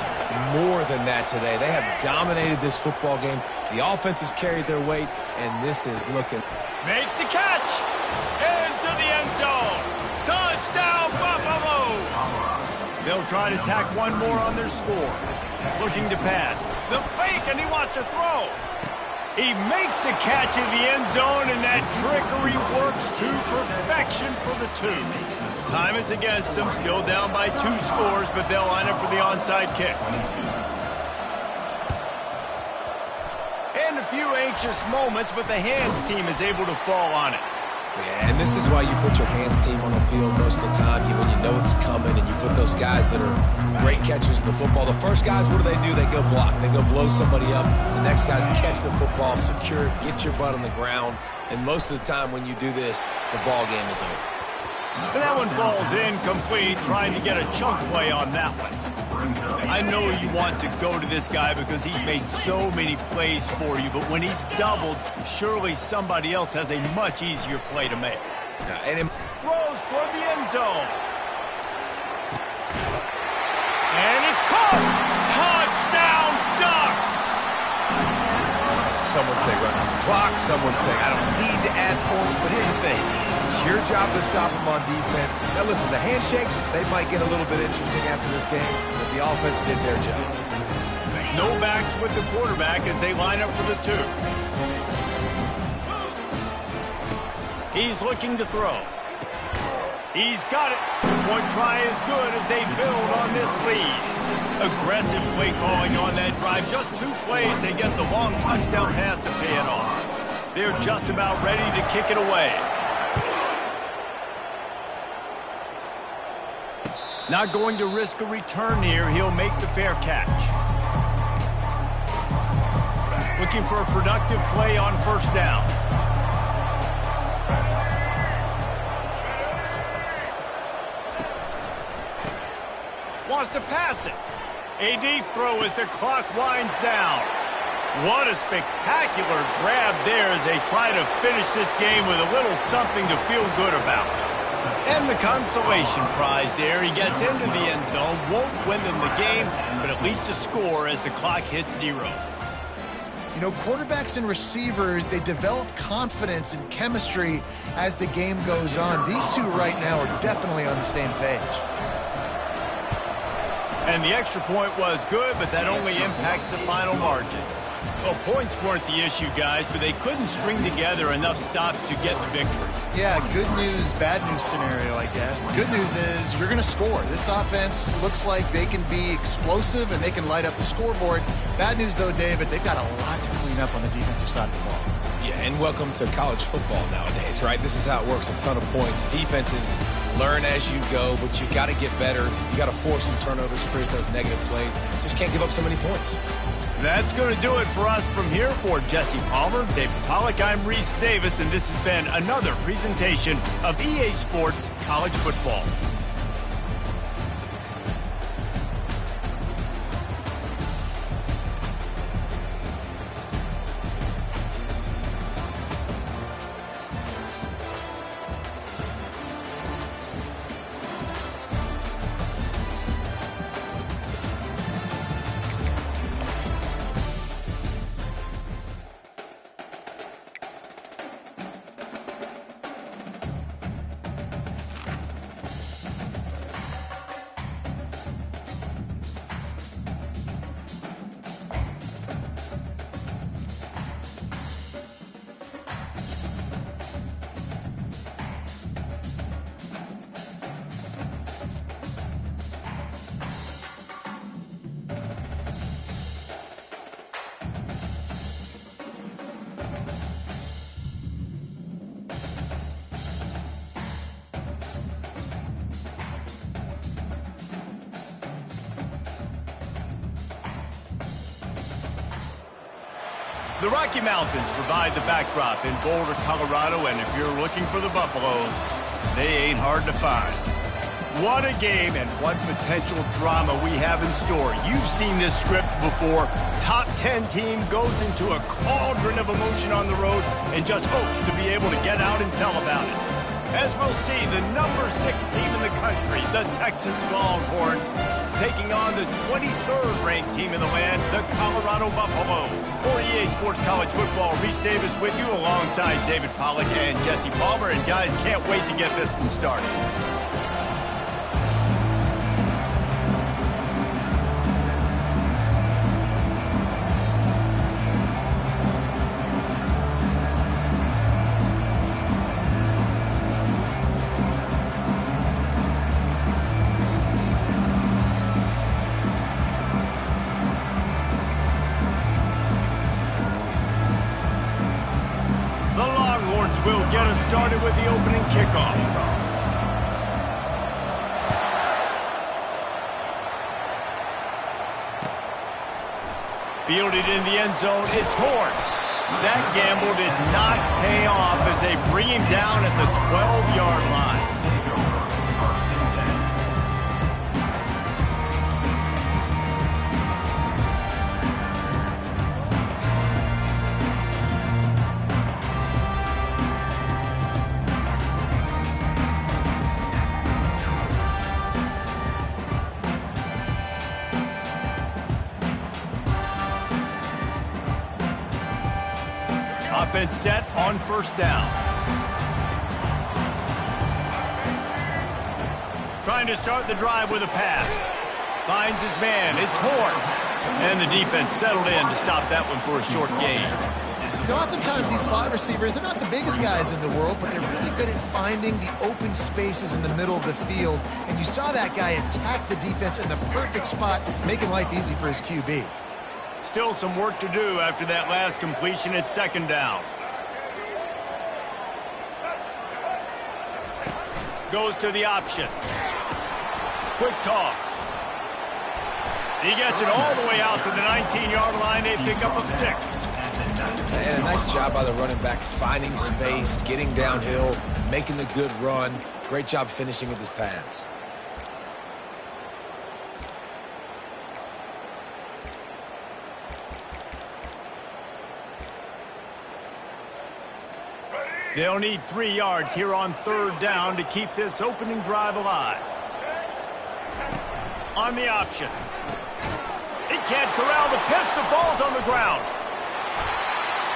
more than that today. They have dominated this football game. The offense has carried their weight, and this is looking... Makes the catch! Into the end zone! Touchdown, Buffalo! They'll try to tack one more on their score. Looking to pass. The fake, and he wants to throw. He makes the catch in the end zone, and that trickery works to perfection for the 2. Time is against them, still down by 2 scores, but they'll line up for the onside kick. And a few anxious moments, but the hands team is able to fall on it. Yeah, and this is why you put your hands team on the field most of the time. When you know it's coming, and you put those guys that are great catchers of the football. The first guys, what do? They go block. They go blow somebody up. The next guys catch the football, secure it, get your butt on the ground. And most of the time when you do this, the ball game is over. But that one falls incomplete, trying to get a chunk play on that one. I know you want to go to this guy because he's made so many plays for you, but when he's doubled, surely somebody else has a much easier play to make. And throws toward the end zone. And it's caught! Touchdown, Ducks! Someone say run on the clock. Someone say I don't need to add points. But here's the thing. It's your job to stop them on defense. Now listen, the handshakes, they might get a little bit interesting after this game, but the offense did their job. No backs with the quarterback as they line up for the 2. He's looking to throw. He's got it. 2-point try is good as they build on this lead. Aggressive play calling on that drive. Just 2 plays, they get the long touchdown pass to pay it off. They're just about ready to kick it away. Not going to risk a return here. He'll make the fair catch. Looking for a productive play on first down. Wants to pass it. A deep throw as the clock winds down. What a spectacular grab there as they try to finish this game with a little something to feel good about. And the consolation prize there. He gets into the end zone, won't win them the game, but at least a score as the clock hits 0. You know, quarterbacks and receivers, they develop confidence and chemistry as the game goes on. These 2 right now are definitely on the same page. And the extra point was good, but that only impacts the final margin. Well, points weren't the issue, guys, but they couldn't string together enough stops to get the victory. Yeah, good news, bad news scenario, I guess. Good news is you're going to score. This offense looks like they can be explosive and they can light up the scoreboard. Bad news, though, David, they've got a lot to clean up on the defensive side of the ball. Yeah, and welcome to college football nowadays, right? This is how it works, a ton of points. Defenses learn as you go, but you got to get better. You got to force some turnovers, create those negative plays. Just can't give up so many points. That's going to do it for us from here. For Jesse Palmer, David Pollack, I'm Reese Davis, and this has been another presentation of EA Sports College Football. The Rocky Mountains provide the backdrop in Boulder, Colorado, and if you're looking for the Buffaloes, they ain't hard to find. What a game and what potential drama we have in store. You've seen this script before. Top 10 team goes into a cauldron of emotion on the road and just hopes to be able to get out and tell about it. As we'll see, the number 6 team in the country, the Texas Longhorns, taking on the 23rd ranked team in the land, the Colorado Buffaloes. For EA Sports College Football, Reese Davis with you alongside David Pollack and Jesse Palmer. And guys, can't wait to get this one started. Will get us started with the opening kickoff. Fielded in the end zone, it's Horn. That gamble did not pay off as they bring him down at the 12-yard line. Offense set on first down. Trying to start the drive with a pass. Finds his man. It's Horn. And the defense settled in to stop that one for a short gain. You know, oftentimes these slot receivers, they're not the biggest guys in the world, but they're really good at finding the open spaces in the middle of the field. And you saw that guy attack the defense in the perfect spot, making life easy for his QB. Still some work to do after that last completion at second down. Goes to the option. Quick toss. He gets it all the way out to the 19-yard line. A pickup of 6. And a nice job by the running back, finding space, getting downhill, making the good run. Great job finishing with his pads. They'll need 3 yards here on third down to keep this opening drive alive. On the option. He can't corral the pitch. The ball's on the ground.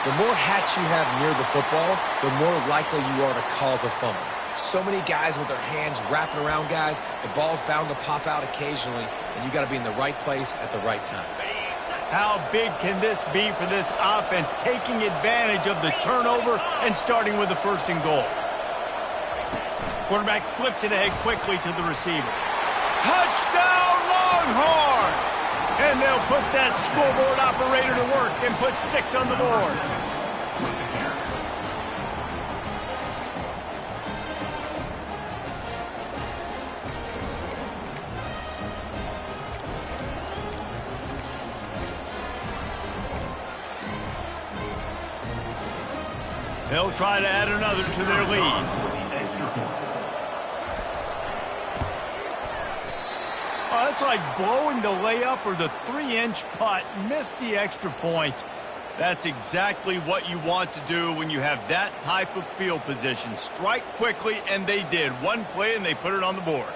The more hats you have near the football, the more likely you are to cause a fumble. So many guys with their hands wrapping around guys, the ball's bound to pop out occasionally, and you got to be in the right place at the right time. How big can this be for this offense, taking advantage of the turnover and starting with the first and goal? Quarterback flips it ahead quickly to the receiver. Touchdown, Longhorns! And they'll put that scoreboard operator to work and put 6 on the board. They'll try to add another to their lead. Oh, that's like blowing the layup or the 3-inch putt. Missed the extra point. That's exactly what you want to do when you have that type of field position. Strike quickly, and they did. One play, and they put it on the board.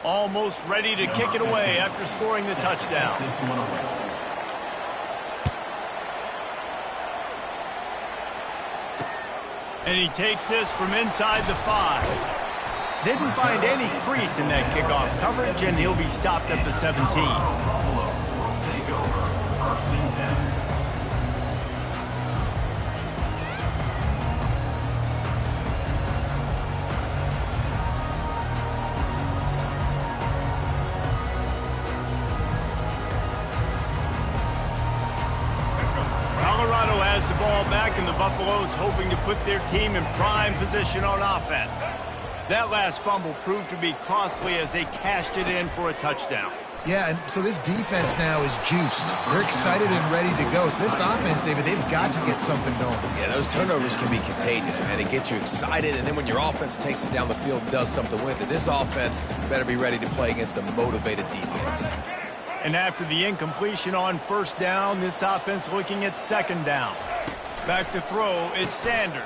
Almost ready to kick it away after scoring the touchdown. And he takes this from inside the 5. Didn't find any crease in that kickoff coverage, and he'll be stopped at the 17. Colorado has the ball back, and the Buffaloes hoping to put their team in prime position on offense. That last fumble proved to be costly as they cashed it in for a touchdown. Yeah, and so this defense now is juiced. They're excited and ready to go. So this offense, David, they've got to get something going. Yeah, those turnovers can be contagious, man. It gets you excited, and then when your offense takes it down the field and does something with it, this offense better be ready to play against a motivated defense. And after the incompletion on first down, this offense looking at second down. Back to throw, it's Sanders.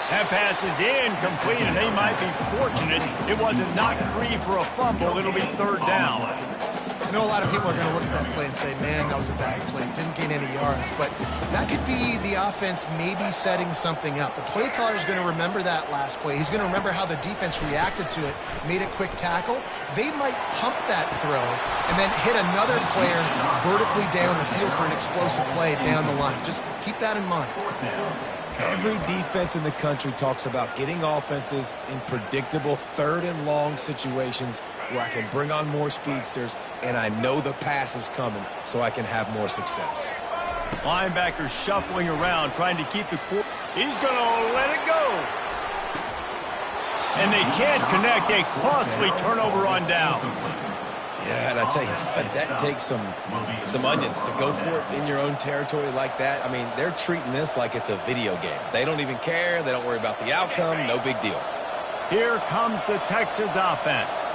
That pass is incomplete, and they might be fortunate it wasn't knocked free for a fumble. It'll be third down. I know a lot of people are going to look at that play and say, man, that was a bad play. Didn't gain any yards. But that could be the offense maybe setting something up. The play caller is going to remember that last play. He's going to remember how the defense reacted to it, made a quick tackle. They might pump that throw and then hit another player vertically down the field for an explosive play down the line. Just keep that in mind. Every defense in the country talks about getting offenses in predictable third and long situations where I can bring on more speedsters and I know the pass is coming so I can have more success. Linebackers shuffling around trying to keep the quarter. He's going to let it go. And they can't connect. A costly turnover on downs. Yeah, and I tell you what, that takes some onions to go for it in your own territory like that. I mean, they're treating this like it's a video game. They don't even care. They don't worry about the outcome. No big deal. Here comes the Texas offense.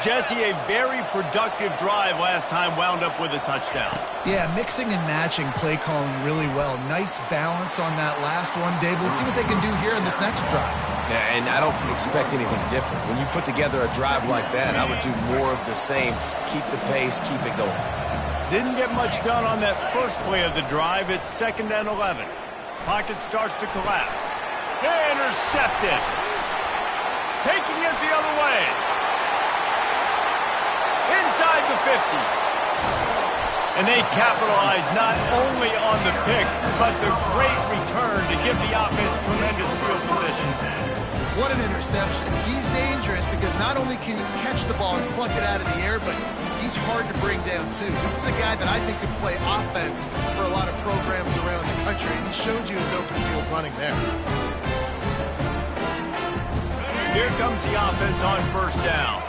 Jesse, a very productive drive last time, wound up with a touchdown. Yeah, mixing and matching play calling really well. Nice balance on that last one, David. Let's see what they can do here in this next drive. Yeah, and I don't expect anything different. When you put together a drive like that, I would do more of the same. Keep the pace, keep it going. Didn't get much done on that first play of the drive. It's 2nd and 11. Pocket starts to collapse. Intercepted. Taking it the other way. Inside the 50. And they capitalize not only on the pick, but the great return to give the offense tremendous field position. What an interception. He's dangerous because not only can he catch the ball and pluck it out of the air, but he's hard to bring down, too. This is a guy that I think could play offense for a lot of programs around the country, and he showed you his open field running there. Here comes the offense on first down.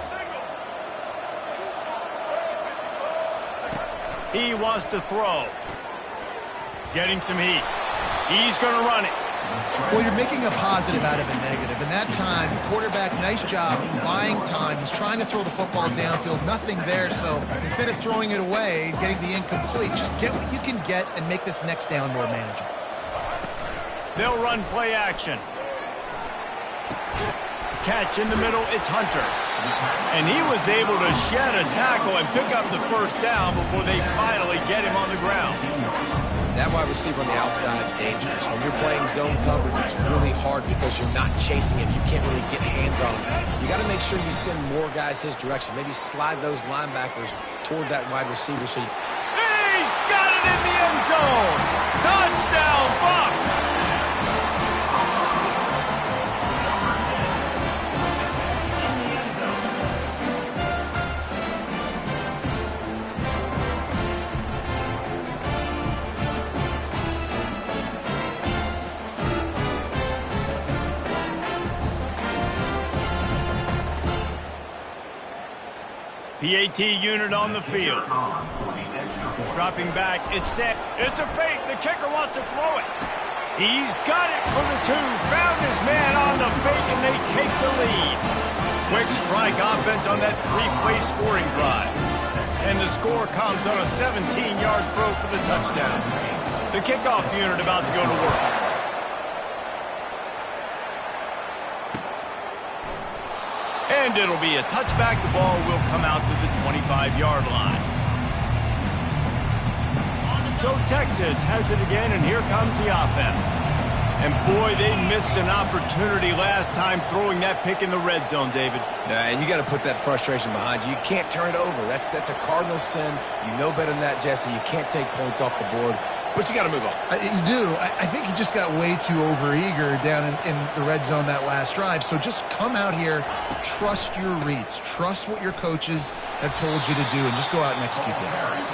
He wants to throw. Getting some heat. He's going to run it. Well, you're making a positive out of a negative. And that time, quarterback, nice job buying time. He's trying to throw the football downfield. Nothing there. So instead of throwing it away, getting the incomplete, just get what you can get and make this next down more manageable. They'll run play action. Catch in the middle. It's Hunter. And he was able to shed a tackle and pick up the first down before they finally get him on the ground. That wide receiver on the outside is dangerous. When you're playing zone coverage, it's really hard because you're not chasing him. You can't really get hands on him. You got to make sure you send more guys his direction. Maybe slide those linebackers toward that wide receiver. So He's got it in the end zone. Touchdown, Bucs. PAT unit on the field. Dropping back, it's set. It's a fake. The kicker wants to throw it. He's got it for the 2. Found his man on the fake, and they take the lead. Quick strike offense on that 3-play scoring drive. And the score comes on a 17-yard throw for the touchdown. The kickoff unit about to go to work. And it'll be a touchback. The ball will come out to the 25-yard line. So Texas has it again, and here comes the offense. And boy, they missed an opportunity last time throwing that pick in the red zone, David. and you got to put that frustration behind you. You can't turn it over. That's a cardinal sin. You know better than that, Jesse. You can't take points off the board. but you got to move on. You do. I think he just got way too overeager down in the red zone that last drive. So just come out here, trust your reads, trust what your coaches have told you to do, and just go out and execute the offense.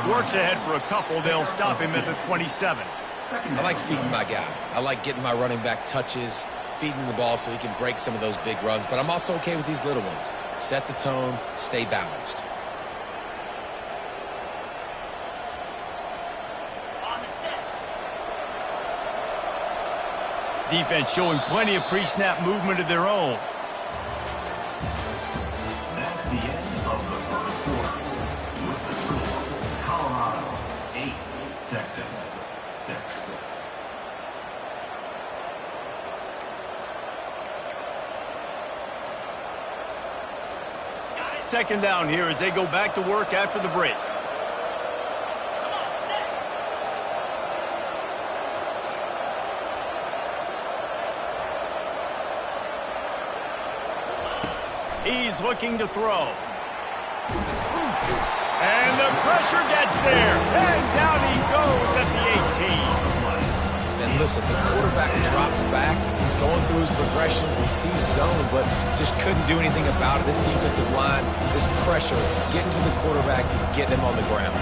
Works ahead for a couple. They'll stop him at the 27. I like feeding my guy. I like getting my running back touches, feeding him the ball so he can break some of those big runs. But I'm also okay with these little ones. Set the tone, stay balanced. Defense showing plenty of pre-snap movement of their own. That's the end of the first quarter. With the score, Colorado 8, Texas 6. Second down here as they go back to work after the break. He's looking to throw. And the pressure gets there. And down he goes at the 18. And listen, the quarterback drops back. He's going through his progressions. We see zone, but just couldn't do anything about it. This defensive line, this pressure, getting to the quarterback, getting him on the ground.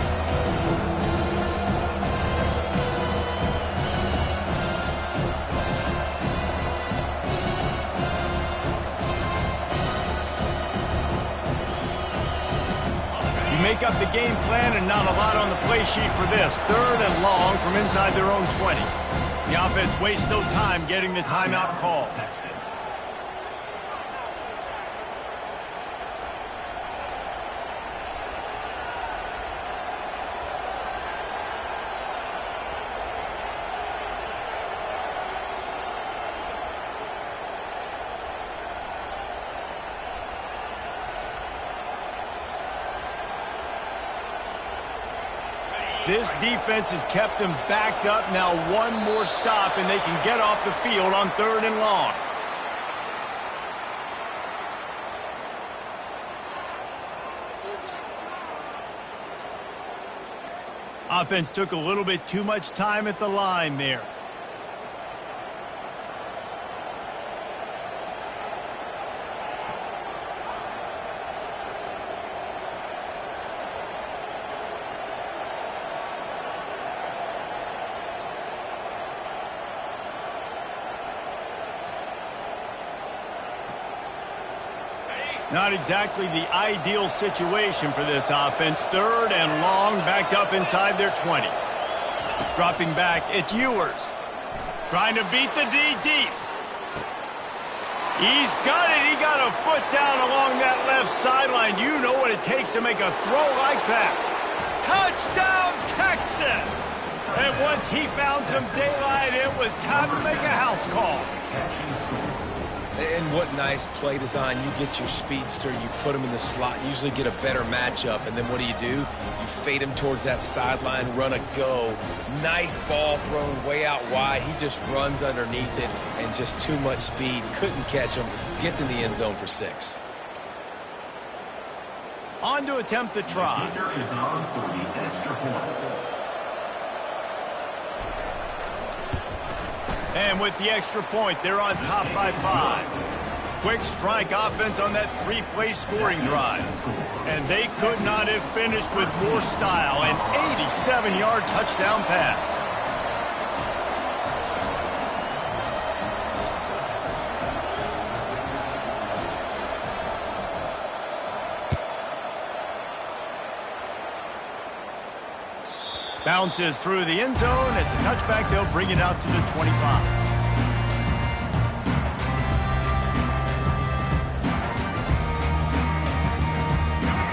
Make up the game plan and not a lot on the play sheet for this. 3rd and long from inside their own 20. The offense wastes no time getting the timeout call. Texas. This defense has kept them backed up. Now one more stop and they can get off the field on 3rd and long. Offense took a little bit too much time at the line there. Not exactly the ideal situation for this offense. 3rd and long, backed up inside their 20. Dropping back, it's Ewers. Trying to beat the D deep. He's got it. He got a foot down along that left sideline. You know what it takes to make a throw like that. Touchdown, Texas! And once he found some daylight, it was time to make a house call. And what nice play design. You get your speedster, you put him in the slot, usually get a better matchup, and then what do? You fade him towards that sideline, run a go. Nice ball thrown way out wide. He just runs underneath it, and just too much speed. Couldn't catch him. Gets in the end zone for 6. On to attempt the try. The kicker is on for the extra point. And with the extra point, they're on top by 5. Quick strike offense on that 3-play scoring drive. And they could not have finished with more style. An 87-yard touchdown pass. Bounces through the end zone. It's a touchback. They'll bring it out to the 25.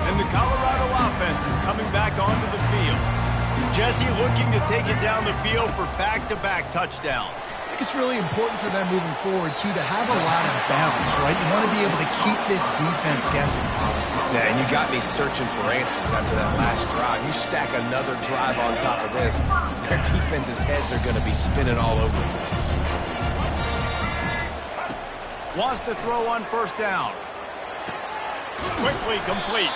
And the Colorado offense is coming back onto the field. Jesse looking to take it down the field for back-to-back touchdowns. I think it's really important for them moving forward, too, to have a lot of balance, right? You want to be able to keep this defense guessing. Yeah, and you got me searching for answers after that last drive. You stack another drive on top of this, their defense's heads are going to be spinning all over the place. Wants to throw on 1st down. Quickly complete.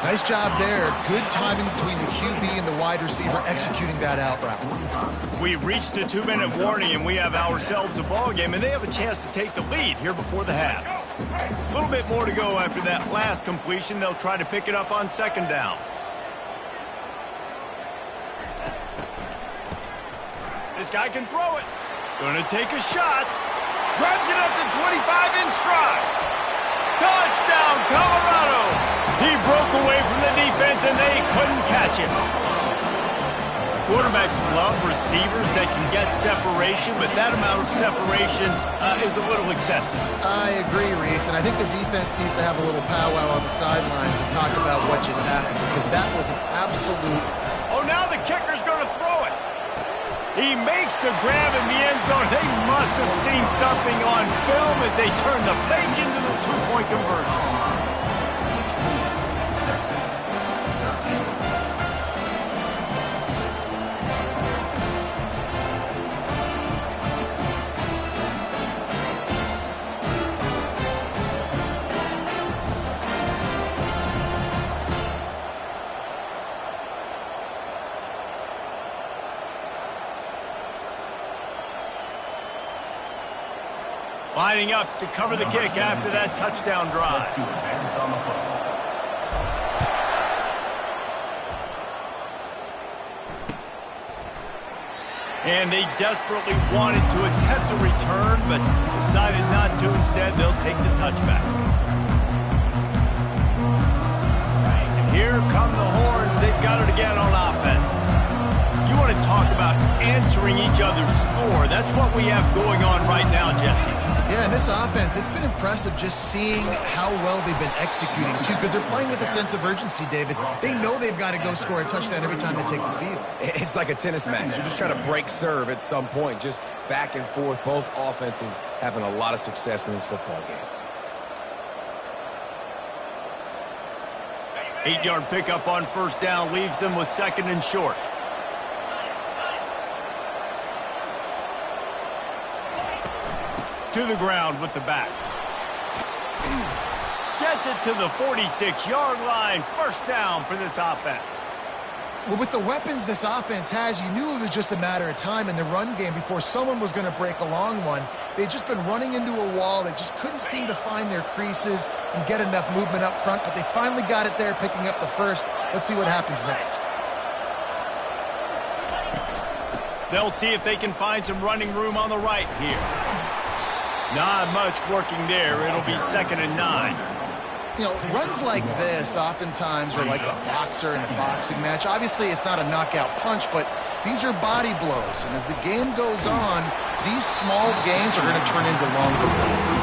Nice job there. Good timing between the QB and the wide receiver executing that out route. We reached the 2-minute warning, and we have ourselves a ball game, and they have a chance to take the lead here before the half. A little bit more to go after that last completion. They'll try to pick it up on second down. This guy can throw it. Gonna take a shot. Grabs it at the 25 in stride. Touchdown, Colorado! He broke away from the defense, and they couldn't catch him. Quarterbacks love receivers that can get separation, but that amount of separation is a little excessive. I agree, Reese, and I think the defense needs to have a little powwow on the sidelines and talk about what just happened, because that was an absolute... Oh, now the kicker's going to throw it. He makes the grab in the end zone. They must have seen something on film as they turn the fake into the two-point conversion. Lining up to cover the kick after that touchdown drive. And they desperately wanted to attempt a return, but decided not to. Instead, they'll take the touchback. And here come the horns. They've got it again on offense. You want to talk about answering each other's score. That's what we have going on right now, Jesse. Yeah, and this offense, it's been impressive just seeing how well they've been executing, too, because they're playing with a sense of urgency, David. They know they've got to go score a touchdown every time they take the field. It's like a tennis match. You're just trying to break serve at some point, just back and forth. Both offenses having a lot of success in this football game. 8-yard pickup on first down leaves them with second and short. To the ground with the back. Gets it to the 46-yard line. First down for this offense. Well, with the weapons this offense has, you knew it was just a matter of time in the run game before someone was going to break a long one. They'd just been running into a wall. They just couldn't seem to find their creases and get enough movement up front, but they finally got it there, picking up the first. Let's see what happens next. They'll see if they can find some running room on the right here. Not much working there. It'll be 2nd and 9. You know, runs like this oftentimes are like a boxer in a boxing match. Obviously, it's not a knockout punch, but these are body blows. And as the game goes on, these small gains are going to turn into longer ones.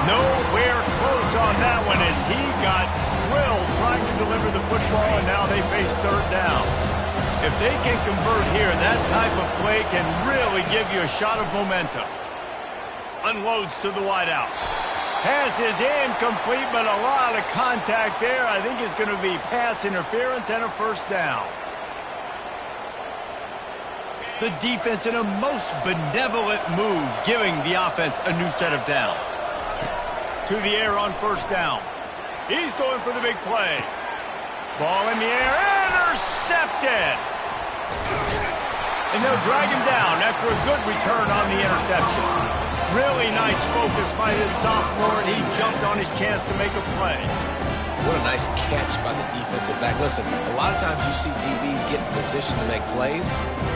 Nowhere close on that one as he got drilled trying to deliver the football, and now they face third down. If they can convert here, that type of play can really give you a shot of momentum. Unloads to the wideout. Pass is incomplete, but a lot of contact there. I think it's going to be pass interference and a first down. The defense in a most benevolent move, giving the offense a new set of downs. To the air on first down. He's going for the big play. Ball in the air, intercepted. And they'll drag him down after a good return on the interception. Really nice focus by this sophomore, and he jumped on his chance to make a play. What a nice catch by the defensive back. Listen, a lot of times you see DBs get in position to make plays,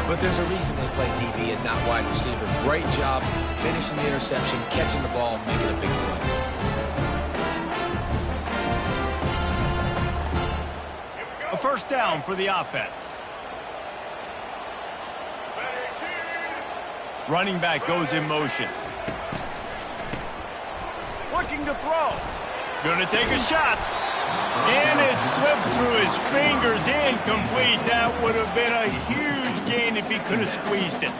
but there's a reason they play DB and not wide receiver. Great job finishing the interception, catching the ball, making a big play. A first down for the offense. Running back goes in motion. Looking to throw. Gonna take a shot. And it slips through his fingers. Incomplete. That would have been a huge gain if he could have squeezed it.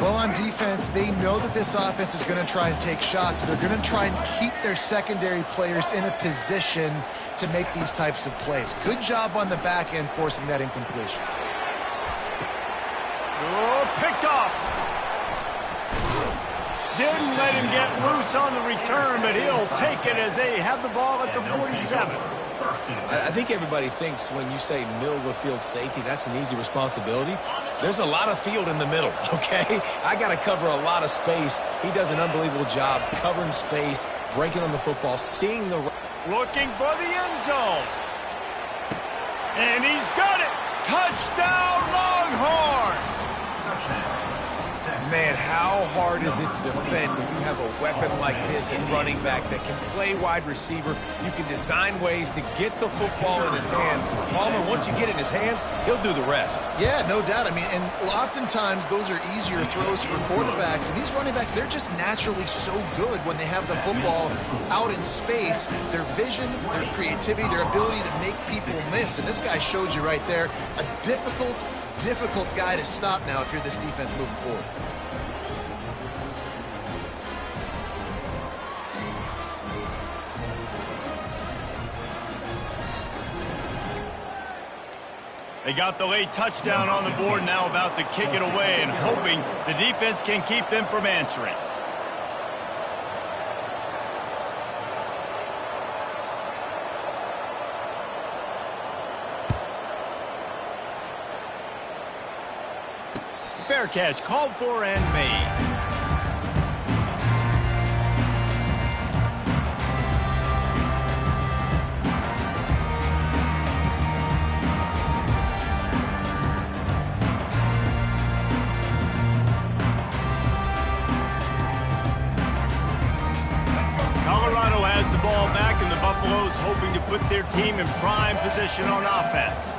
Well, on defense, they know that this offense is going to try and take shots. They're going to try and keep their secondary players in a position to make these types of plays. Good job on the back end forcing that incompletion. Oh, picked off. Didn't let him get loose on the return, but he'll take it as they have the ball at the 47. I think everybody thinks when you say middle of the field safety, that's an easy responsibility. There's a lot of field in the middle, okay? I got to cover a lot of space. He does an unbelievable job covering space, breaking on the football, seeing the... Looking for the end zone. And he's got it. Touchdown, Longhorns. Man, how hard is it to defend when you have a weapon like this at running back that can play wide receiver? You can design ways to get the football in his hands. Palmer, once you get it in his hands, he'll do the rest. Yeah, no doubt. I mean, and oftentimes those are easier throws for quarterbacks. And these running backs, they're just naturally so good when they have the football out in space. Their vision, their creativity, their ability to make people miss. And this guy showed you right there a difficult guy to stop now if you're this defense moving forward. They got the late touchdown on the board, now about to kick it away and hoping the defense can keep them from answering. Fair catch, called for and made. Colorado has the ball back, and the Buffaloes hoping to put their team in prime position on offense.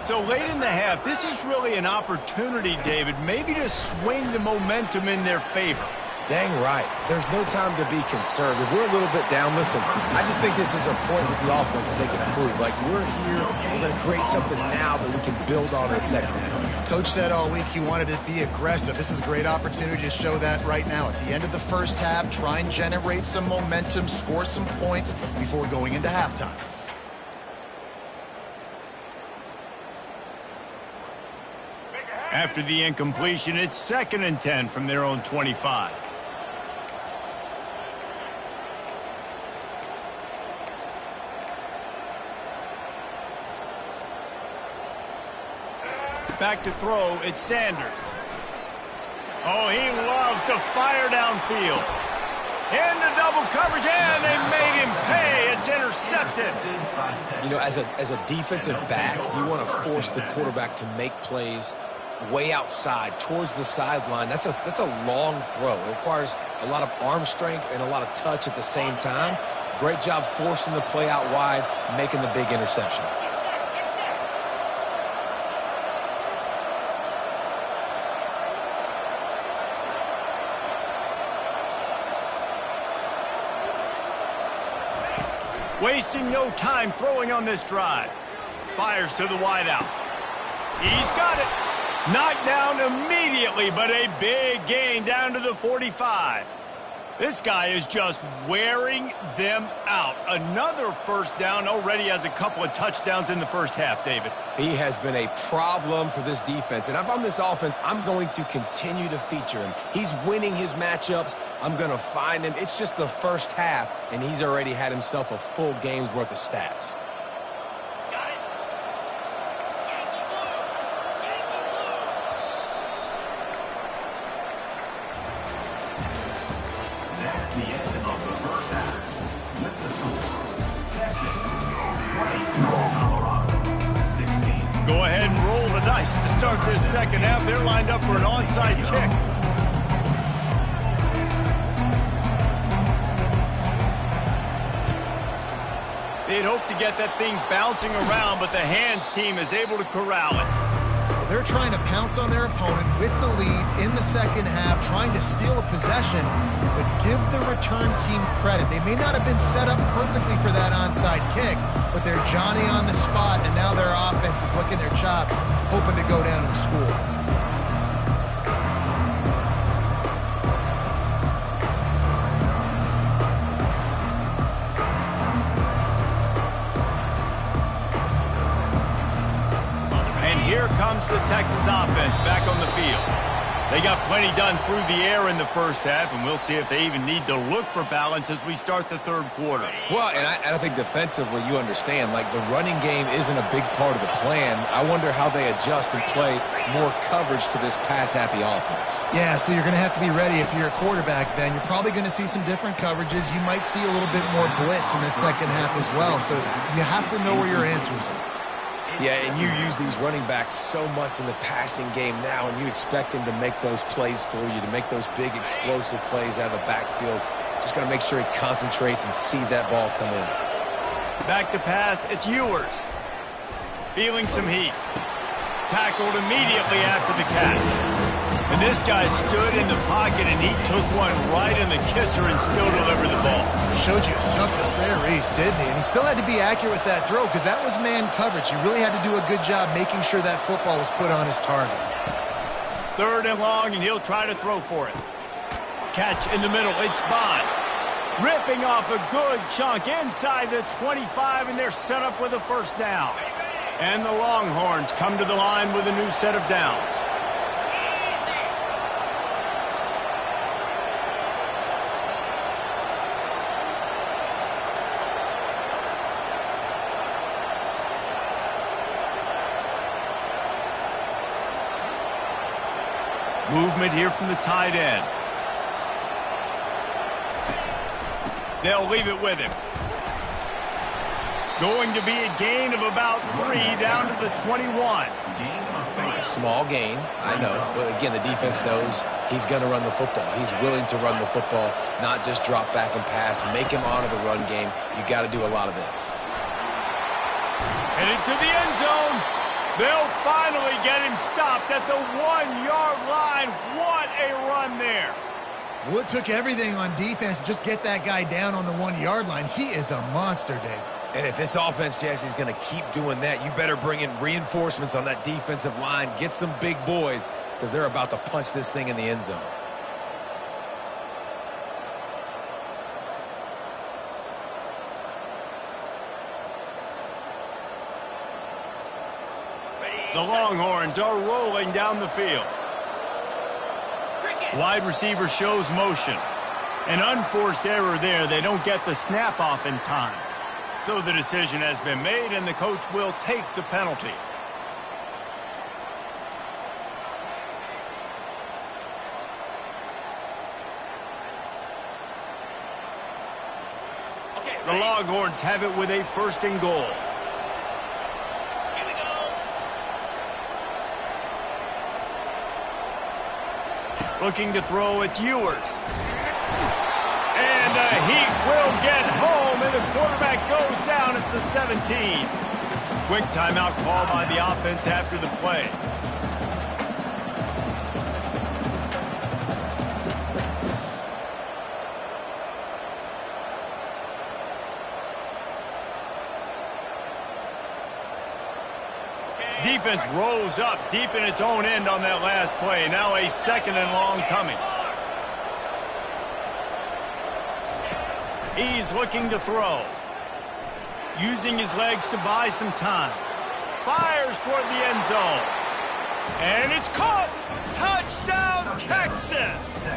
So late in the half, this is really an opportunity, David, maybe to swing the momentum in their favor. Dang right. There's no time to be conservative. We're a little bit down. Listen, I just think this is a point with the offense that they can improve. Like, we're here, we're going to create something now that we can build on in the second half. Coach said all week he wanted to be aggressive. This is a great opportunity to show that right now. At the end of the first half, try and generate some momentum, score some points before going into halftime. After the incompletion, it's 2nd and 10 from their own 25. Back to throw, it's Sanders. Oh, he loves to fire downfield. Into double coverage, and they made him pay. It's intercepted. You know, as a defensive back, you want to force the quarterback to make plays way outside, towards the sideline. That's a long throw. It requires a lot of arm strength and a lot of touch at the same time. Great job forcing the play out wide, making the big interception. Wasting no time throwing on this drive. Fires to the wideout. He's got it. Knocked down immediately, but a big gain down to the 45. This guy is just wearing them out. Another first down, already has a couple of touchdowns in the first half, David. He has been a problem for this defense. And if I'm this offense, I'm going to continue to feature him. He's winning his matchups. I'm going to find him. It's just the first half, and he's already had himself a full game's worth of stats. Go ahead and roll the dice to start this second half. They're lined up for an onside kick. They'd hope to get that thing bouncing around, but the hands team is able to corral it. They're trying to pounce on their opponent with the lead in the second half, trying to steal a possession, but give the return team credit. They may not have been set up perfectly for that onside kick, but they're Johnny on the spot, and now their offense is licking their chops, hoping to go down and score. Here comes the Texas offense back on the field. They got plenty done through the air in the first half, and we'll see if they even need to look for balance as we start the third quarter. Well, and I think defensively, you understand, like the running game isn't a big part of the plan. I wonder how they adjust and play more coverage to this pass-happy offense. Yeah, so you're going to have to be ready if you're a quarterback then. You're probably going to see some different coverages. You might see a little bit more blitz in the second half as well, so you have to know where your answers are. Yeah, and you use these running backs so much in the passing game now, and you expect him to make those plays for you, to make those big explosive plays out of the backfield. Just got to make sure he concentrates and see that ball come in. Back to pass, it's Ewers. Feeling some heat. Tackled immediately after the catch. And this guy stood in the pocket, and he took one right in the kisser and still delivered the ball. Showed you his toughness there, Reese, didn't he? And he still had to be accurate with that throw because that was man coverage. He really had to do a good job making sure that football was put on his target. Third and long, and he'll try to throw for it. Catch in the middle. It's Bond. Ripping off a good chunk inside the 25, and they're set up with a first down. And the Longhorns come to the line with a new set of downs. Movement here from the tight end. They'll leave it with him. Going to be a gain of about 3 down to the 21. Small gain, I know. But again, the defense knows he's going to run the football. He's willing to run the football, not just drop back and pass. Make him honor the run game. You got to do a lot of this. Headed to the end zone. They'll finally get him stopped at the 1-yard line. What a run there. Well, it took everything on defense to just get that guy down on the 1-yard line. He is a monster, Dave. And if this offense, Jesse, is going to keep doing that, you better bring in reinforcements on that defensive line. Get some big boys because they're about to punch this thing in the end zone. The Longhorns are rolling down the field. Wide receiver shows motion. An unforced error there. They don't get the snap off in time. So the decision has been made, and the coach will take the penalty. The Longhorns have it with a first and goal. Looking to throw, it's Ewers. And he will get home, and the quarterback goes down at the 17. Quick timeout call by the offense after the play. Defense rolls up deep in its own end on that last play. Now a second and long coming. He's looking to throw. Using his legs to buy some time. Fires toward the end zone. And it's caught! Touchdown, Texas!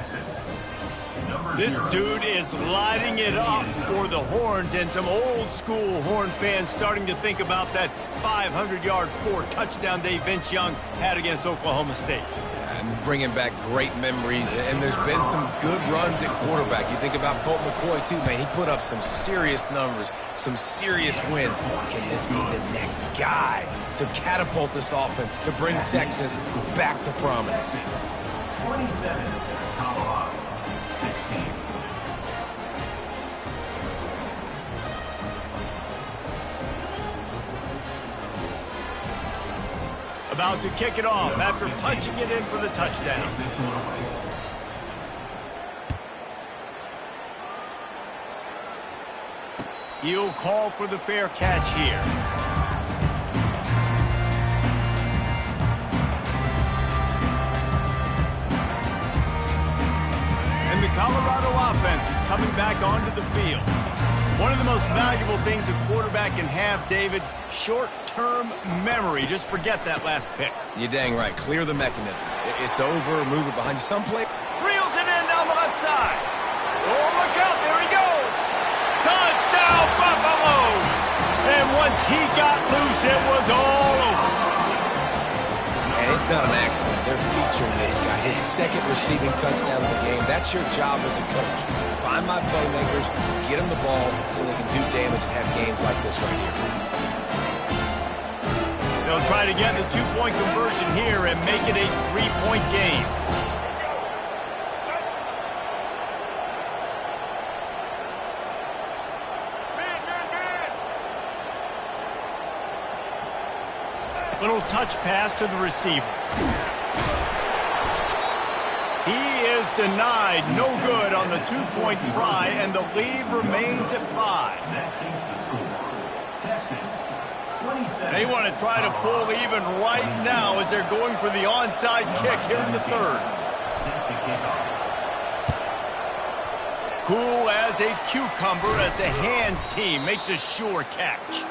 This dude is lighting it up for the Horns, and some old-school Horn fans starting to think about that 500-yard, 4-touchdown day Vince Young had against Oklahoma State. And bringing back great memories, and there's been some good runs at quarterback. You think about Colt McCoy, too, man. He put up some serious numbers, some serious wins. Can this be the next guy to catapult this offense, to bring Texas back to prominence? 27, Colorado, 16. About to kick it off after punching it in for the touchdown. He'll call for the fair catch here. And the Colorado offense is coming back onto the field. One of the most valuable things a quarterback can have, David, short long-term memory. Just forget that last pick. You're dang right. Clear the mechanism. It's over. Move it behind you. Some play. Reels it in down the left side. Oh, look out. There he goes. Touchdown, Buffaloes. And once he got loose, it was all over. And it's not an accident. They're featuring this guy. His second receiving touchdown of the game. That's your job as a coach. Find my playmakers, get them the ball so they can do damage and have games like this right here. They'll try to get the two-point conversion here and make it a three-point game. Little touch pass to the receiver. He is denied. No good on the two-point try, and the lead remains at 5. That keeps the score. Texas, 27. They want to try to pull even right now as they're going for the onside kick here in the third. Set to kick off. Cool as a cucumber as the hands team makes a sure catch.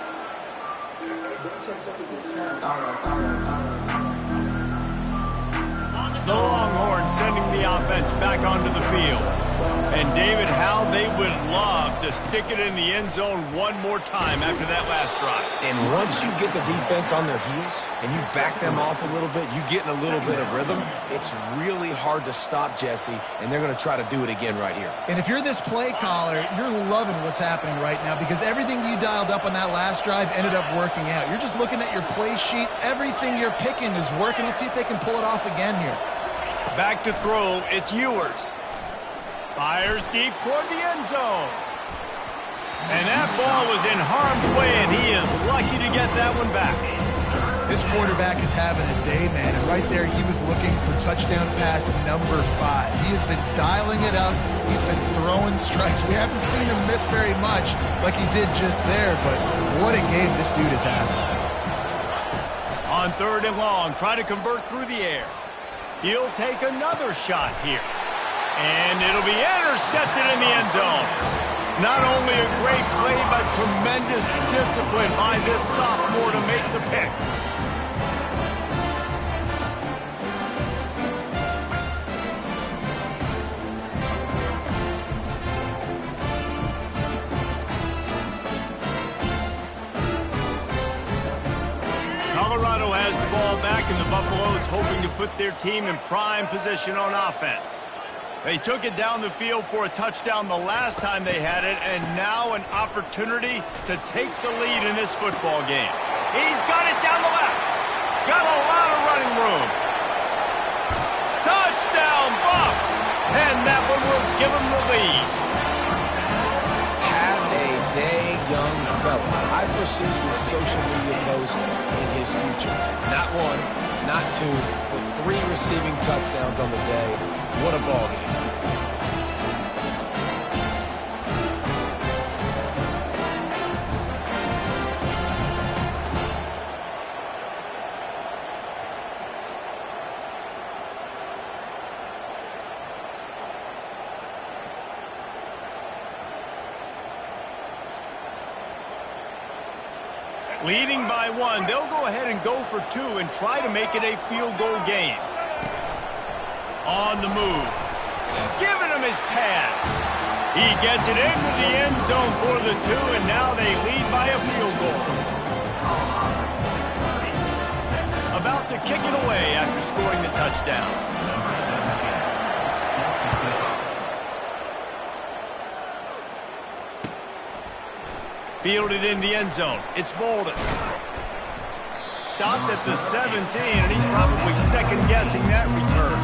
The Longhorns sending the offense back onto the field. And David, how they would love to stick it in the end zone one more time after that last drive. And once you get the defense on their heels and you back them off a little bit, you get in a little bit of rhythm, it's really hard to stop Jesse, and they're going to try to do it again right here. And if you're this play caller, you're loving what's happening right now because everything you dialed up on that last drive ended up working out. You're just looking at your play sheet. Everything you're picking is working. Let's see if they can pull it off again here. Back to throw, it's Ewers. Fires deep toward the end zone. And that ball was in harm's way, and he is lucky to get that one back. This quarterback is having a day, man. And right there, he was looking for touchdown pass number 5. He has been dialing it up. He's been throwing strikes. We haven't seen him miss very much like he did just there, but what a game this dude is having. On 3rd and long, try to convert through the air. He'll take another shot here. And it'll be intercepted in the end zone. Not only a great play, but tremendous discipline by this sophomore to make the pick. Colorado has the ball back, and the Buffaloes hoping to put their team in prime position on offense. They took it down the field for a touchdown the last time they had it, and now an opportunity to take the lead in this football game. He's got it down the left. Got a lot of running room. Touchdown, Buffs! And that one will give them the lead. Have a day, young fella. I foresee some social media posts in his future. Not 1, not 2, but 3 receiving touchdowns on the day. What a ball game. Leading by 1, they'll go ahead and go for 2 and try to make it a field goal game. On the move. Giving him his pass. He gets it into the end zone for the 2, and now they lead by a field goal. About to kick it away after scoring the touchdown. Fielded in the end zone. It's Bolden. Stopped at the 17, and he's probably second-guessing that return.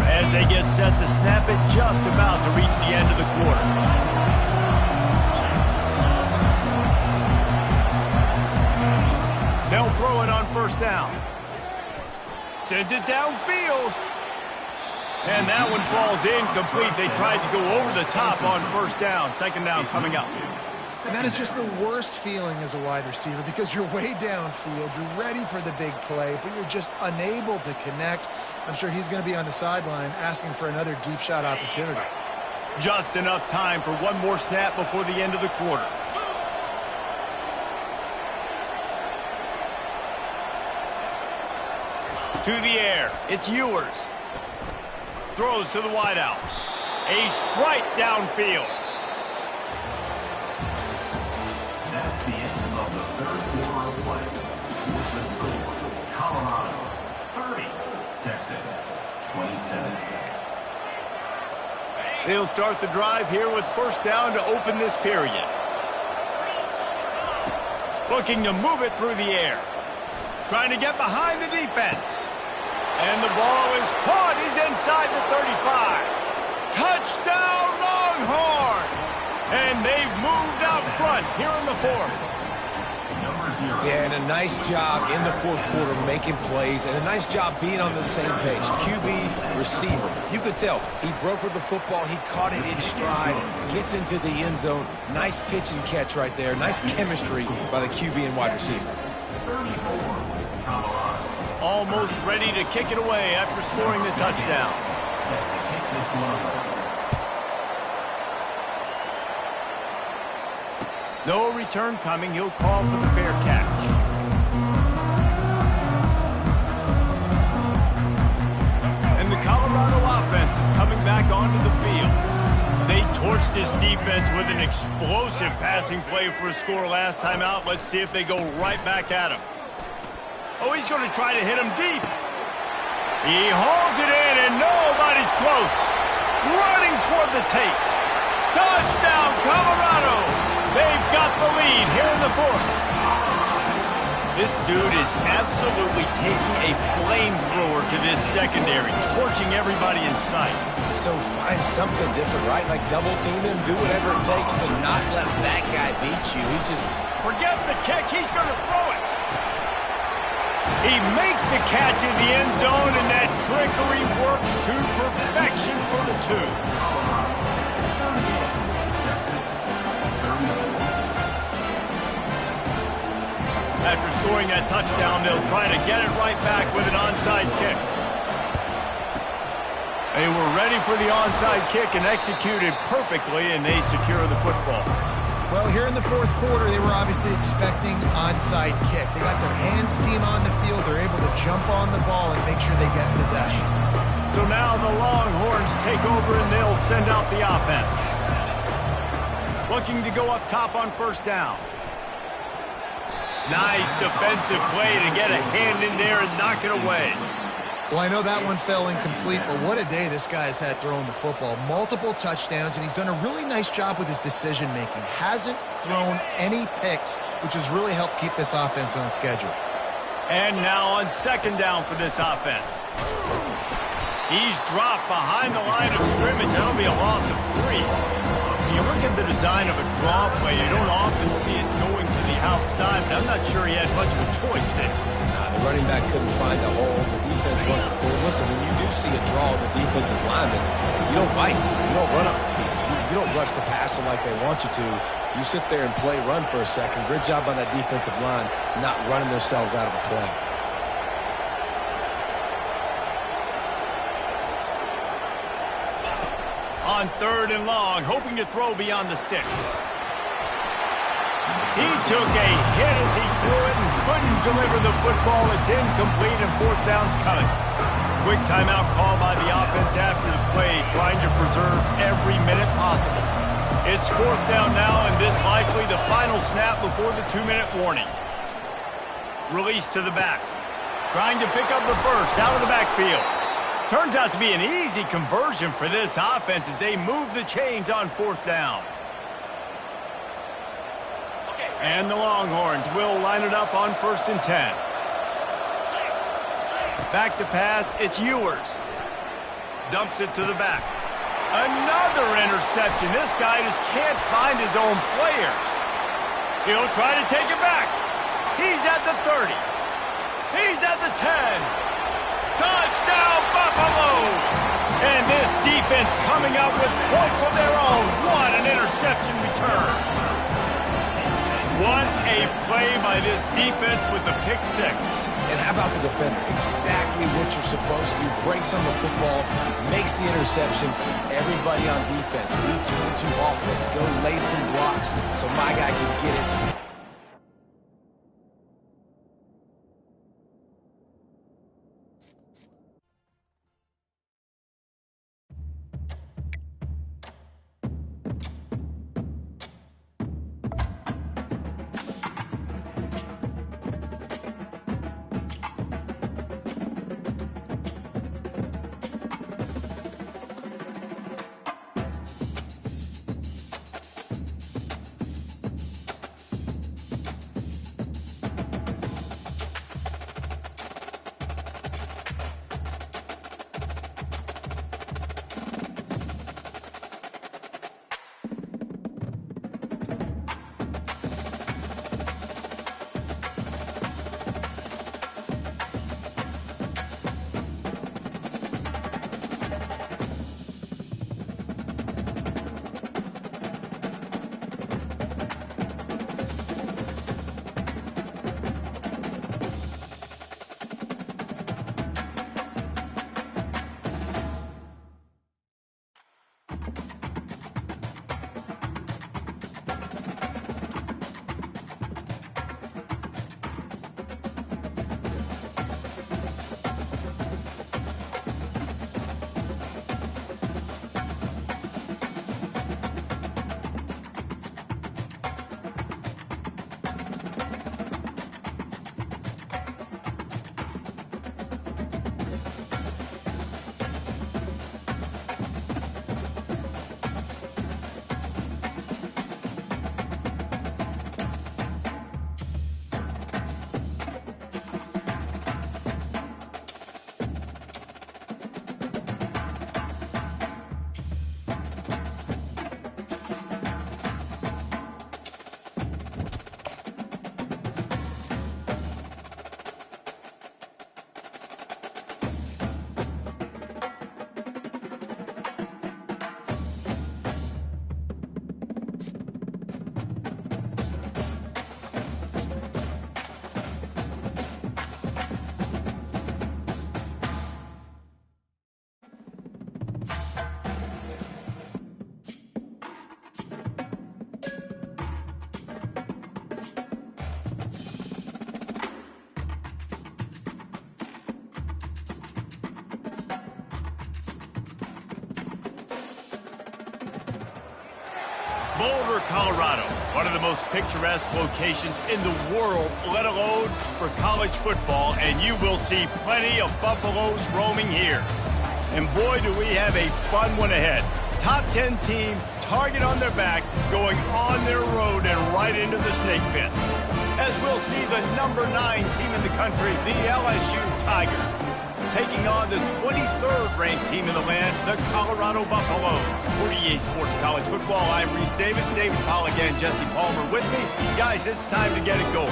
As they get set to snap it, just about to reach the end of the quarter. They'll throw it on 1st down. Sends it downfield. And that one falls incomplete. They tried to go over the top on 1st down. 2nd down coming up. And that is just the worst feeling as a wide receiver because you're way downfield, you're ready for the big play, but you're just unable to connect. I'm sure he's going to be on the sideline asking for another deep shot opportunity. Just enough time for one more snap before the end of the quarter. To the air, it's Ewers. Throws to the wideout. A strike downfield. That's the end of the third quarter of play. With the score, Colorado 30, Texas 27. They'll start the drive here with first down to open this period. Looking to move it through the air. Trying to get behind the defense. And the ball is caught. He's inside the 35. Touchdown, Longhorns! And they've moved out front here in the fourth. Yeah, and a nice job in the fourth quarter making plays, and a nice job being on the same page. QB, receiver. You could tell he broke with the football. He caught it in stride, gets into the end zone. Nice pitch and catch right there. Nice chemistry by the QB and wide receiver. Almost ready to kick it away after scoring the touchdown. No return coming. He'll call for the fair catch. And the Colorado offense is coming back onto the field. They torched this defense with an explosive passing play for a score last time out. Let's see if they go right back at him. Oh, he's going to try to hit him deep. He hauls it in, and nobody's close. Running toward the tape. Touchdown, Colorado. They've got the lead here in the fourth. This dude is absolutely taking a flamethrower to this secondary, torching everybody in sight. So find something different, right? Like double team him, do whatever it takes to not let that guy beat you. He's just... Forget the kick. He's going to throw it. He makes the catch in the end zone, and that trickery works to perfection for the two. After scoring that touchdown, they'll try to get it right back with an onside kick. They were ready for the onside kick and executed perfectly, and they secure the football. Well, here in the fourth quarter, they were obviously expecting onside kick. They got their hands team on the field. They're able to jump on the ball and make sure they get possession. So now the Longhorns take over, and they'll send out the offense. Looking to go up top on first down. Nice defensive play to get a hand in there and knock it away. Well, I know that one fell incomplete, but what a day this guy's had throwing the football. Multiple touchdowns, and he's done a really nice job with his decision-making. Hasn't thrown any picks, which has really helped keep this offense on schedule. And now on second down for this offense. He's dropped behind the line of scrimmage. That'll be a loss of 3. You look at the design of a draw play, you don't often see it going to the outside, but I'm not sure he had much of a choice there. The running back couldn't find a hole. The defense wasn't full. Listen, when you do see a draw as a defensive lineman, you don't bite. You don't run up the field. You don't rush the passer like they want you to. You sit there and play run for a second. Great job by that defensive line not running themselves out of the play. On third and long, hoping to throw beyond the sticks. He took a hit as he threw it and couldn't deliver the football. It's incomplete and fourth down's coming. Quick timeout call by the offense after the play, trying to preserve every minute possible. It's fourth down now, and this likely the final snap before the 2-minute warning. Release to the back. Trying to pick up the first out of the backfield. Turns out to be an easy conversion for this offense as they move the chains on fourth down. And the Longhorns will line it up on 1st and 10. Back to pass, it's Ewers. Dumps it to the back. Another interception. This guy just can't find his own players. He'll try to take it back. He's at the 30. He's at the 10. Touchdown, Buffaloes! And this defense coming up with points of their own. What an interception return. What a play by this defense with the pick six. And how about the defender? Exactly what you're supposed to do. Breaks on the football, makes the interception. Everybody on defense, return to offense. Go lay some blocks so my guy can get it. Boulder, Colorado, one of the most picturesque locations in the world, let alone for college football, and you will see plenty of Buffaloes roaming here. And boy, do we have a fun one ahead. Top 10 team, target on their back, going on their road and right into the snake pit. As we'll see the number 9 team in the country, the LSU Tigers, taking on the 23rd ranked team in the land, the Colorado Buffaloes. 48 Sports College Football, I'm Reese Davis, David Pollack and Jesse Palmer with me. Guys, it's time to get it going.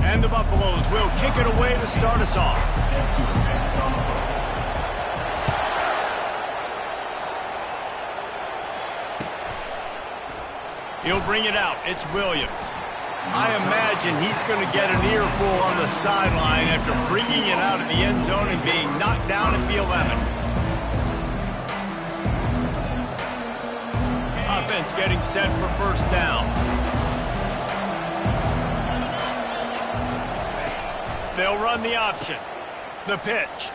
And the Buffaloes will kick it away to start us off. He'll bring it out. It's Williams. I imagine he's going to get an earful on the sideline after bringing it out of the end zone and being knocked down at the 11. Offense getting set for first down. They'll run the option. The pitch.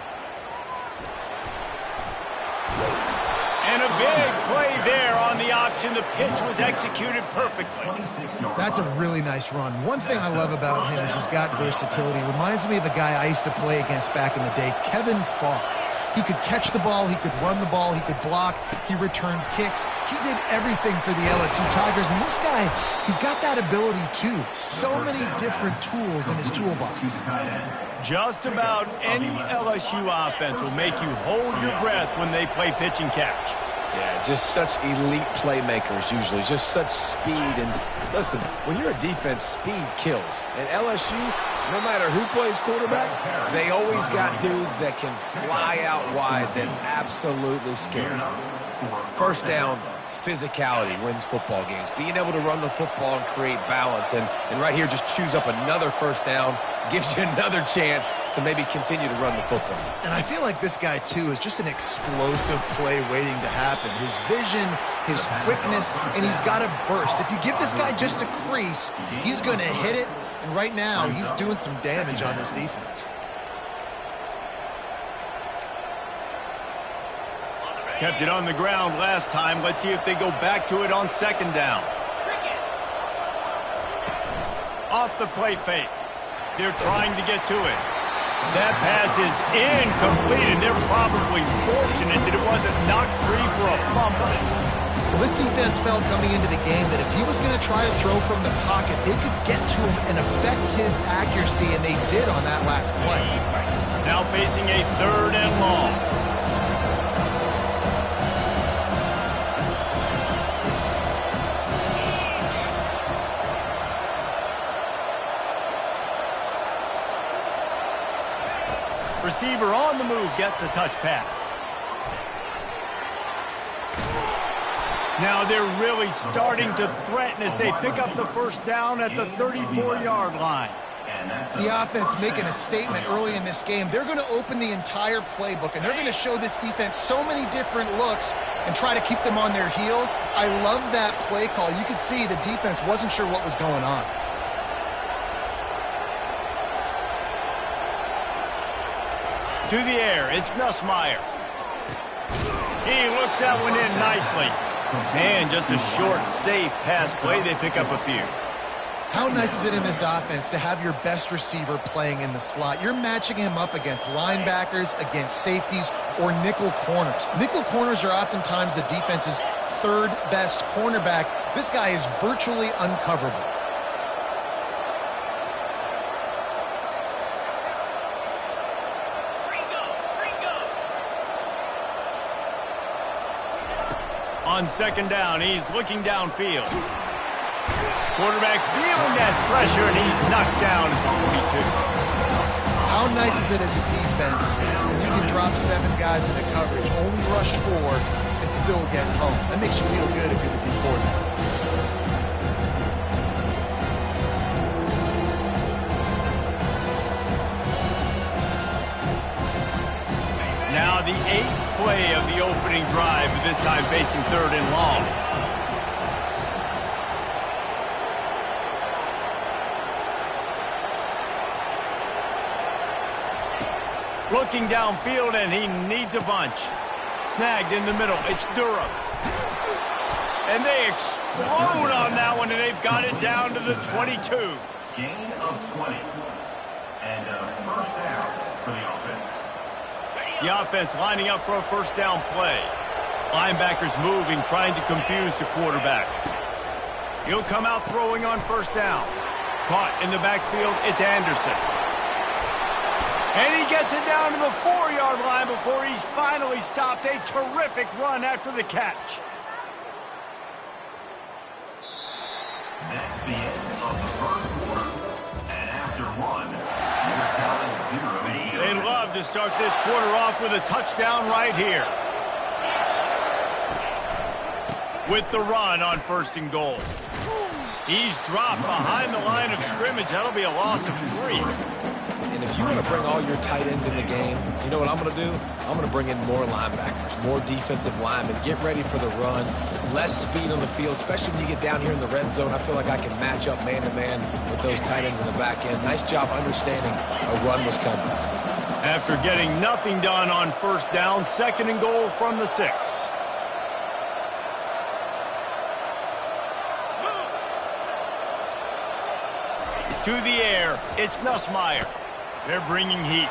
And a big play there on the option. The pitch was executed perfectly. That's a really nice run. One thing I love about him is he's got versatility. Reminds me of a guy I used to play against back in the day, Kevin Farr. He could catch the ball, he could run the ball, he could block, he returned kicks. He did everything for the LSU Tigers, and this guy, he's got that ability too. So many different tools in his toolbox. Just about any LSU offense will make you hold your breath when they play pitch and catch. Yeah, just such elite playmakers usually, just such speed. And listen, when you're a defense, speed kills. And LSU, no matter who plays quarterback, they always got dudes that can fly out wide that absolutely scare. First down, physicality wins football games. Being able to run the football and create balance. And right here, just choose up another first down, gives you another chance to maybe continue to run the football. And I feel like this guy, too, is just an explosive play waiting to happen. His vision, his quickness, and he's got a burst. If you give this guy just a crease, he's going to hit it. And right now, he's doing some damage on this defense. Kept it on the ground last time. Let's see if they go back to it on second down. Off the play fake. They're trying to get to it. That pass is incomplete, and they're probably fortunate that it wasn't knocked free for a fumble. Well, this defense felt coming into the game that if he was going to try to throw from the pocket, they could get to him and affect his accuracy, and they did on that last play. Now facing a third and long. Receiver on the move gets the touch pass. Now they're really starting to threaten as they pick up the first down at the 34-yard line. The offense making a statement early in this game. They're going to open the entire playbook, and they're going to show this defense so many different looks and try to keep them on their heels. I love that play call. You could see the defense wasn't sure what was going on. To the air, it's Nussmeier. He looks that one in nicely. Man, just a short, safe pass play. They pick up a few. How nice is it in this offense to have your best receiver playing in the slot? You're matching him up against linebackers, against safeties, or nickel corners. Nickel corners are oftentimes the defense's third best cornerback. This guy is virtually uncoverable. On second down, he's looking downfield. Quarterback feeling that pressure, and he's knocked down at the 42. How nice is it as a defense when you can drop 7 guys into coverage, only rush 4, and still get home? That makes you feel good if you're the D coordinator. Now the 8th play of the opening drive, but this time facing third and long. Looking downfield, and he needs a bunch. Snagged in the middle. It's Durham. And they explode on that one, and they've got it down to the 22. Gain of 20. And a first down for the offense. The offense lining up for a first down play. Linebackers moving, trying to confuse the quarterback. He'll come out throwing on first down. Caught in the backfield, it's Anderson. And he gets it down to the 4-yard line before he's finally stopped. A terrific run after the catch. That's the end of the first quarter. And after one, you're tallying 0-0. They love to start this quarter off with a touchdown right here. With the run on first and goal. He's dropped behind the line of scrimmage. That'll be a loss of 3. And if you want to bring all your tight ends in the game, you know what I'm going to do? I'm going to bring in more linebackers, more defensive linemen, get ready for the run, less speed on the field, especially when you get down here in the red zone. I feel like I can match up man-to-man with those tight ends in the back end. Nice job understanding a run was coming. After getting nothing done on first down, second and goal from the 6. To the air, it's Nussmeier. They're bringing heat.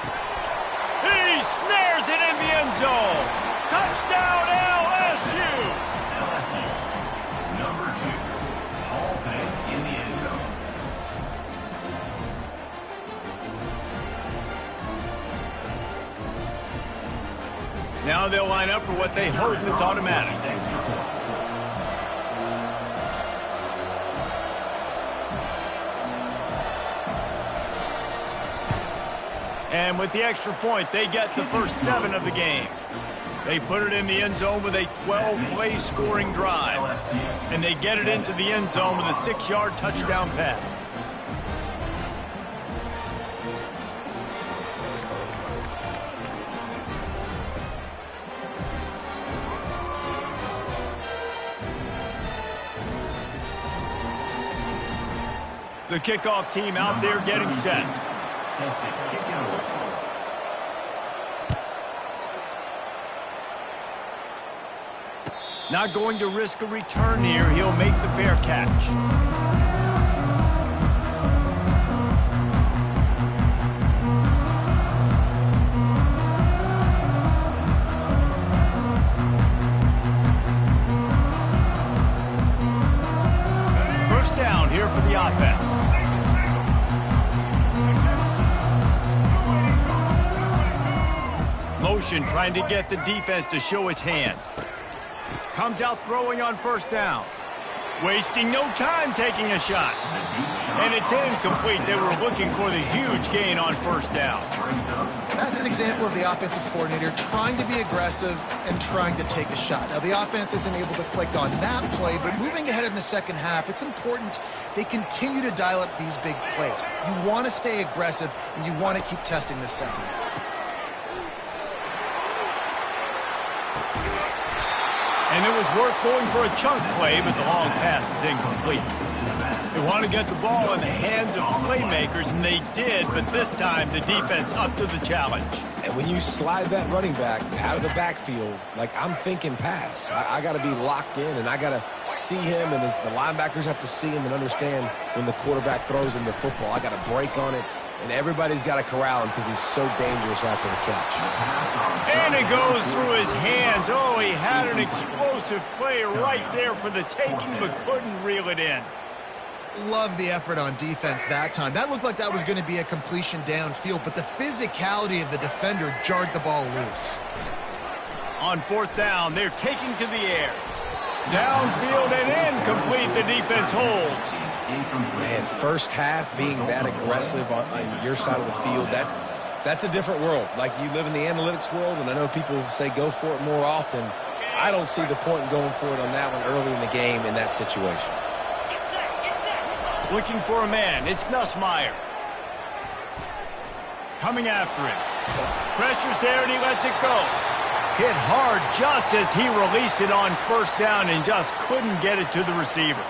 He snares it in the end zone. Touchdown, LSU. LSU, number 2, hauls it in the end zone. Now they'll line up for what they hope is automatic. And with the extra point, they get the first 7 of the game. They put it in the end zone with a 12-play scoring drive. And they get it into the end zone with a 6-yard touchdown pass. The kickoff team out there getting set. Not going to risk a return here. He'll make the fair catch. First down here for the offense. Motion trying to get the defense to show its hand. Comes out throwing on first down. Wasting no time taking a shot. And it's incomplete. They were looking for the huge gain on first down. That's an example of the offensive coordinator trying to be aggressive and trying to take a shot. Now, the offense isn't able to click on that play, but moving ahead in the second half, it's important they continue to dial up these big plays. You want to stay aggressive, and you want to keep testing the second half. And it was worth going for a chunk play, but the long pass is incomplete. They want to get the ball in the hands of playmakers, and they did, but this time the defense up to the challenge. And when you slide that running back out of the backfield, like I'm thinking pass, I got to be locked in, and I got to see him, and the linebackers have to see him and understand when the quarterback throws him the football. I got to break on it. And everybody's got to corral him because he's so dangerous after the catch. And it goes through his hands. Oh, he had an explosive play right there for the taking, but couldn't reel it in. Love the effort on defense that time. That looked like that was going to be a completion downfield, but the physicality of the defender jarred the ball loose. On fourth down, they're taking to the air. Downfield and incomplete. The defense holds. Man, first half being that aggressive on your side of the field, that's a different world. Like, you live in the analytics world, and I know people say go for it more often. I don't see the point in going for it on that one early in the game in that situation. Looking for a man. It's Nussmeier. Coming after him. Pressure's there, and he lets it go. Hit hard just as he released it on first down and just couldn't get it to the receiver.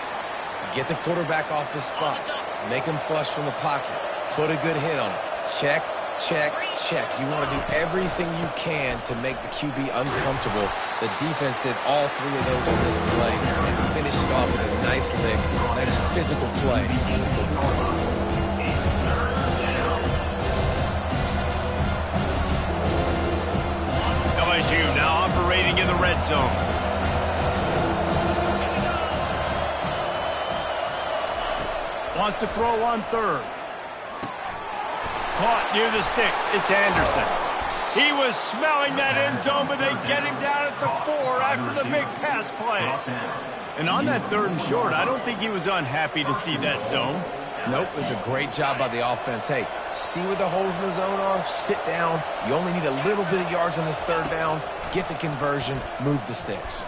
Get the quarterback off his spot. Make him flush from the pocket. Put a good hit on it. Check, check, check. You want to do everything you can to make the QB uncomfortable. The defense did all 3 of those on this play and finished it off with a nice lick, nice physical play. LSU now operating in the red zone. Wants to throw on third. Caught near the sticks. It's Anderson. He was smelling that end zone, but they get him down at the 4 after the big pass play. And on that 3rd and short, I don't think he was unhappy to see that zone. Nope, it was a great job by the offense. Hey, see where the holes in the zone are, sit down. You only need a little bit of yards on this 3rd down. Get the conversion, move the sticks.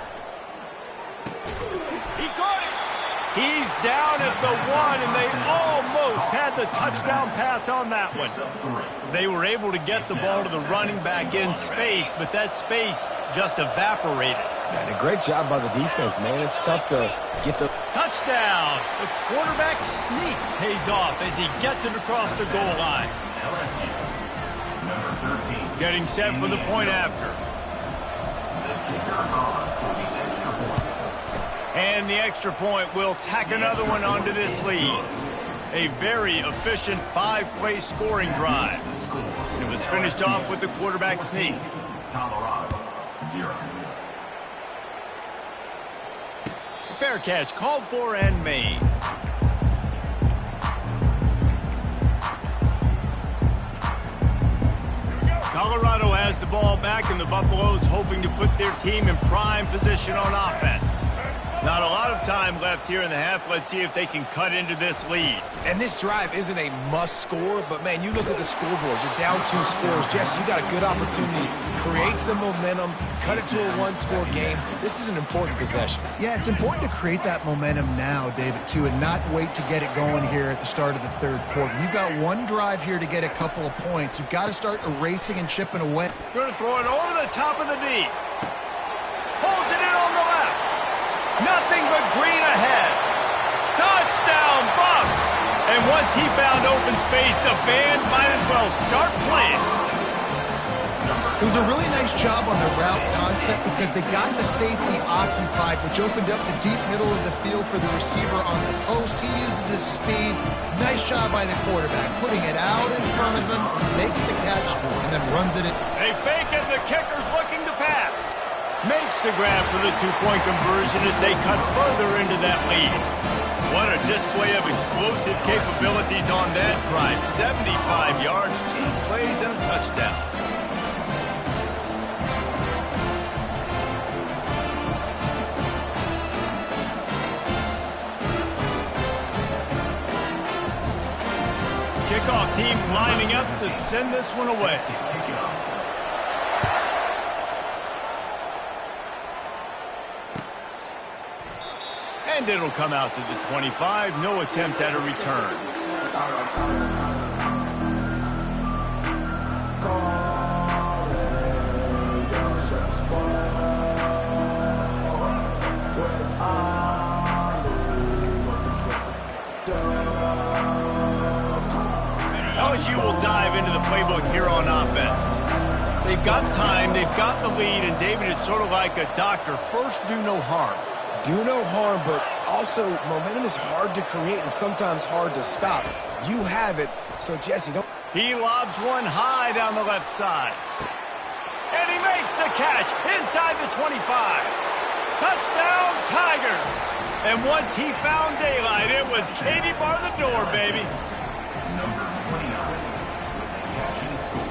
He caught it. He's down at the 1, and they almost had the touchdown pass on that one. They were able to get the ball to the running back in space, but that space just evaporated. And a great job by the defense, man. It's tough to get the... Touchdown! The quarterback sneak pays off as he gets it across the goal line. Getting set for the point after. And the extra point will tack another one onto this lead. A very efficient 5-play scoring drive. And it was finished off with the quarterback sneak. Colorado, 0. Fair catch called for and made. Colorado has the ball back, and the Buffaloes hoping to put their team in prime position on offense. Not a lot of time left here in the half. Let's see if they can cut into this lead. And this drive isn't a must score, but man, you look at the scoreboard. You're down 2 scores. Jesse, you got a good opportunity. Create some momentum. Cut it to a 1-score game. This is an important possession. Yeah, it's important to create that momentum now, David, too, and not wait to get it going here at the start of the third quarter. You've got one drive here to get a couple of points. You've got to start erasing and chipping away. Going to throw it over the top of the D. Holds it in on the left. Nothing but green ahead. Touchdown, Buffs! And once he found open space, the band might as well start playing. It was a really nice job on the route concept because they got the safety occupied, which opened up the deep middle of the field for the receiver on the post. He uses his speed. Nice job by the quarterback, putting it out in front of him, makes the catch, and then runs it in. They fake it, the kicker's looking to pass. Makes the grab for the 2-point conversion as they cut further into that lead. What a display of explosive capabilities on that drive. 75 yards, 2 plays, and a touchdown. Kickoff team lining up to send this one away. And it'll come out to the 25. No attempt at a return. LSU will dive into the playbook here on offense. They've got time, they've got the lead, and David, it's sort of like a doctor. First, do no harm. Do no harm, but also momentum is hard to create and sometimes hard to stop. You have it, so Jesse, don't... He lobs one high down the left side. And he makes the catch inside the 25. Touchdown, Tigers! And once he found daylight, it was Katie bar the door, baby. Number 29 with a catch and score.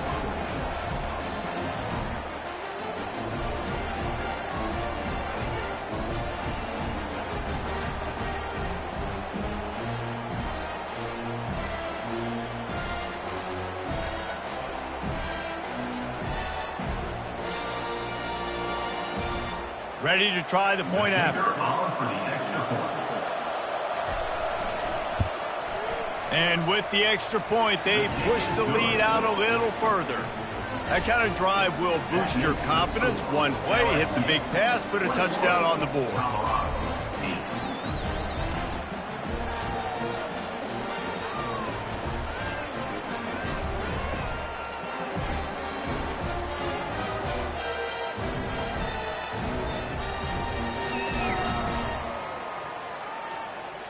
Ready to try the point after. On for the extra point. And with the extra point, they push the lead out a little further. That kind of drive will boost your confidence. One play, hit the big pass, put a touchdown on the board. Colorado.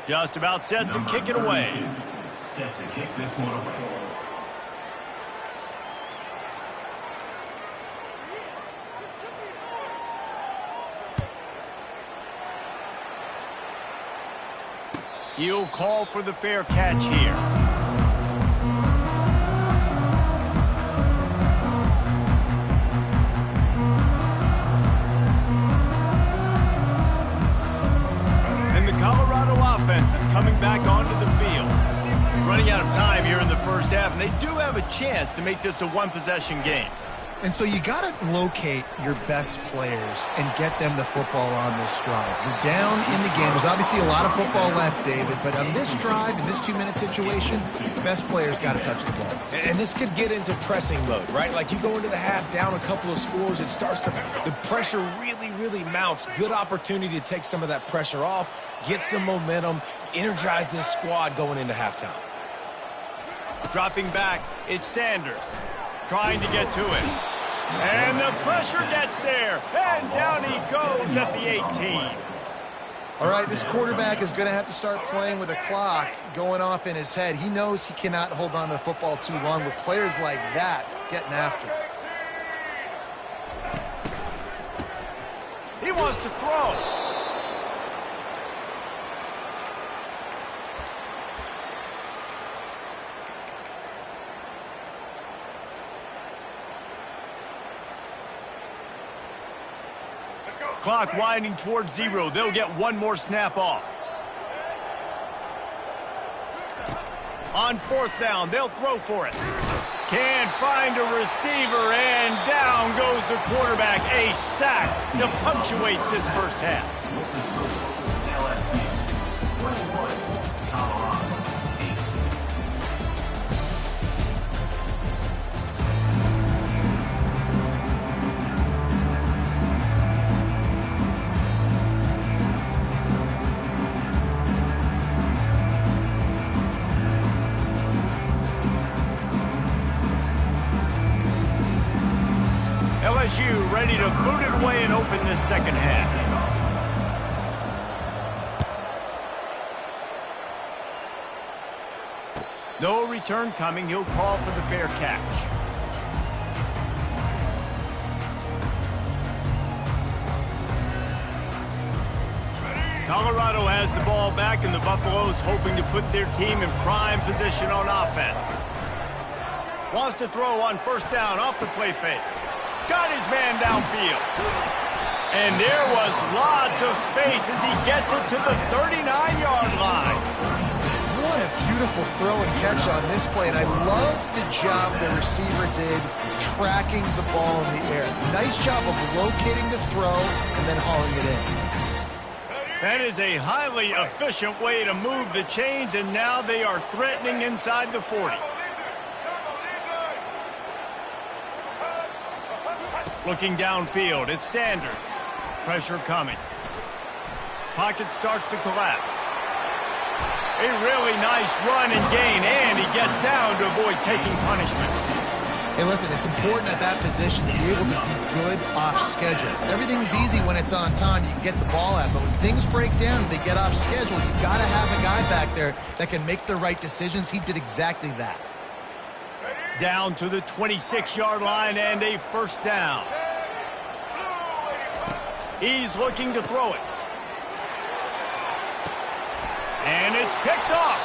Just about set to kick it away. Set to kick this one away. He'll call for the fair catch here. And the Colorado offense is coming back onto the field. Running out of time here in the first half, and they do have a chance to make this a one-possession game. And so you got to locate your best players and get them the football on this drive. You're down in the game. There's obviously a lot of football left, David, but on this drive, in this 2-minute situation, the best players got to touch the ball. And this could get into pressing mode, right? Like you go into the half down a couple of scores, it starts to, the pressure really mounts. Good opportunity to take some of that pressure off, get some momentum, energize this squad going into halftime. Dropping back, it's Sanders trying to get to it. And the pressure gets there, and down he goes at the 18. All right, this quarterback is going to have to start playing with a clock going off in his head. He knows he cannot hold on to the football too long with players like that getting after him. He wants to throw. Clock winding towards 0. They'll get one more snap off. On 4th down, they'll throw for it. Can't find a receiver, and down goes the quarterback. A sack to punctuate this first half. LSU 21, Colorado 8. LSU ready to boot it away and open this second half. No return coming. He'll call for the fair catch. Colorado has the ball back, and the Buffaloes hoping to put their team in prime position on offense. Wants to throw on 1st down off the play fake. Got his man downfield. And there was lots of space as he gets it to the 39-yard line. What a beautiful throw and catch on this play, and I love the job the receiver did tracking the ball in the air. Nice job of locating the throw and then hauling it in. That is a highly efficient way to move the chains, and now they are threatening inside the 40. Looking downfield, it's Sanders. Pressure coming. Pocket starts to collapse. A really nice run and gain, and he gets down to avoid taking punishment. Hey, listen, it's important at that position to be able to be good off schedule. Everything's easy when it's on time. You can get the ball out, but when things break down and they get off schedule, you've got to have a guy back there that can make the right decisions. He did exactly that. Down to the 26-yard line and a 1st down. He's looking to throw it. And it's picked off.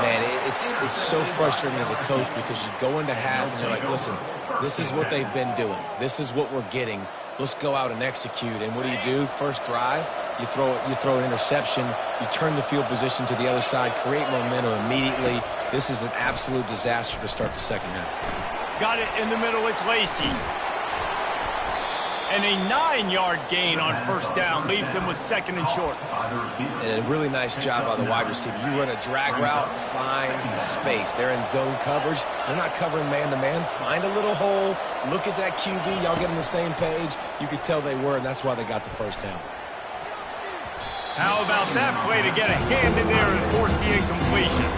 Man, it's so frustrating as a coach because you go into half and you're like, listen, this is what they've been doing. This is what we're getting. Let's go out and execute. And what do? First drive, you throw an interception, you turn the field position to the other side, create momentum immediately. This is an absolute disaster to start the second half. Got it in the middle, it's Lacey. And a 9-yard gain on 1st down leaves him with 2nd and short. And a really nice job by the wide receiver. You run a drag route, find space. They're in zone coverage. They're not covering man-to-man. Find a little hole. Look at that QB. Y'all get on the same page. You could tell they were, and that's why they got the 1st down. How about that play to get a hand in there and force the incompletion?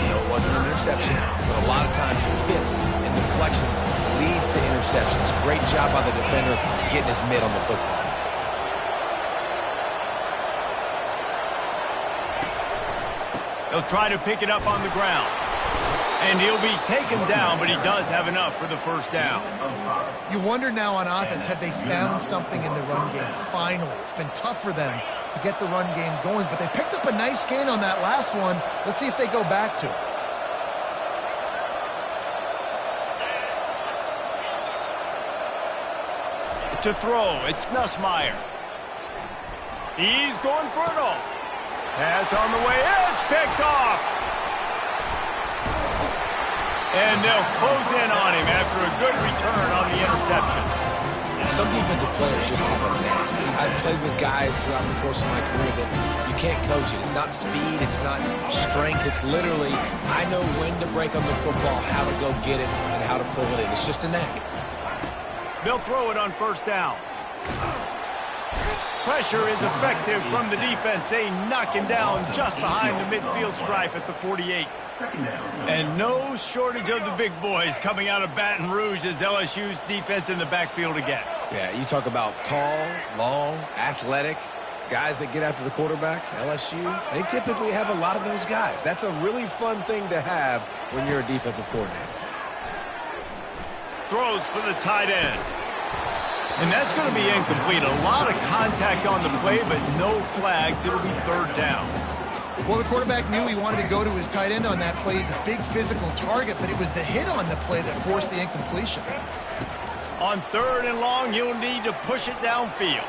It wasn't an interception, but a lot of times tips and deflections leads to interceptions. Great job by the defender getting his mitt on the football. He'll try to pick it up on the ground. And he'll be taken down, but he does have enough for the 1st down. You wonder now on offense, have they found something in the run game? Finally, it's been tough for them to get the run game going, but they picked up a nice gain on that last one. Let's see if they go back to it. To throw, it's Nussmeier. He's going for it all. Pass on the way, it's picked off. And they'll close in on him after a good return on the interception. Some defensive players just have a knack. I've played with guys throughout the course of my career that you can't coach it. It's not speed, it's not strength. It's literally, I know when to break on the football, how to go get it, and how to pull it in. It's just a knack. They'll throw it on 1st down. Pressure is effective from the defense. They knock him down just behind the midfield stripe at the 48. And no shortage of the big boys coming out of Baton Rouge as LSU's defense in the backfield again. Yeah, you talk about tall, long, athletic, guys that get after the quarterback. LSU, they typically have a lot of those guys. That's a really fun thing to have when you're a defensive coordinator. Throws for the tight end. And that's going to be incomplete. A lot of contact on the play, but no flags. It'll be 3rd down. Well, the quarterback knew he wanted to go to his tight end on that play. He's a big physical target, but it was the hit on the play that forced the incompletion. On 3rd and long, he'll need to push it downfield.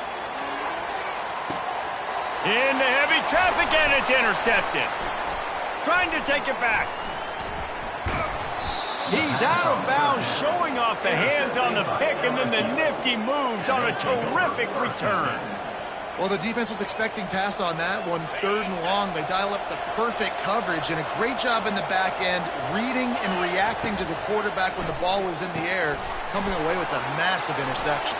Into heavy traffic, and it's intercepted. Trying to take it back. He's out of bounds, showing off the hands on the pick, and then the nifty moves on a terrific return. Well, the defense was expecting pass on that one. 3rd and long, they dial up the perfect coverage, and a great job in the back end, reading and reacting to the quarterback when the ball was in the air, coming away with a massive interception.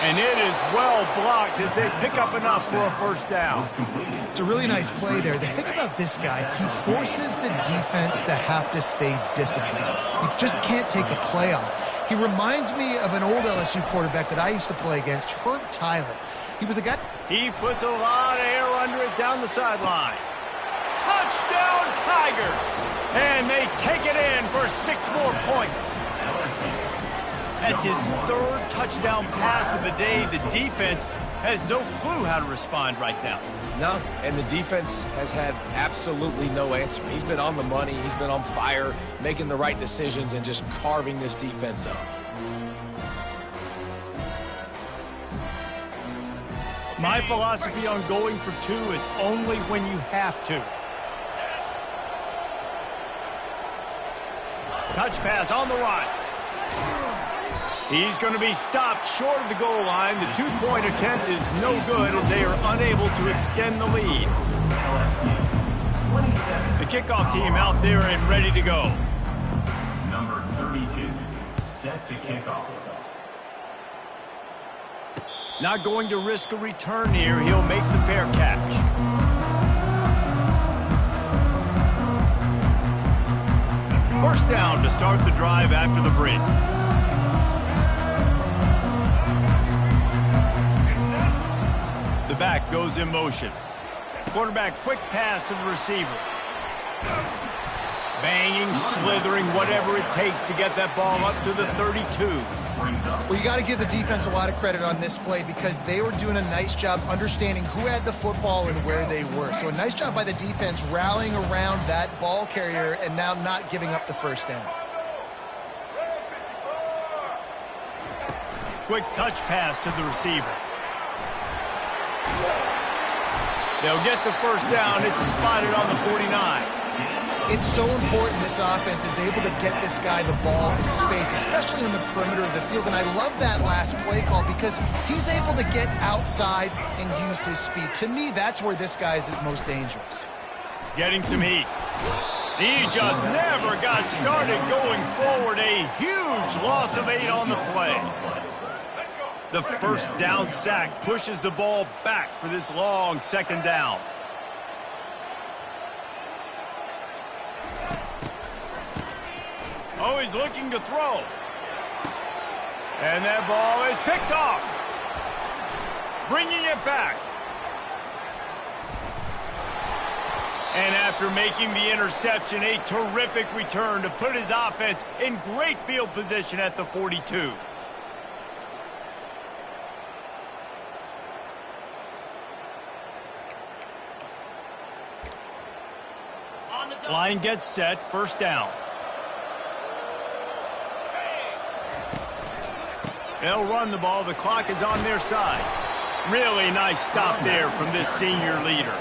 And it is well blocked as they pick up enough for a first down. It's a really nice play there. The thing about this guy, he forces the defense to have to stay disciplined. You just can't take a play off. He reminds me of an old LSU quarterback that I used to play against, Herb Tyler. He was a guy... He puts a lot of air under it down the sideline. Touchdown, Tigers! And they take it in for 6 more points. That's his 3rd touchdown pass of the day. The defense has no clue how to respond right now. No, and the defense has had absolutely no answer. He's been on the money. He's been on fire, making the right decisions and just carving this defense up. My philosophy on going for 2 is only when you have to. Touch pass on the run. He's going to be stopped short of the goal line. The 2-point attempt is no good as they are unable to extend the lead. The kickoff team out there and ready to go. Number 32 set to kickoff. Not going to risk a return here. He'll make the fair catch. First down to start the drive after the bridge. The back goes in motion. Quarterback quick pass to the receiver. Banging, slithering, whatever it takes to get that ball up to the 32. Well, you got to give the defense a lot of credit on this play because they were doing a nice job understanding who had the football and where they were. So a nice job by the defense rallying around that ball carrier and now not giving up the first down. Quick touch pass to the receiver. They'll get the first down. It's spotted on the 49. It's so important this offense is able to get this guy the ball in space, especially on the perimeter of the field. And I love that last play call because he's able to get outside and use his speed. To me, that's where this guy is most dangerous. Getting some heat. He just never got started going forward. A huge loss of 8 on the play. The first down sack pushes the ball back for this long second down. Oh, he's looking to throw. And that ball is picked off. Bringing it back. And after making the interception, a terrific return to put his offense in great field position at the 42. Line gets set, first down. They'll run the ball. The clock is on their side. Really nice stop there from this senior leader.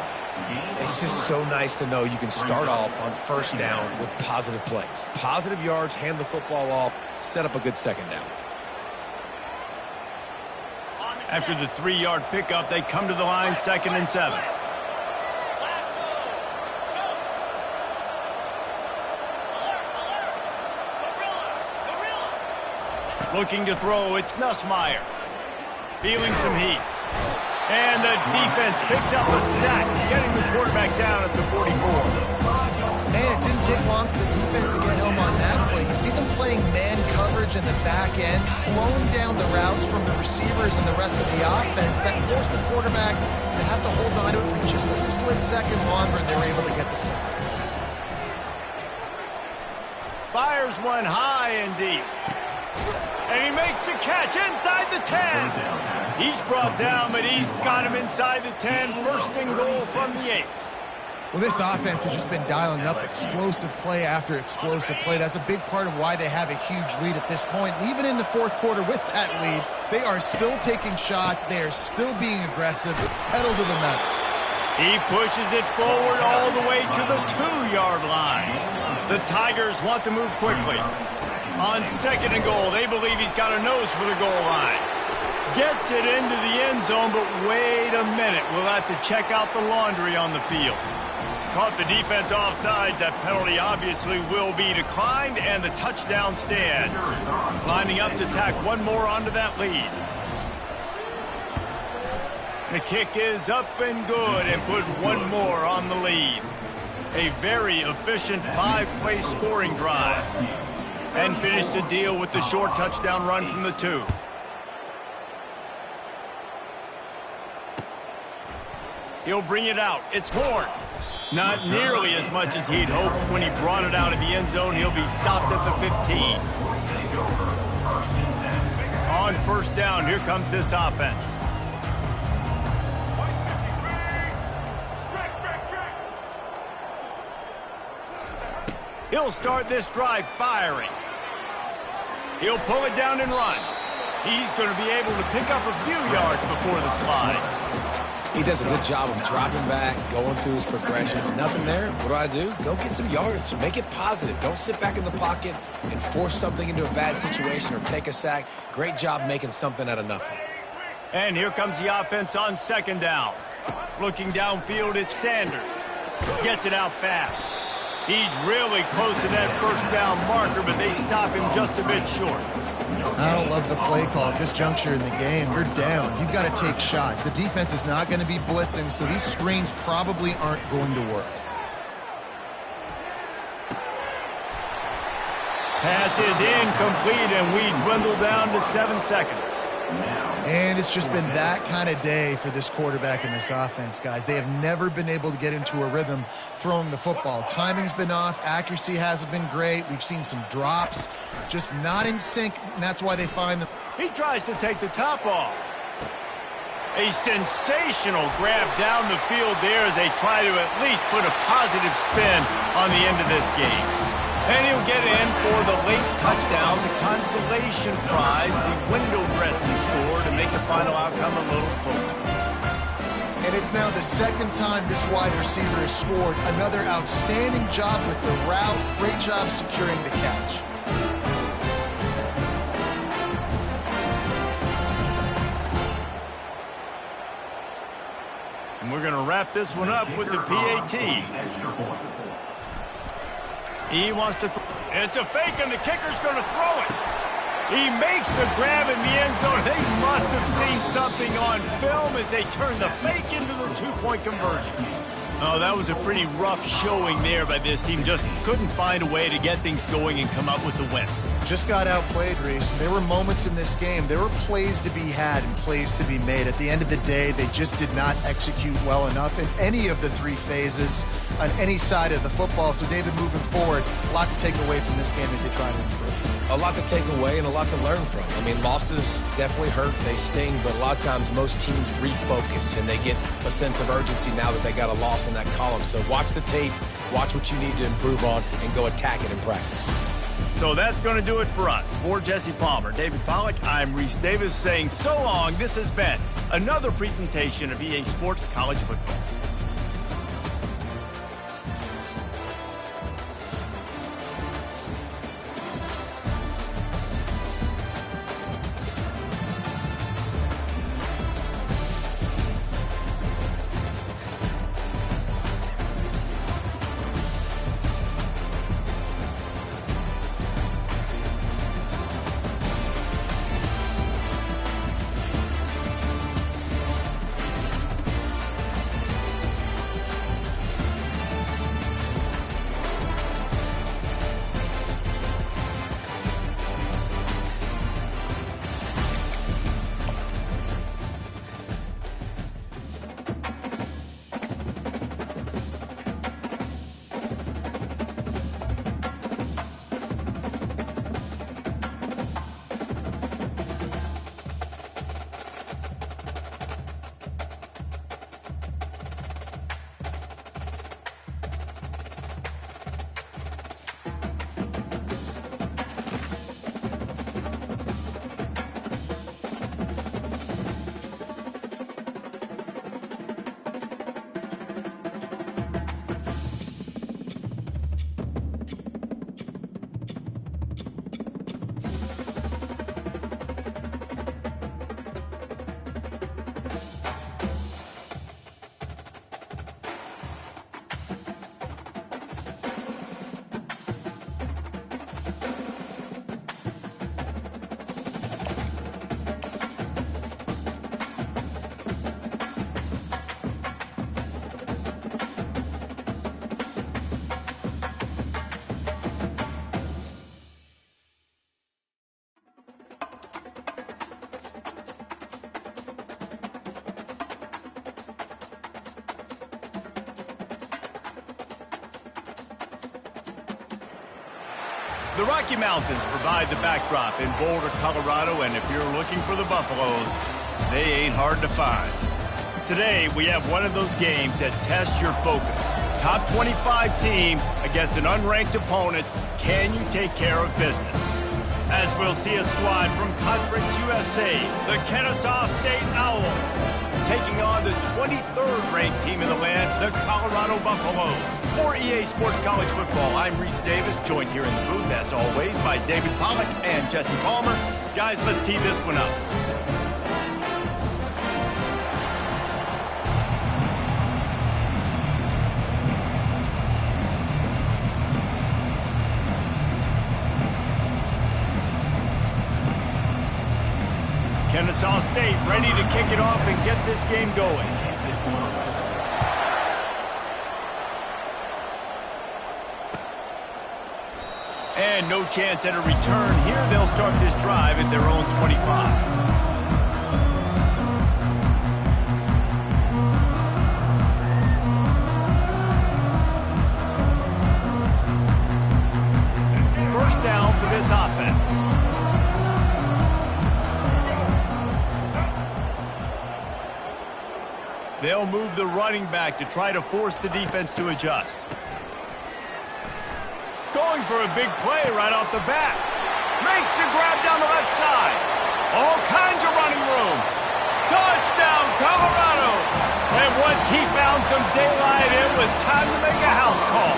It's just so nice to know you can start off on first down with positive plays. Positive yards, hand the football off, set up a good second down. After the 3-yard pickup, they come to the line, 2nd and 7. Looking to throw, it's Nussmeier. Feeling some heat. And the defense picks up a sack, getting the quarterback down at the 44. Man, it didn't take long for the defense to get home on that play. You see them playing man coverage in the back end, slowing down the routes from the receivers and the rest of the offense. That forced the quarterback to have to hold on to it for just a split second longer, and they were able to get the sack. Fires one high and deep. And he makes the catch inside the 10. He's brought down, but he's got him inside the 10. First and goal from the 8. Well, this offense has just been dialing up explosive play after explosive play. That's a big part of why they have a huge lead at this point. And even in the fourth quarter with that lead, they are still taking shots. They are still being aggressive, pedal to the metal. He pushes it forward all the way to the 2-yard line. The Tigers want to move quickly. On 2nd and goal, they believe he's got a nose for the goal line. Gets it into the end zone, but wait a minute. We'll have to check out the laundry on the field. Caught the defense offsides. That penalty obviously will be declined, and the touchdown stands. Lining up to tack one more onto that lead. The kick is up and good, and put one more on the lead. A very efficient 5-play scoring drive. And finish the deal with the short touchdown run from the 2. He'll bring it out. It's Horn. Not nearly as much as he'd hoped when he brought it out of the end zone. He'll be stopped at the 15. On 1st down, here comes this offense. He'll start this drive firing. He'll pull it down and run. He's going to be able to pick up a few yards before the slide. He does a good job of dropping back, going through his progressions. Nothing there. What do? Go get some yardage. Make it positive. Don't sit back in the pocket and force something into a bad situation or take a sack. Great job making something out of nothing. And here comes the offense on 2nd down. Looking downfield, it's Sanders. Gets it out fast. He's really close to that 1st down marker, but they stop him just a bit short. I don't love the play call at this juncture in the game. You're down. You've got to take shots. The defense is not going to be blitzing, so these screens probably aren't going to work. Pass is incomplete, and we dwindle down to 7 seconds. And it's just been that kind of day for this quarterback and this offense, guys. They have never been able to get into a rhythm throwing the football. Timing's been off. Accuracy hasn't been great. We've seen some drops. Just not in sync, and that's why they find them. He tries to take the top off. A sensational grab down the field there as they try to at least put a positive spin on the end of this game. And he'll get in for the late touchdown, the consolation prize, the window dressing score to make the final outcome a little closer. And it's now the 2nd time this wide receiver has scored. Another outstanding job with the route. Great job securing the catch. And we're going to wrap this one up with the PAT. He wants to throw. It's a fake, and the kicker's going to throw it. He makes the grab in the end zone. They must have seen something on film as they turn the fake into the 2-point conversion. Oh, that was a pretty rough showing there by this team. Just couldn't find a way to get things going and come up with the win. Just got outplayed, Reese. There were moments in this game. There were plays to be had and plays to be made. At the end of the day, they just did not execute well enough in any of the 3 phases on any side of the football. So, David, moving forward, a lot to take away from this game as they try to improve. A lot to take away and a lot to learn from. I mean, losses definitely hurt. They sting, but a lot of times most teams refocus and they get a sense of urgency now that they got a loss in that column. So watch the tape, watch what you need to improve on, and go attack it in practice. So that's going to do it for us. For Jesse Palmer, David Pollack, I'm Reese Davis saying so long. This has been another presentation of EA Sports College Football. The Rocky Mountains provide the backdrop in Boulder, Colorado, and if you're looking for the Buffaloes, they ain't hard to find. Today, we have one of those games that tests your focus. Top 25 team against an unranked opponent. Can you take care of business? As we'll see a squad from Conference USA, the Kennesaw State Owls, taking on the 23rd ranked team in the land, the Colorado Buffaloes. For EA Sports College Football, I'm Reese Davis, joined here in the booth, as always, by David Pollack and Jesse Palmer. Guys, let's tee this one up. Kennesaw State ready to kick it off and get this game going. And no chance at a return here. They'll start this drive at their own 25. First down for this offense. They'll move the running back to try to force the defense to adjust. Going for a big play right off the bat. Makes the grab down the left side. All kinds of running room. Touchdown, Colorado! And once he found some daylight, it was time to make a house call.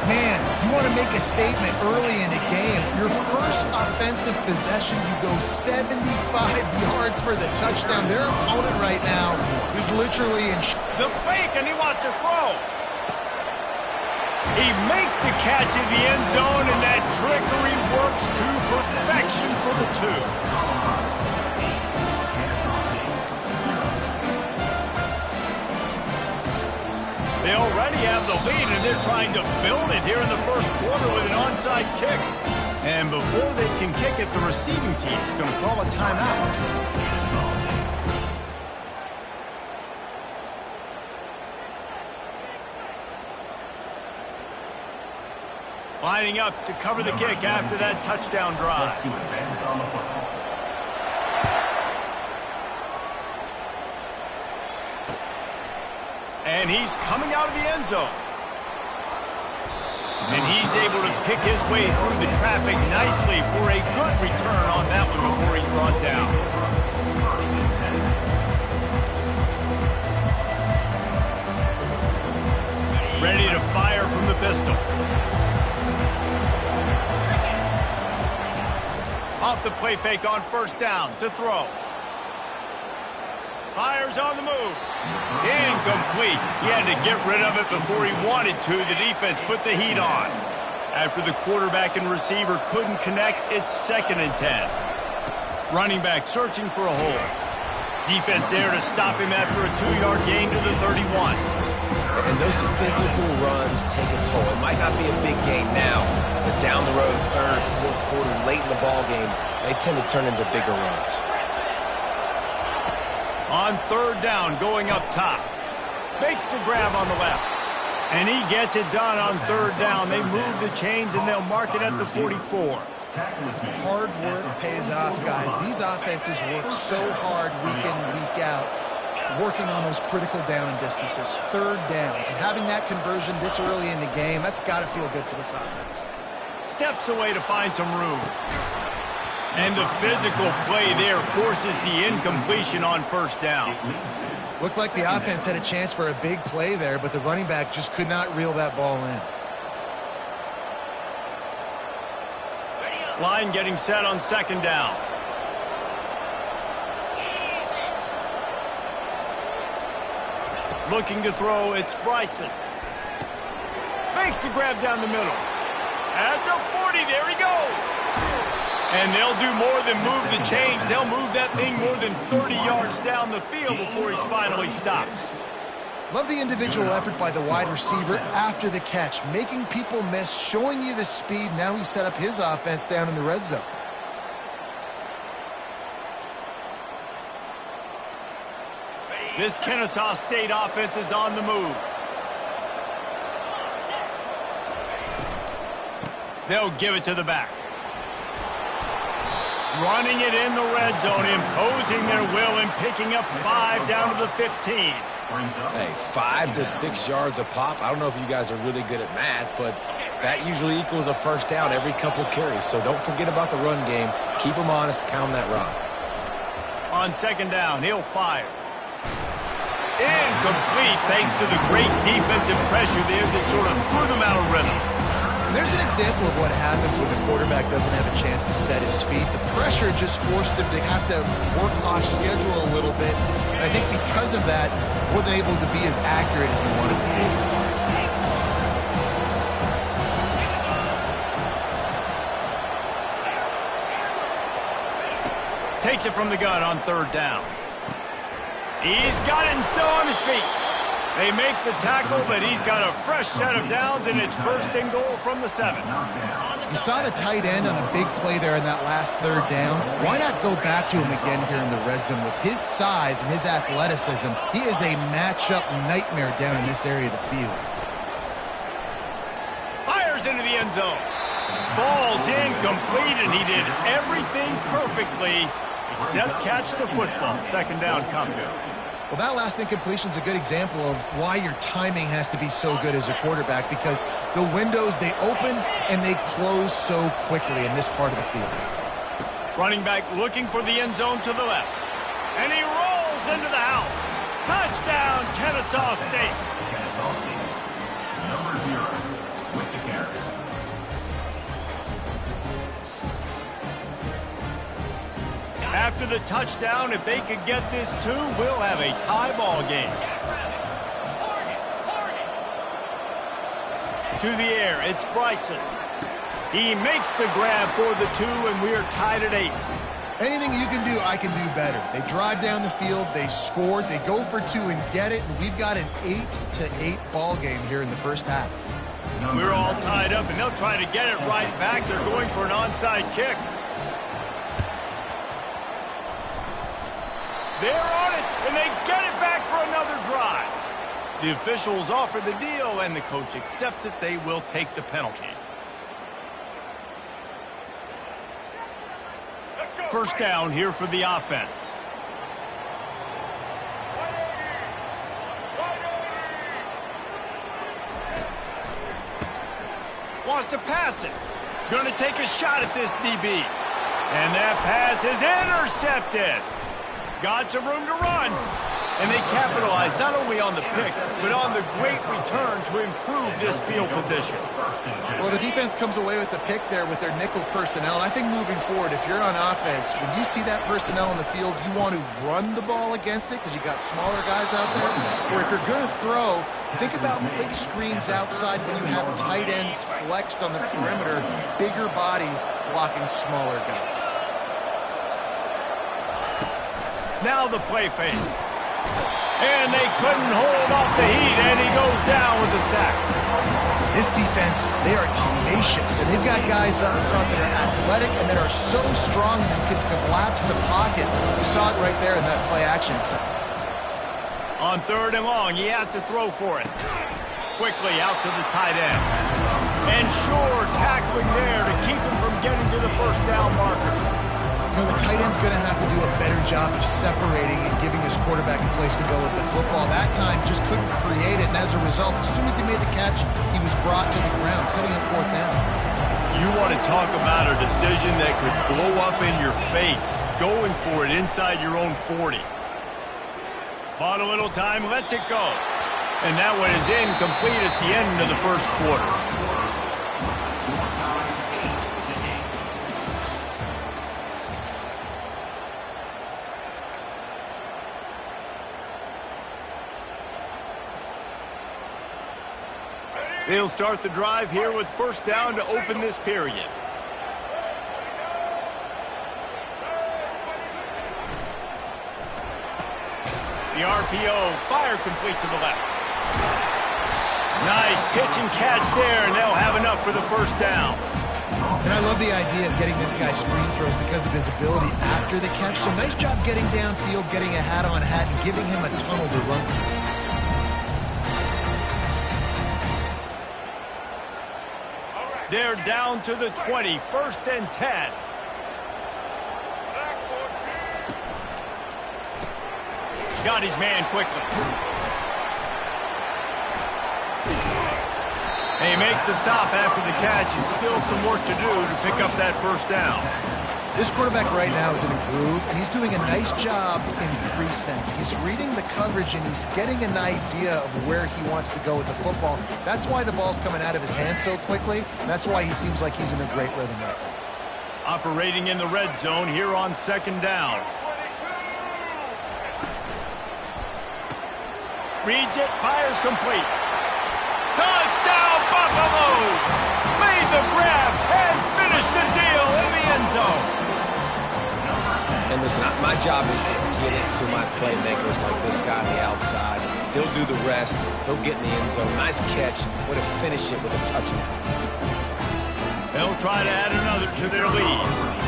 Man, you want to make a statement early in a game. Your first offensive possession, you go 75 yards for the touchdown. Their opponent right now is literally in the fake, and he wants to throw. He makes the catch in the end zone, and that trickery works to perfection for the two. They already have the lead, and they're trying to build it here in the first quarter with an onside kick. And before they can kick it, the receiving team is going to call a timeout. Lining up to cover the kick after that touchdown drive. And he's coming out of the end zone. And he's able to pick his way through the traffic nicely for a good return on that one before he's brought down. Ready to fire from the pistol. Off the play fake on first down to throw. Fires on the move. Incomplete. He had to get rid of it before he wanted to. The defense put the heat on. After the quarterback and receiver couldn't connect, it's 2nd and 10. Running back searching for a hole. Defense there to stop him after a 2-yard gain to the 31. And those physical runs take a toll. It might not be a big game now, but down the road, 3rd, 4th quarter, late in the ball games, they tend to turn into bigger runs. On 3rd down, going up top. Makes the grab on the left. And he gets it done on 3rd down. They move the chains, and they'll mark it at the 44. Hard work pays off, guys. These offenses work so hard week in and week out, working on those critical down distances, 3rd downs. And having that conversion this early in the game, that's got to feel good for this offense. Steps away to find some room. And the physical play there forces the incompletion on 1st down. Looked like the offense had a chance for a big play there, but the running back just could not reel that ball in. Line getting set on 2nd down. Looking to throw, it's Bryson. Makes the grab down the middle. At the 40, there he goes. And they'll do more than move the chains. They'll move that thing more than 30 yards down the field before he's finally stopped. Love the individual effort by the wide receiver after the catch, making people miss, showing you the speed. Now he set up his offense down in the red zone. This Kennesaw State offense is on the move. They'll give it to the back. Running it in the red zone, imposing their will and picking up 5 down to the 15. Hey, 5 to 6 yards a pop. I don't know if you guys are really good at math, but that usually equals a first down every couple carries. So don't forget about the run game. Keep them honest. Pound that rock. On second down, he'll fire. Incomplete thanks to the great defensive pressure there that sort of threw them out of rhythm. There's an example of what happens when the quarterback doesn't have a chance to set his feet. The pressure just forced him to have to work off schedule a little bit. And I think because of that, wasn't able to be as accurate as he wanted to be. Takes it from the gun on third down. He's got it and still on his feet. They make the tackle, but he's got a fresh set of downs, and it's first and goal from the 7. You saw the tight end on the big play there in that last third down. Why not go back to him again here in the red zone? With his size and his athleticism, he is a matchup nightmare down in this area of the field. Fires into the end zone. Falls incomplete, and he did everything perfectly except catch the football. Second down coming. Well, that last incompletion is a good example of why your timing has to be so good as a quarterback, because the windows, they open and they close so quickly in this part of the field. Running back looking for the end zone to the left. And he rolls into the house. Touchdown, Kennesaw State. Kennesaw State. Number 0 with the carry. After the touchdown, if they could get this too, we'll have a tie ball game. To the air, it's Bryson. He makes the grab for the 2, and we are tied at 8. Anything you can do, I can do better. They drive down the field, they scored, they go for 2 and get it, and we've got an 8-8 ball game here in the first half. We're all tied up, and they'll try to get it right back. They're going for an onside kick. They're on it, and they get it back for another drive. The officials offer the deal, and the coach accepts it. They will take the penalty. First down here for the offense. Wants to pass it. Going to take a shot at this DB. And that pass is intercepted. Got some room to run. And they capitalize not only on the pick, but on the great return to improve this field position. Well, the defense comes away with the pick there with their nickel personnel. And I think moving forward, if you're on offense, when you see that personnel in the field, you want to run the ball against it because you got smaller guys out there. Or if you're going to throw, think about big screens outside when you have tight ends flexed on the perimeter, bigger bodies blocking smaller guys. Now the play fake. And they couldn't hold off the heat, and he goes down with the sack. This defense, they are tenacious, and they've got guys up front that are athletic and that are so strong and can collapse the pocket. We saw it right there in that play action. On third and long, he has to throw for it. Quickly out to the tight end. And sure tackling there to keep him from getting to the first down marker. You know, the tight end's going to have to do a better job of separating and giving his quarterback a place to go with the football. That time just couldn't create it, and as a result, as soon as he made the catch, he was brought to the ground, setting up fourth down. You want to talk about a decision that could blow up in your face, going for it inside your own 40. Bought a little time, lets it go. And that one is incomplete. It's the end of the first quarter. They'll start the drive here with first down to open this period. The RPO, fire complete to the left. Nice pitch and catch there, and they'll have enough for the first down. And I love the idea of getting this guy screen throws because of his ability after the catch. So nice job getting downfield, getting a hat-on-hat, and giving him a tunnel to run through. They're down to the 20, 1st and 10. Got his man quickly. They make the stop after the catch, and still some work to do to pick up that 1st down. This quarterback right now is in a groove, and he's doing a nice job in pre-snap. He's reading the coverage, and he's getting an idea of where he wants to go with the football. That's why the ball's coming out of his hands so quickly, and that's why he seems like he's in a great rhythm right now. Operating in the red zone here on 2nd down. Reads it, fires complete. Touchdown, Buffaloes! Made the grab and finished the deal in the end zone. And listen, my job is to get it to my playmakers like this guy on the outside. They'll do the rest. They'll get in the end zone. Nice catch. Way to finish it with a touchdown. They'll try to add another to their lead.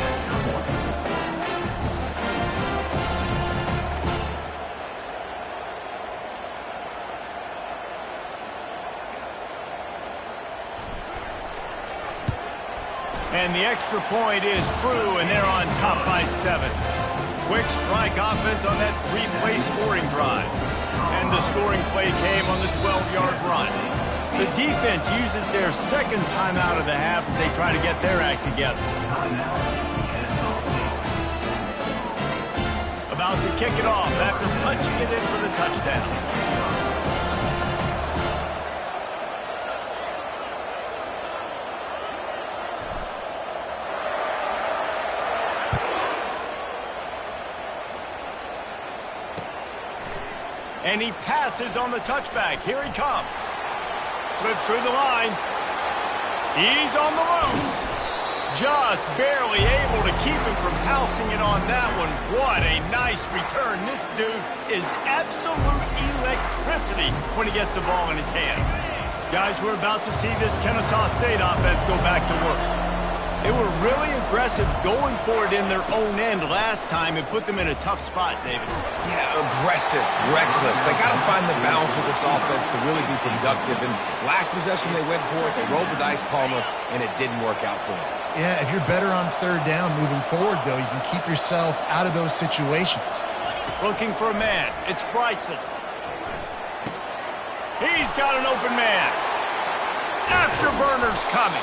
And the extra point is true, and they're on top by 7. Quick strike offense on that 3-play scoring drive. And the scoring play came on the 12-yard run. The defense uses their 2nd timeout of the half as they try to get their act together. About to kick it off after punching it in for the touchdown. And he passes on the touchback. Here he comes. Slips through the line. He's on the loose. Just barely able to keep him from housing it on that one. What a nice return. This dude is absolute electricity when he gets the ball in his hands. Guys, we're about to see this Kennesaw State offense go back to work. They were really aggressive going for it in their own end last time and put them in a tough spot, David. Yeah, aggressive, reckless. They got to find the balance with this offense to really be productive. And last possession they went for it, they rolled the dice, Palmer, and it didn't work out for them. Yeah, if you're better on 3rd down moving forward, though, you can keep yourself out of those situations. Looking for a man. It's Bryson. He's got an open man. Afterburner's coming.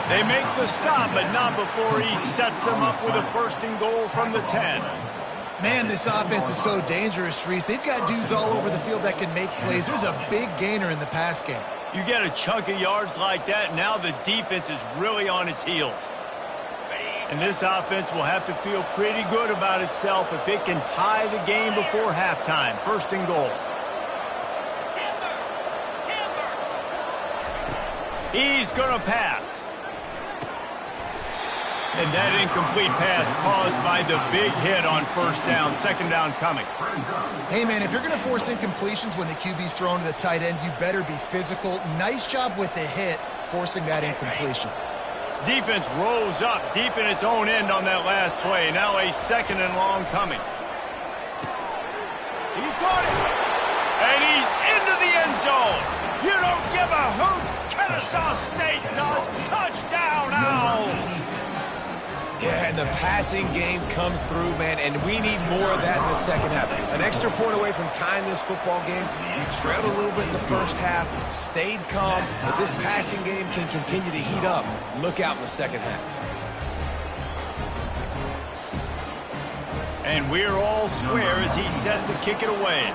They make the stop, but not before he sets them up with a 1st and goal from the 10. Man, this offense is so dangerous, Reese. They've got dudes all over the field that can make plays. There's a big gainer in the pass game. You get a chunk of yards like that, now the defense is really on its heels. And this offense will have to feel pretty good about itself if it can tie the game before halftime. 1st and goal. He's going to pass. And that incomplete pass caused by the big hit on 1st down. 2nd down coming. Hey, man, if you're going to force incompletions when the QB's thrown to the tight end, you better be physical. Nice job with the hit, forcing that incompletion. Defense rose up deep in its own end on that last play. Now a 2nd and long coming. He caught it. And he's into the end zone. You don't give a hoot. Kennesaw State does. Touchdown, Owls. Yeah, and the passing game comes through, man, and we need more of that in the 2nd half. An extra point away from tying this football game. We trailed a little bit in the 1st half, stayed calm. If this passing game can continue to heat up, look out in the 2nd half. And we're all square as he's set to kick it away.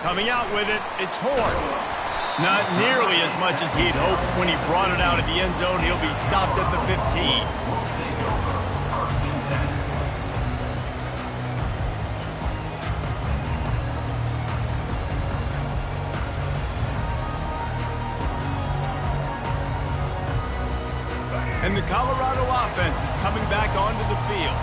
Coming out with it, it's Horn. Not nearly as much as he'd hoped when he brought it out of the end zone. He'll be stopped at the 15. And the Colorado offense is coming back onto the field.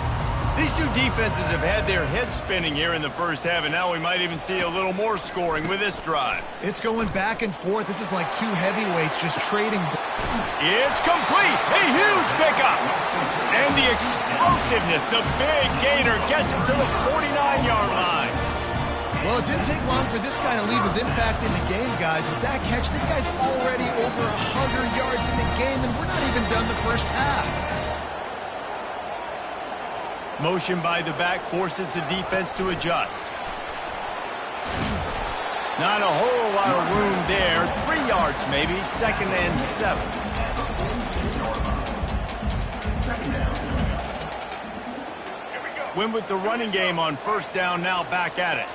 These two defenses have had their heads spinning here in the 1st half, and now we might even see a little more scoring with this drive. It's going back and forth. This is like 2 heavyweights just trading. It's complete. A huge pickup. And the explosiveness, the big gainer gets it to the 49-yard line. Well, it didn't take long for this guy to leave his impact in the game, guys. With that catch, this guy's already over 100 yards in the game, and we're not even done the first half. Motion by the back forces the defense to adjust. Not a whole lot of room there. 3 yards maybe. 2nd and 7. Win with the running game on 1st down, now back at it.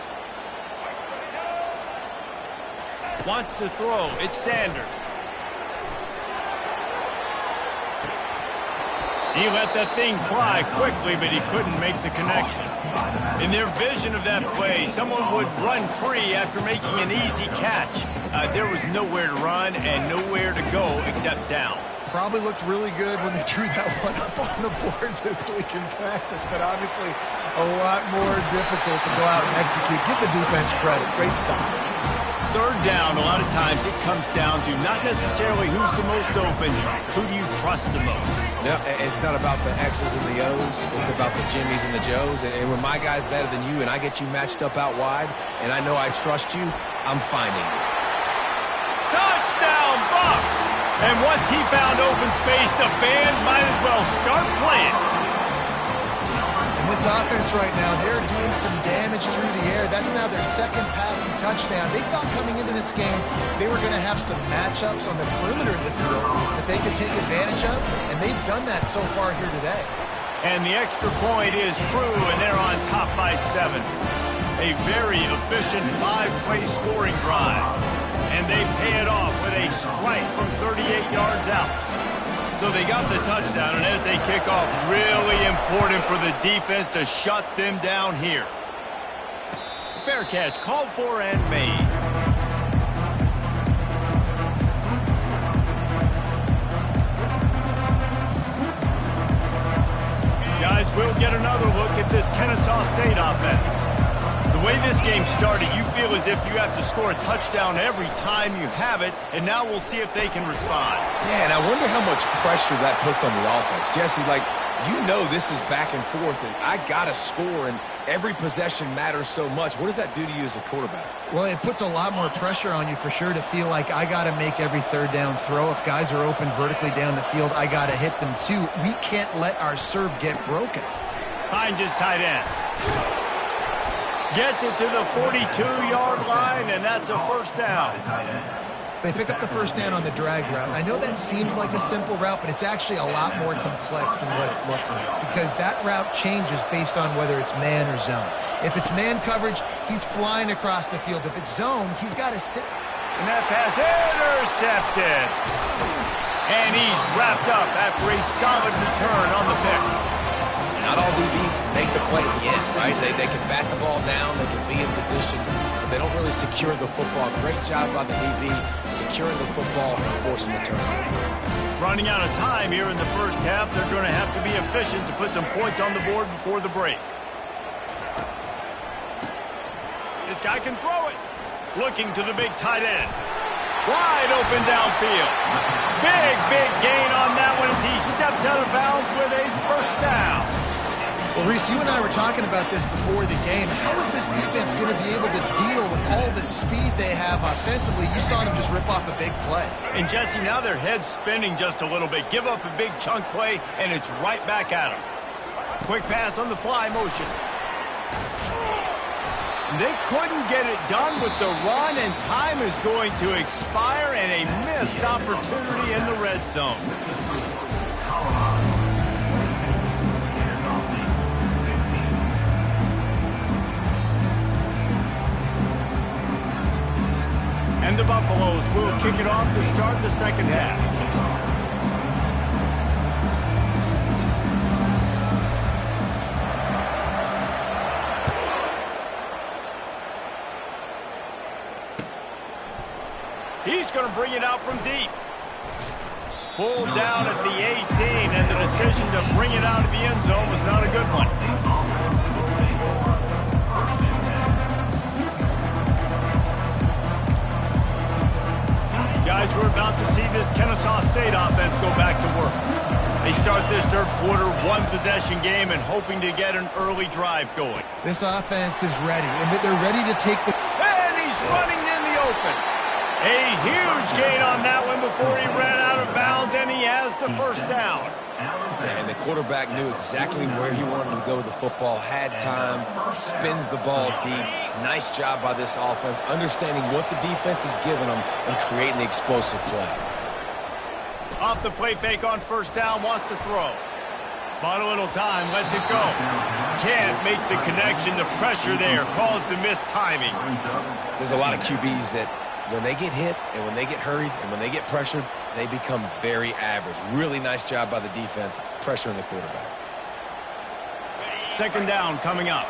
Wants to throw. It's Sanders. He let that thing fly quickly, but he couldn't make the connection. In their vision of that play, someone would run free after making an easy catch. There was nowhere to run and nowhere to go except down. Probably looked really good when they drew that one up on the board this week in practice, but obviously a lot more difficult to go out and execute. Give the defense credit. Great stop. 3rd down, a lot of times it comes down to not necessarily who's the most open, who do you trust the most? Yeah, it's not about the X's and the O's. It's about the Jimmies and the Joes. And when my guy's better than you and I get you matched up out wide and I know I trust you, I'm finding you. Touchdown, Bucks! And once he found open space, the band might as well start playing. And this offense right now, they're doing some damage through the air. That's now their 2nd passing touchdown. They thought coming into this game they were going to have some matchups on the perimeter of the field that they could take advantage of, and they've done that so far here today. And the extra point is true, and they're on top by 7. A very efficient 5-play scoring drive. And they pay it off with a strike from 38 yards out. So they got the touchdown, and as they kick off, really important for the defense to shut them down here. Fair catch called for and made. Guys, we'll get another look at this Kennesaw State offense. The way this game started, you feel as if you have to score a touchdown every time you have it, and now we'll see if they can respond. Yeah, and I wonder how much pressure that puts on the offense. Jesse, like, you know this is back and forth, and I got to score, and every possession matters so much. What does that do to you as a quarterback? Well, it puts a lot more pressure on you for sure to feel like I got to make every 3rd down throw. If guys are open vertically down the field, I got to hit them too. We can't let our serve get broken. Hines is tight end. Gets it to the 42-yard line, and that's a 1st down. They pick up the 1st down on the drag route. I know that seems like a simple route, but it's actually a lot more complex than what it looks like because that route changes based on whether it's man or zone. If it's man coverage, he's flying across the field. If it's zone, he's got to sit. And that pass intercepted. And he's wrapped up after a solid return on the pick. Not all DBs make the play at the end, right? They can bat the ball down, they can be in position, but they don't really secure the football. Great job by the DB securing the football and forcing the turnover. Running out of time here in the 1st half, they're going to have to be efficient to put some points on the board before the break. This guy can throw it. Looking to the big tight end. Wide open downfield. Big gain on that one as he steps out of bounds with a 1st down. Well, Reese, you and I were talking about this before the game. How is this defense going to be able to deal with all the speed they have offensively? You saw them just rip off a big play. And, Jesse, now their head's spinning just a little bit. Give up a big chunk play, and it's right back at them. Quick pass on the fly motion. They couldn't get it done with the run, and time is going to expire, and a missed opportunity in the red zone. And the Buffaloes will kick it off to start the 2nd half. He's going to bring it out from deep. Pulled down at the 18, and the decision to bring it out of the end zone was not a good one. Guys, we're about to see this Kennesaw State offense go back to work. They They start this third quarter one-possession game and hoping to get an early drive going. This offense is ready, and they're ready to take the... And he's running in the open. A huge gain on that one before he ran out of bounds, and he has the first down. And the quarterback knew exactly where he wanted to go with the football, had time, spins the ball deep. Nice job by this offense, understanding what the defense is giving them and creating the explosive play. Off the play fake on first down, wants to throw. Bought a little time, lets it go. Can't make the connection. The pressure there caused the missed timing. There's a lot of QBs that when they get hit and when they get hurried and when they get pressured, they become very average. Really nice job by the defense, pressuring the quarterback. Second down coming up.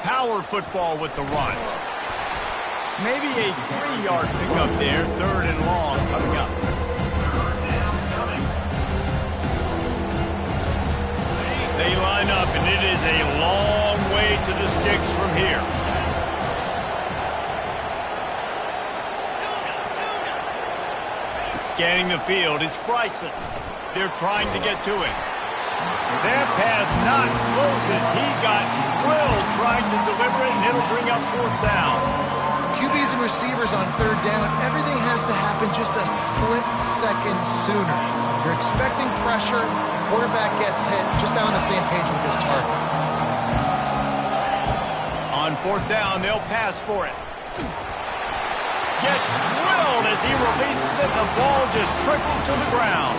Power football with the run. Maybe a 3-yard pickup there. Third and long coming up. They line up, and it is a long way to the sticks from here. Scanning the field, it's Bryson. They're trying to get to it. That pass not close as he got drilled trying to deliver it, and it'll bring up fourth down. QBs and receivers on third down, everything has to happen just a split second sooner. You're expecting pressure, the quarterback gets hit, just not on the same page with his target. On fourth down, they'll pass for it. Gets drilled as he releases it, the ball just trickles to the ground.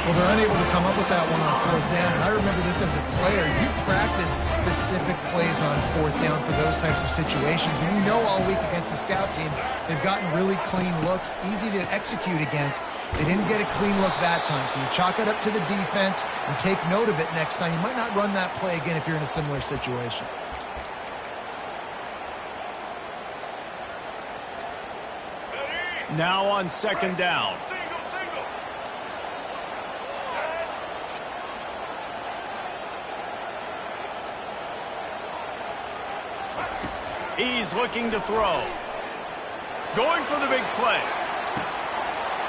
Well, they're unable to come up with that one on fourth down, and I remember this as a player. You practice specific plays on fourth down for those types of situations, and you know all week against the scout team, they've gotten really clean looks, easy to execute against. They didn't get a clean look that time, so you chalk it up to the defense and take note of it next time. You might not run that play again if you're in a similar situation. Now on second down. He's looking to throw. Going for the big play.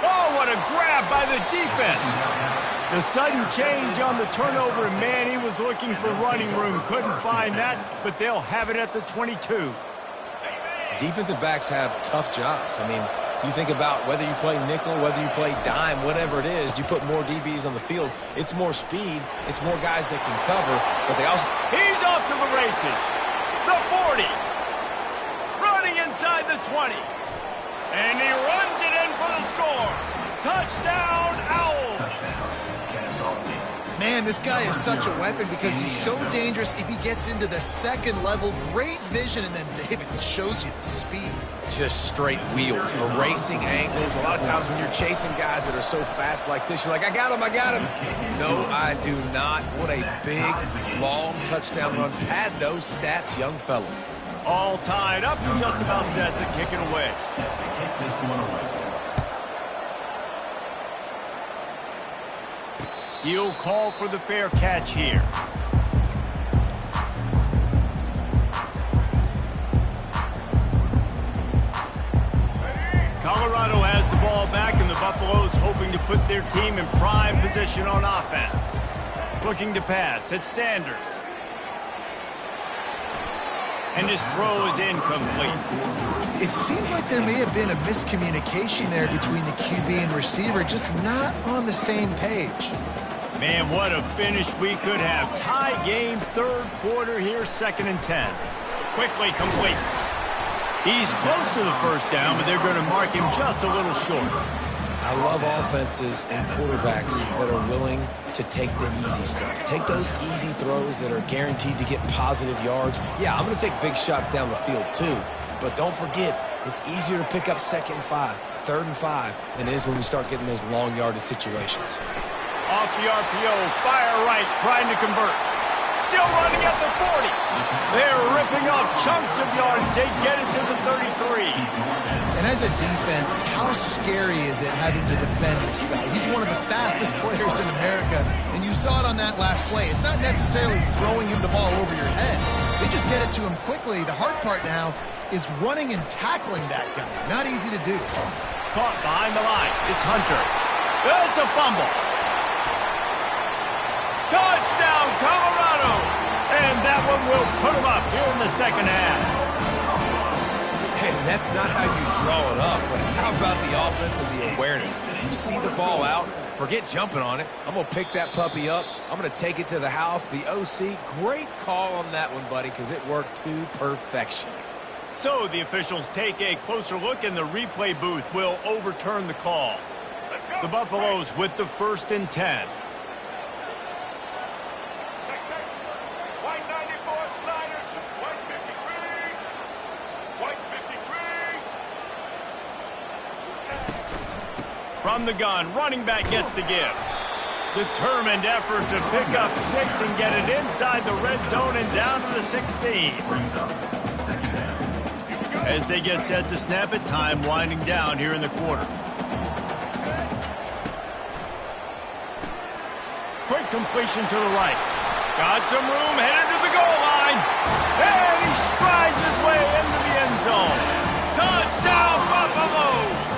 Oh, what a grab by the defense. The sudden change on the turnover, and man, he was looking for running room. Couldn't find that, but they'll have it at the 22. Defensive backs have tough jobs. I mean, you think about whether you play nickel, whether you play dime, whatever it is, you put more DBs on the field. It's more speed. It's more guys that can cover, but they also... He's off to the races. The 40. Running inside the 20. And he runs it in for the score. Touchdown, Owls. Man, this guy is such a weapon because he's so dangerous if he gets into the second level. Great vision, and then David shows you the speed. Just straight wheels, erasing angles. A lot of times when you're chasing guys that are so fast like this, you're like, I got him, I got him. No, I do not. What a big, long touchdown run. Pad those stats, young fella. All tied up and just about set to kick it away. He'll call for the fair catch here. Colorado has the ball back, and the Buffaloes hoping to put their team in prime position on offense. Looking to pass, it's Sanders. And his throw is incomplete. It seemed like there may have been a miscommunication there between the QB and receiver, just not on the same page. Man, what a finish we could have. Tie game, third quarter here, 2nd and 10. Quickly complete. He's close to the first down, but they're going to mark him just a little short. I love offenses and quarterbacks that are willing to take the easy stuff. Take those easy throws that are guaranteed to get positive yards. Yeah, I'm going to take big shots down the field too, but don't forget, it's easier to pick up 2nd and 5, 3rd and 5 than it is when we start getting those long yardage situations. Off the RPO, fire right, trying to convert. Still running at the 40. They're ripping off chunks of yardage. They get it to the 33. And as a defense, how scary is it having to defend this guy? He's one of the fastest players in America, and you saw it on that last play. It's not necessarily throwing him the ball over your head. They just get it to him quickly. The hard part now is running and tackling that guy. Not easy to do. Caught behind the line. It's Hunter. It's a fumble. Touchdown, Colorado! And that one will put them up here in the second half. And that's not how you draw it up, but how about the offense and the awareness? You see the ball out, forget jumping on it. I'm going to pick that puppy up. I'm going to take it to the house. The OC, great call on that one, buddy, because it worked to perfection. So the officials take a closer look, and the replay booth will overturn the call. The Buffaloes with the 1st and 10. White 94, Snyder. White 53. White 53. From the gun, running back gets to give. Determined effort to pick up 6 and get it inside the red zone and down to the 16. As they get set to snap it, time winding down here in the quarter. Quick completion to the right. Got some room, headed to the goal line. And he strides his way into the end zone. Touchdown, Buffaloes!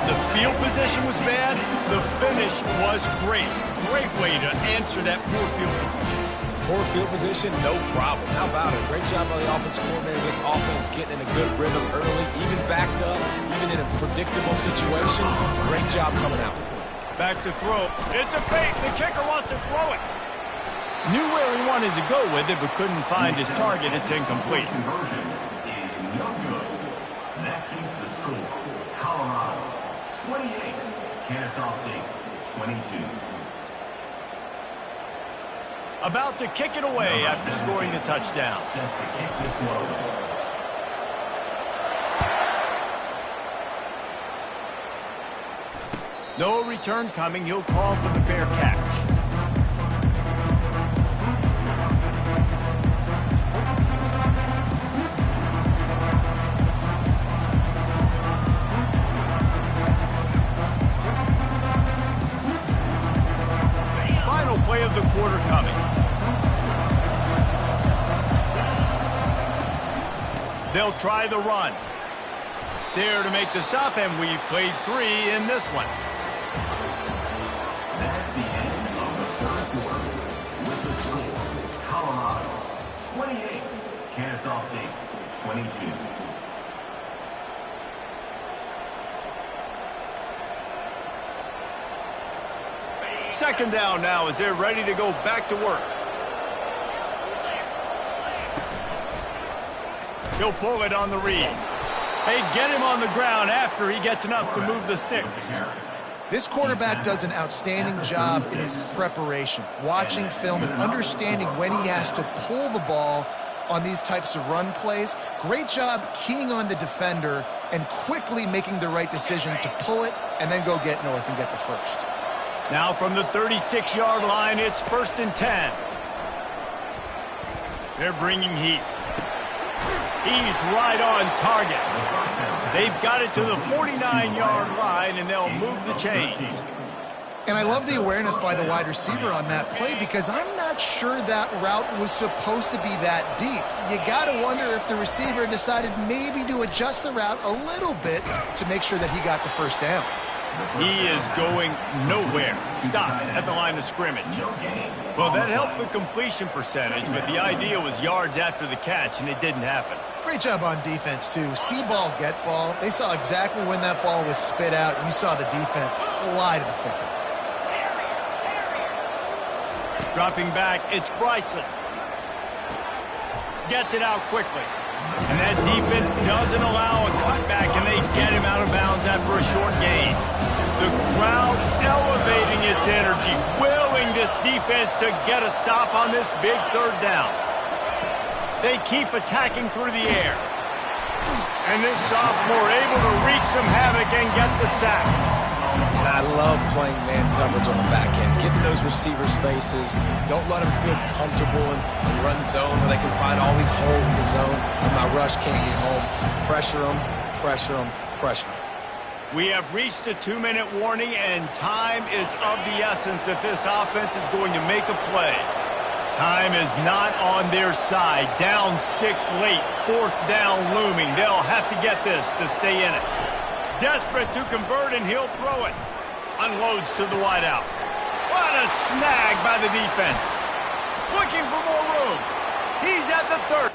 The field position was bad. The finish was great. Great way to answer that poor field position. Poor field position, no problem. How about it? Great job by the offensive coordinator. This offense getting in a good rhythm early, even backed up, even in a predictable situation. Great job coming out. Back to throw. It's a fake. The kicker wants to throw it. Knew where he wanted to go with it, but couldn't find his target. It's incomplete. Conversion is no good. That keeps the score. Colorado 28, Kennesaw State 22. About to kick it away after scoring the touchdown. Set to kick this one. No return coming. He'll call for the fair catch. Final play of the quarter coming. They'll try the run. There to make the stop, and we've played 3 in this one. That's the end of the third quarter. With the score, Colorado 28, Kennesaw State 22. Second down now as they're ready to go back to work. He'll pull it on the read. They get him on the ground after he gets enough to move the sticks. This quarterback does an outstanding job in his preparation, watching film and understanding when he has to pull the ball on these types of run plays. Great job keying on the defender and quickly making the right decision to pull it and then go get north and get the first. Now from the 36-yard line, it's 1st and 10. They're bringing heat. He's right on target. They've got it to the 49-yard line, and they'll move the chains. And I love the awareness by the wide receiver on that play because I'm not sure that route was supposed to be that deep. You got to wonder if the receiver decided maybe to adjust the route a little bit to make sure that he got the first down. He is going nowhere. Stop at the line of scrimmage. Well, that helped the completion percentage, but the idea was yards after the catch, and it didn't happen. Great job on defense, too. See ball, get ball. They saw exactly when that ball was spit out. You saw the defense fly to the football. Dropping back, it's Bryson. Gets it out quickly. And that defense doesn't allow a cutback, and they get him out of bounds after a short gain. The crowd elevating its energy, willing this defense to get a stop on this big third down. They keep attacking through the air. And this sophomore able to wreak some havoc and get the sack. And I love playing man coverage on the back end. Get in those receivers' faces. Don't let them feel comfortable in run zone where they can find all these holes in the zone and my rush can't get home. Pressure them, pressure them, pressure them. We have reached the 2-minute warning, and time is of the essence if this offense is going to make a play. Time is not on their side. Down 6 late, 4th down looming. They'll have to get this to stay in it. Desperate to convert, and he'll throw it. Unloads to the wideout. What a snag by the defense. Looking for more room. He's at the 30.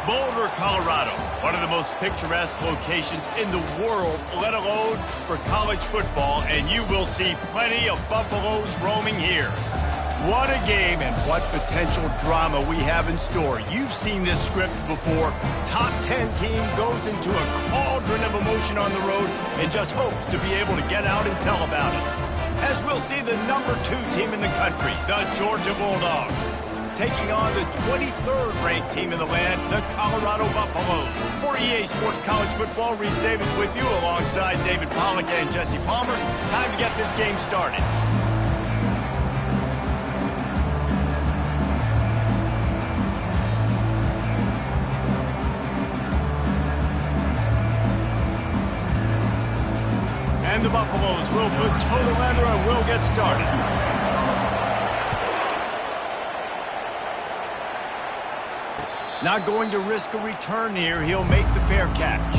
Boulder, Colorado, one of the most picturesque locations in the world, let alone for college football, and you will see plenty of Buffaloes roaming here. What a game and what potential drama we have in store. You've seen this script before. Top 10 team goes into a cauldron of emotion on the road and just hopes to be able to get out and tell about it. As we'll see the number 2 team in the country, the Georgia Bulldogs, taking on the 23rd ranked team in the land, the Colorado Buffaloes. For EA Sports College Football, Reese Davis with you alongside David Pollack and Jesse Palmer. Time to get this game started. And the Buffaloes will put total leather and will get started. Not going to risk a return here. He'll make the fair catch.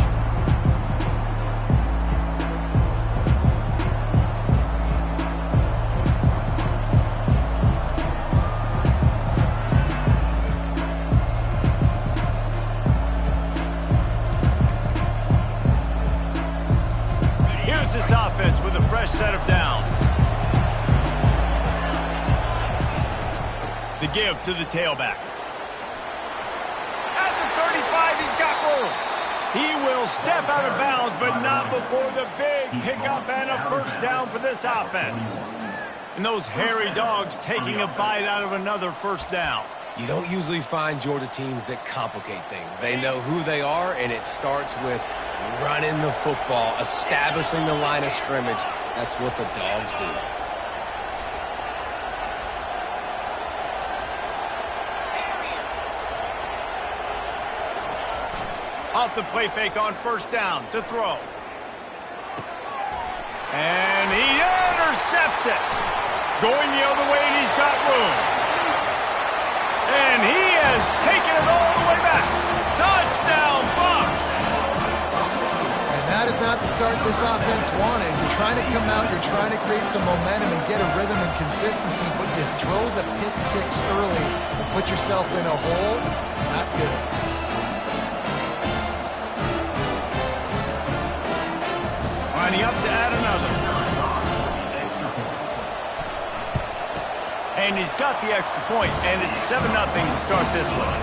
Here's this offense with a fresh set of downs. The give to the tailback. He's got room. He will step out of bounds, but not before the big pickup and a first down for this offense. And those hairy dogs taking a bite out of another first down. You don't usually find Georgia teams that complicate things. They know who they are, and it starts with running the football, establishing the line of scrimmage. That's what the Dogs do. Off the play fake on first down to throw. And he intercepts it. Going the other way, and he's got room. And he has taken it all the way back. Touchdown, Bucs! And that is not the start this offense wanted. You're trying to come out, you're trying to create some momentum and get a rhythm and consistency, but you throw the pick 6 early and put yourself in a hole. Not good. Lining up to add another. And he's got the extra point, and it's 7-0 to start this one.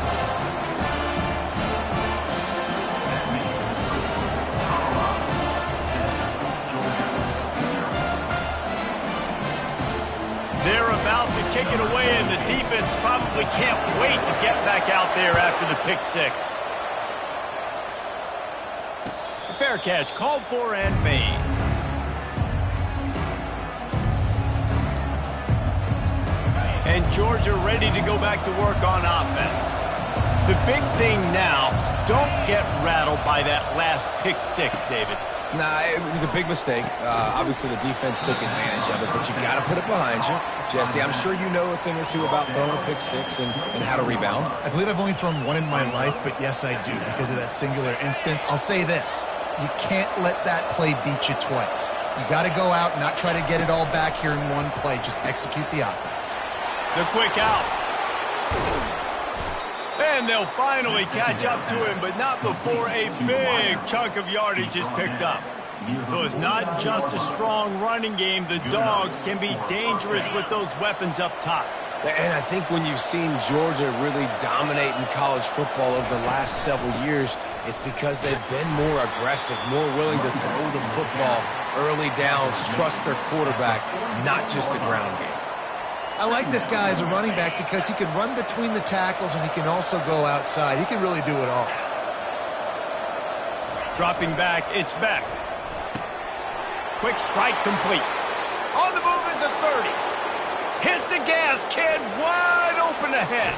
They're about to kick it away, and the defense probably can't wait to get back out there after the pick 6. Fair catch called for and made. And Georgia ready to go back to work on offense. The big thing now, don't get rattled by that last pick 6, David. Nah, it was a big mistake. Obviously, the defense took advantage of it, but you got to put it behind you. Jesse, I'm sure you know a thing or two about throwing a pick 6 and how to rebound. I believe I've only thrown one in my life, but yes, I do because of that singular instance. I'll say this. You can't let that play beat you twice. You got to go out and not try to get it all back here in one play. Just execute the offense. The quick out. And they'll finally catch up to him, but not before a big chunk of yardage is picked up. So it's not just a strong running game. The Dogs can be dangerous with those weapons up top. And I think when you've seen Georgia really dominate in college football over the last several years, it's because they've been more aggressive, more willing to throw the football early downs, trust their quarterback, not just the ground game. I like this guy as a running back because he can run between the tackles and he can also go outside. He can really do it all. Dropping back, it's Beck. Quick strike complete. On the move at the 30. Hit the gas, kid. Wide open ahead.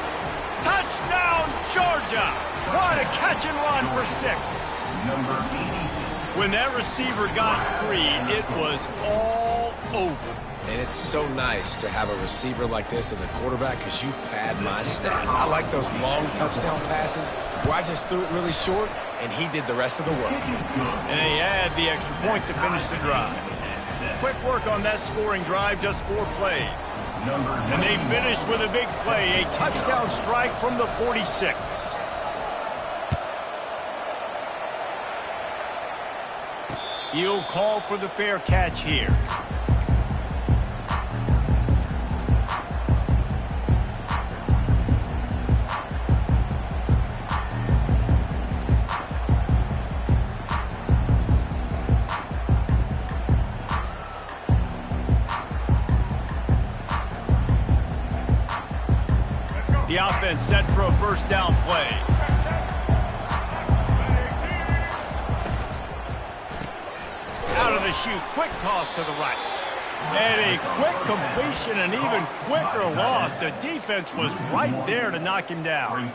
Touchdown, Georgia. What a catch and run for 6. Number 86. When that receiver got free, it was all over. And it's so nice to have a receiver like this as a quarterback because you pad my stats. I like those long touchdown passes where I just threw it really short and he did the rest of the work. And they add the extra point to finish the drive. Quick work on that scoring drive, just 4 plays. And they finished with a big play, a touchdown strike from the 46. He'll call for the fair catch here. The offense set for a first down play. Out of the chute, quick toss to the right. And a quick completion, an even quicker loss. The defense was right there to knock him down.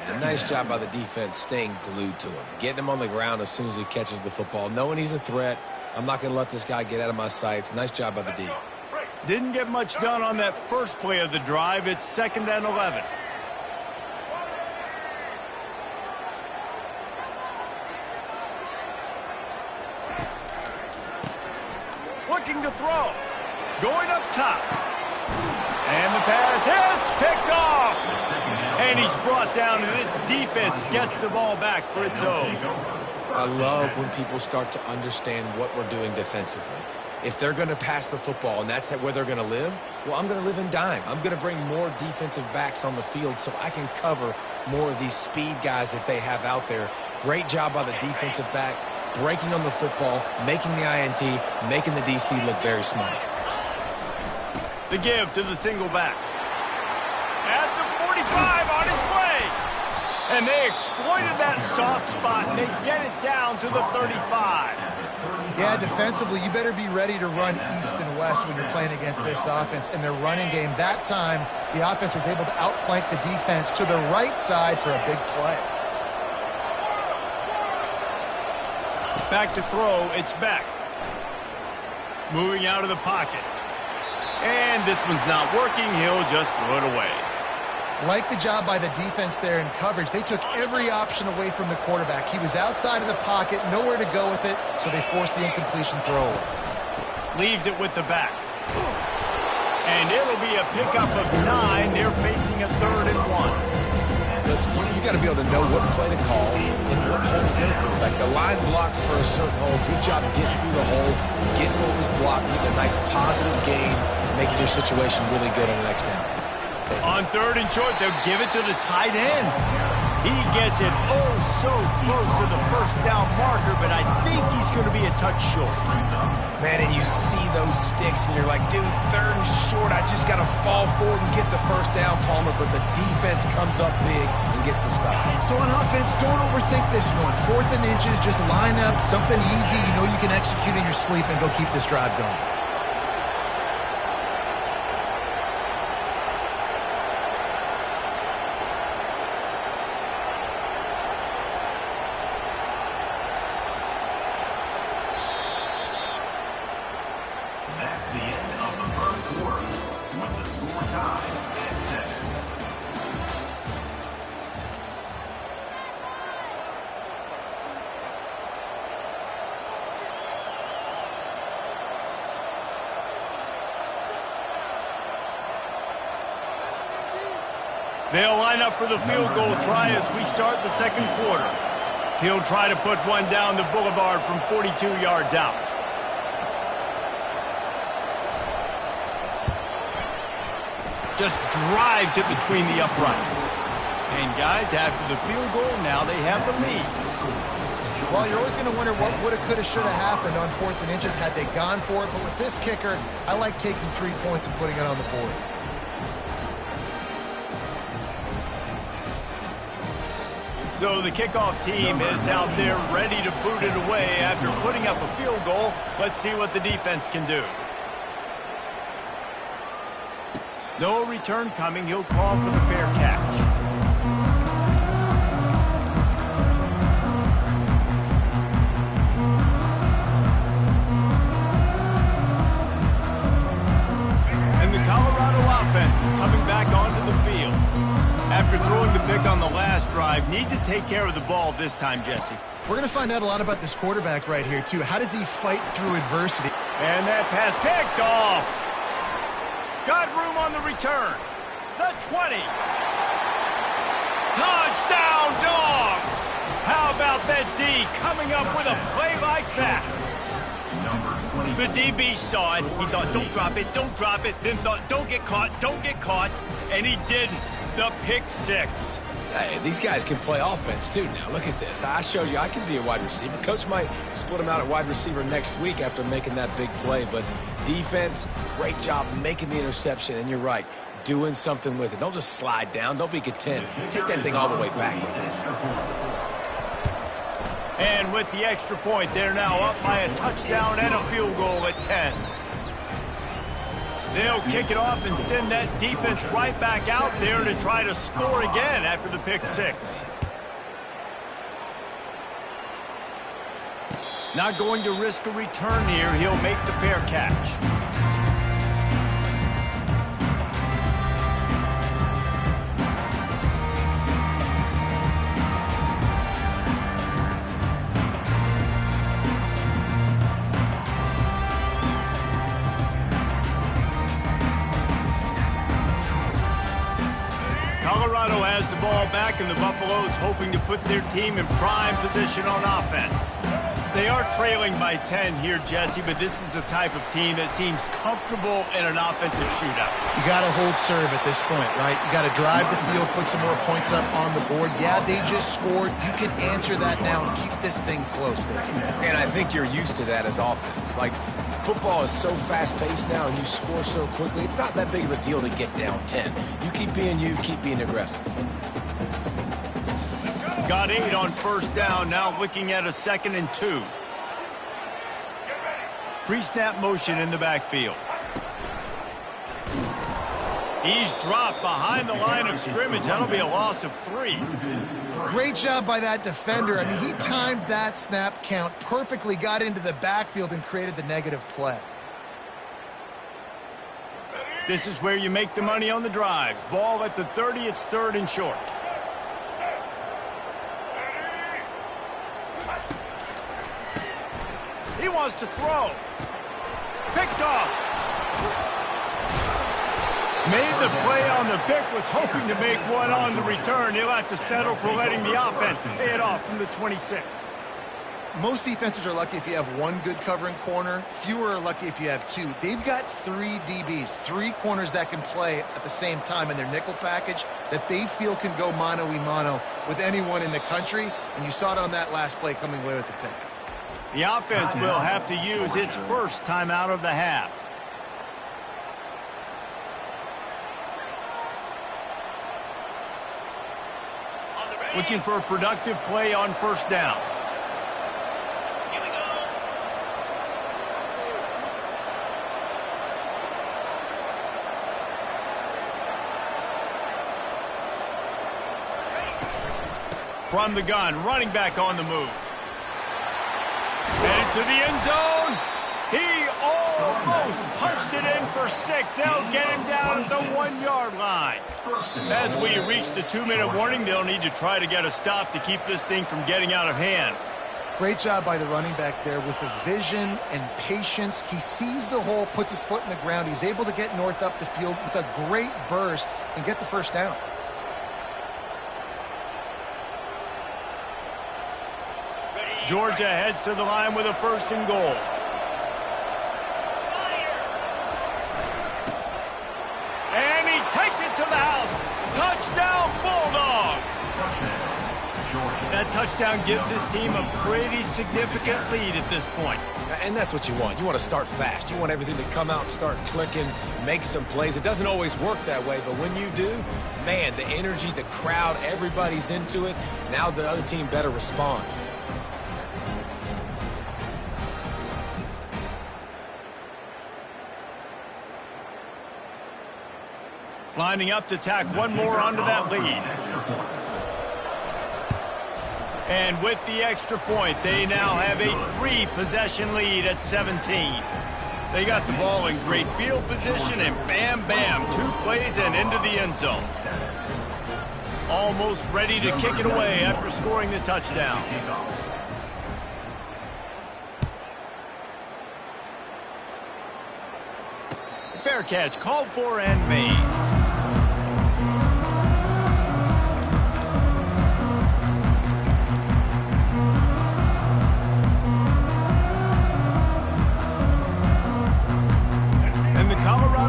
A nice job by the defense staying glued to him, getting him on the ground as soon as he catches the football, knowing he's a threat. I'm not going to let this guy get out of my sights. Nice job by the D. Didn't get much done on that first play of the drive. It's 2nd and 11. Looking to throw. Going up top. And the pass hits, picked off. And he's brought down, and this defense gets the ball back for its own. I love when people start to understand what we're doing defensively. If they're going to pass the football and that's where they're going to live, well, I'm going to live in dime. I'm going to bring more defensive backs on the field so I can cover more of these speed guys that they have out there. Great job by the defensive back, breaking on the football, making the INT, making the DC look very smart. The give to the single back. At the 45 on his way. And they exploited that soft spot, and they get it down to the 35. Yeah, defensively, you better be ready to run east and west when you're playing against this offense. In their running game, that time, the offense was able to outflank the defense to the right side for a big play. Back to throw, it's Beck. Moving out of the pocket. And this one's not working, he'll just throw it away. Like the job by the defense there in coverage. They took every option away from the quarterback. He was outside of the pocket, nowhere to go with it, so they forced the incompletion throw away. Leaves it with the back. And it'll be a pickup of 9. They're facing a 3rd and 1. Listen, you got to be able to know what play to call and what hole to get through. Like the line blocks for a certain hole. Good job getting through the hole, getting what was blocked, getting a nice positive gain, making your situation really good on the next down. On 3rd and short, they'll give it to the tight end. He gets it oh so close to the first down marker, but I think he's going to be a touch short. Man, and you see those sticks, and you're like, dude, 3rd and short, I just got to fall forward and get the first down, Palmer, but the defense comes up big and gets the stop. So on offense, don't overthink this one. 4th and inches, just line up, something easy you know you can execute in your sleep and go keep this drive going. That's the end of the first quarter, with the score tied at 7. 7. They'll line up for the field goal try as we start the second quarter. He'll try to put one down the boulevard from 42 yards out. Just drives it between the uprights. And guys, after the field goal, now they have the lead. Well, you're always going to wonder what woulda, coulda, shoulda happened on 4th and inches had they gone for it. But with this kicker, I like taking 3 points and putting it on the board. So the kickoff team is out there ready to boot it away after putting up a field goal. Let's see what the defense can do. No return coming. He'll call for the fair catch. And the Colorado offense is coming back onto the field. After throwing the pick on the last drive, need to take care of the ball this time, Jesse. We're going to find out a lot about this quarterback right here, too. How does he fight through adversity? And that pass picked off. Got room on the return. The 20. Touchdown, Dogs! How about that D coming up with a play like that? The DB saw it. He thought, don't drop it, don't drop it. Then thought, don't get caught, don't get caught. And he didn't. The pick six. Hey, these guys can play offense, too, now. Look at this. I showed you I can be a wide receiver. Coach might split him out at wide receiver next week after making that big play. But defense, great job making the interception. And you're right, doing something with it. Don't just slide down. Don't be content. Take that thing all the way back. And with the extra point, they're now up by a touchdown and a field goal at 10. They'll kick it off and send that defense right back out there to try to score again after the pick six. Not going to risk a return here. He'll make the fair catch. Colorado has the ball back, and the Buffaloes hoping to put their team in prime position on offense. They are trailing by 10 here, Jesse, but this is the type of team that seems comfortable in an offensive shootout. You got to hold serve at this point, right? You got to drive the field, put some more points up on the board. Yeah, they just scored. You can answer that now and keep this thing close there. And I think you're used to that as offense. Like, football is so fast-paced now, and you score so quickly, it's not that big of a deal to get down 10. You keep being aggressive. Got 8 on first down, now looking at a 2nd and 2. Pre-snap motion in the backfield. He's dropped behind the line of scrimmage. That'll be a loss of 3. Great job by that defender. I mean, he timed that snap count perfectly, got into the backfield and created the negative play. This is where you make the money on the drives. Ball at the 30, it's 3rd and short. He wants to throw. Picked off. Made the play on the pick, was hoping to make one on the return. He'll have to settle for letting the offense pay it off from the 26. Most defenses are lucky if you have one good covering corner. Fewer are lucky if you have 2. They've got 3 DBs, 3 corners that can play at the same time in their nickel package that they feel can go mano-a-mano with anyone in the country. And you saw it on that last play coming away with the pick. The offense will have to use its first timeout of the half. Looking for a productive play on first down. From the gun, running back on the move. Headed to the end zone. He almost punched it in for 6. They'll get him down at the 1-yard line. As we reach the 2-minute warning, they'll need to try to get a stop to keep this thing from getting out of hand. Great job by the running back there with the vision and patience. He sees the hole, puts his foot in the ground. He's able to get north up the field with a great burst and get the first down. Georgia heads to the line with a 1st and goal. And he takes it to the house. Touchdown, Bulldogs! That touchdown gives his team a pretty significant lead at this point. And that's what you want. You want to start fast. You want everything to come out, start clicking, make some plays. It doesn't always work that way, but when you do, man, the energy, the crowd, everybody's into it. Now the other team better respond. Lining up to tack one more onto that lead. And with the extra point, they now have a 3-possession lead at 17. They got the ball in great field position, and bam, bam, 2 plays and into the end zone. Almost ready to kick it away after scoring the touchdown. Fair catch called for and made.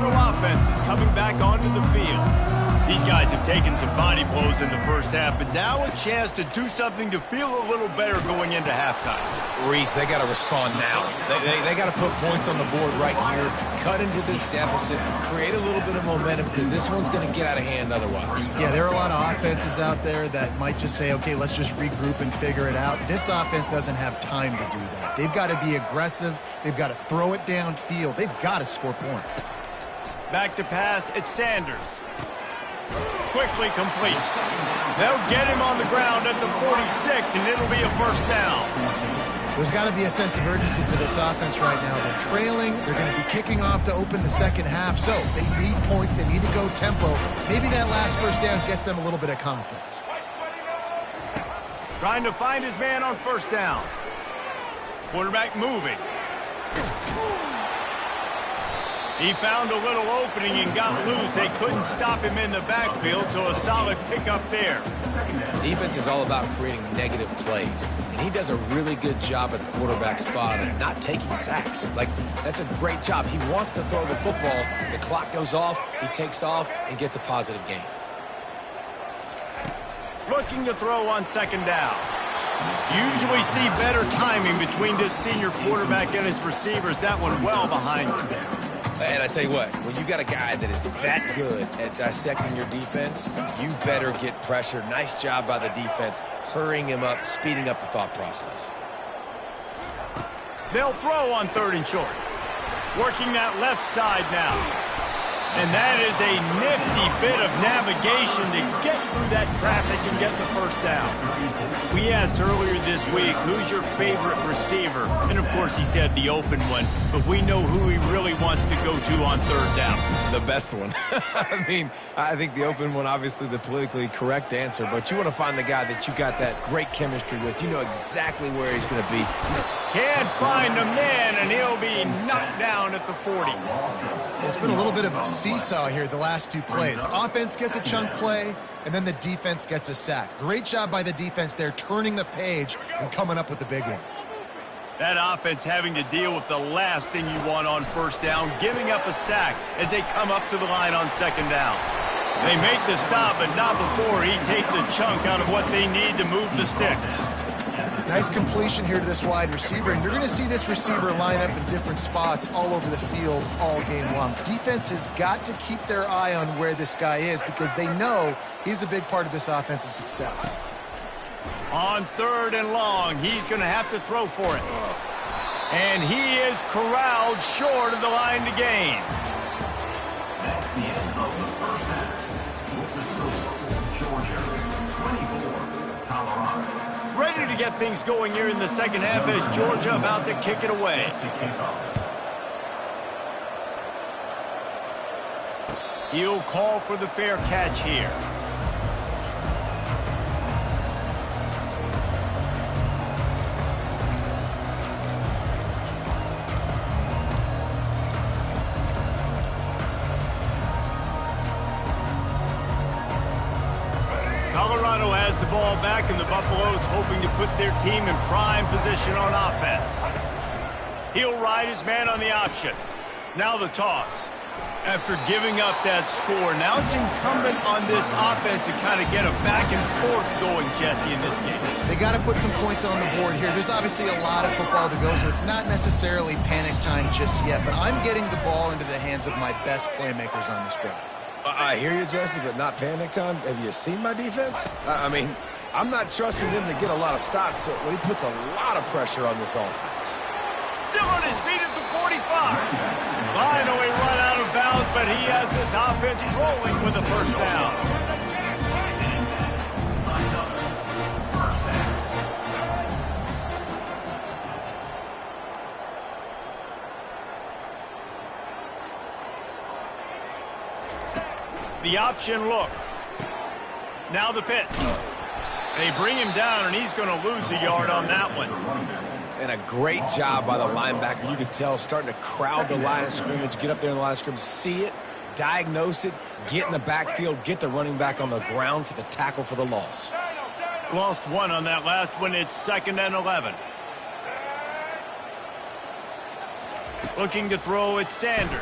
Offense is coming back onto the field. These guys have taken some body blows in the first half, but now a chance to do something to feel a little better going into halftime. Reese, they got to respond now. They got to put points on the board right here, cut into this deficit, create a little bit of momentum, because this one's going to get out of hand otherwise. Yeah, there are a lot of offenses out there that might just say, okay, let's just regroup and figure it out. This offense doesn't have time to do that. They've got to be aggressive. They've got to throw it downfield. They've got to score points. Back to pass, it's Sanders. Quickly complete. They'll get him on the ground at the 46, and it'll be a 1st down. There's got to be a sense of urgency for this offense right now. They're trailing. They're going to be kicking off to open the second half, so they need points. They need to go tempo. Maybe that last 1st down gets them a little bit of confidence. Trying to find his man on 1st down. Quarterback moving. He found a little opening and got loose. They couldn't stop him in the backfield, so a solid pickup there. Defense is all about creating negative plays, and he does a really good job at the quarterback spot of not taking sacks. Like, that's a great job. He wants to throw the football. The clock goes off, he takes off, and gets a positive gain. Looking to throw on 2nd down. Usually see better timing between this senior quarterback and his receivers. That one well behind him. And I tell you what, when you got a guy that is that good at dissecting your defense, you better get pressure. Nice job by the defense, hurrying him up, speeding up the thought process. They'll throw on 3rd and short. Working that left side now. And that is a nifty bit of navigation to get through that traffic and get the 1st down. We asked earlier this week, who's your favorite receiver? And, of course, he said the open one. But we know who he really wants to go to on 3rd down. The best one. I mean, I think the open one, obviously the politically correct answer. But you want to find the guy that you got that great chemistry with. You know exactly where he's going to be. Can't find a man, and he'll be knocked down at the 40. It's been a little bit of a seesaw here the last 2 plays. Offense gets a chunk play, and then the defense gets a sack. Great job by the defense there, turning the page and coming up with the big one. That offense having to deal with the last thing you want on 1st down, giving up a sack as they come up to the line on 2nd down. They make the stop, but not before he takes a chunk out of what they need to move the sticks. Nice completion here to this wide receiver, and you're going to see this receiver line up in different spots all over the field all game long. Defense has got to keep their eye on where this guy is because they know he's a big part of this offense's success. On 3rd and long, he's going to have to throw for it. And he is corralled short of the line to gain. That's the end of the 1st half. With the score, Georgia 24, Colorado. Ready to get things going here in the 2nd half as Georgia about to kick it away. He'll call for the fair catch here. Colorado has the ball back, and the Buffaloes hoping to put their team in prime position on offense. He'll ride his man on the option. Now the toss. After giving up that score, now it's incumbent on this offense to kind of get a back and forth going, Jesse, in this game. They got to put some points on the board here. There's obviously a lot of football to go, so it's not necessarily panic time just yet, but I'm getting the ball into the hands of my best playmakers on this drive. I hear you, Jesse, but not panic time. Have you seen my defense? I mean, I'm not trusting them to get a lot of stops, so he puts a lot of pressure on this offense. Still on his feet at the 45. Finally run out of bounds, but he has this offense rolling with a first down. The option look. Now the pitch. They bring him down, and he's going to lose a yard on that one. And a great job by the linebacker. You could tell starting to crowd the line of scrimmage, get up there in the line of scrimmage, see it, diagnose it, get in the backfield, get the running back on the ground for the tackle for the loss. Lost one on that last one. It's 2nd and 11. Looking to throw at Sanders.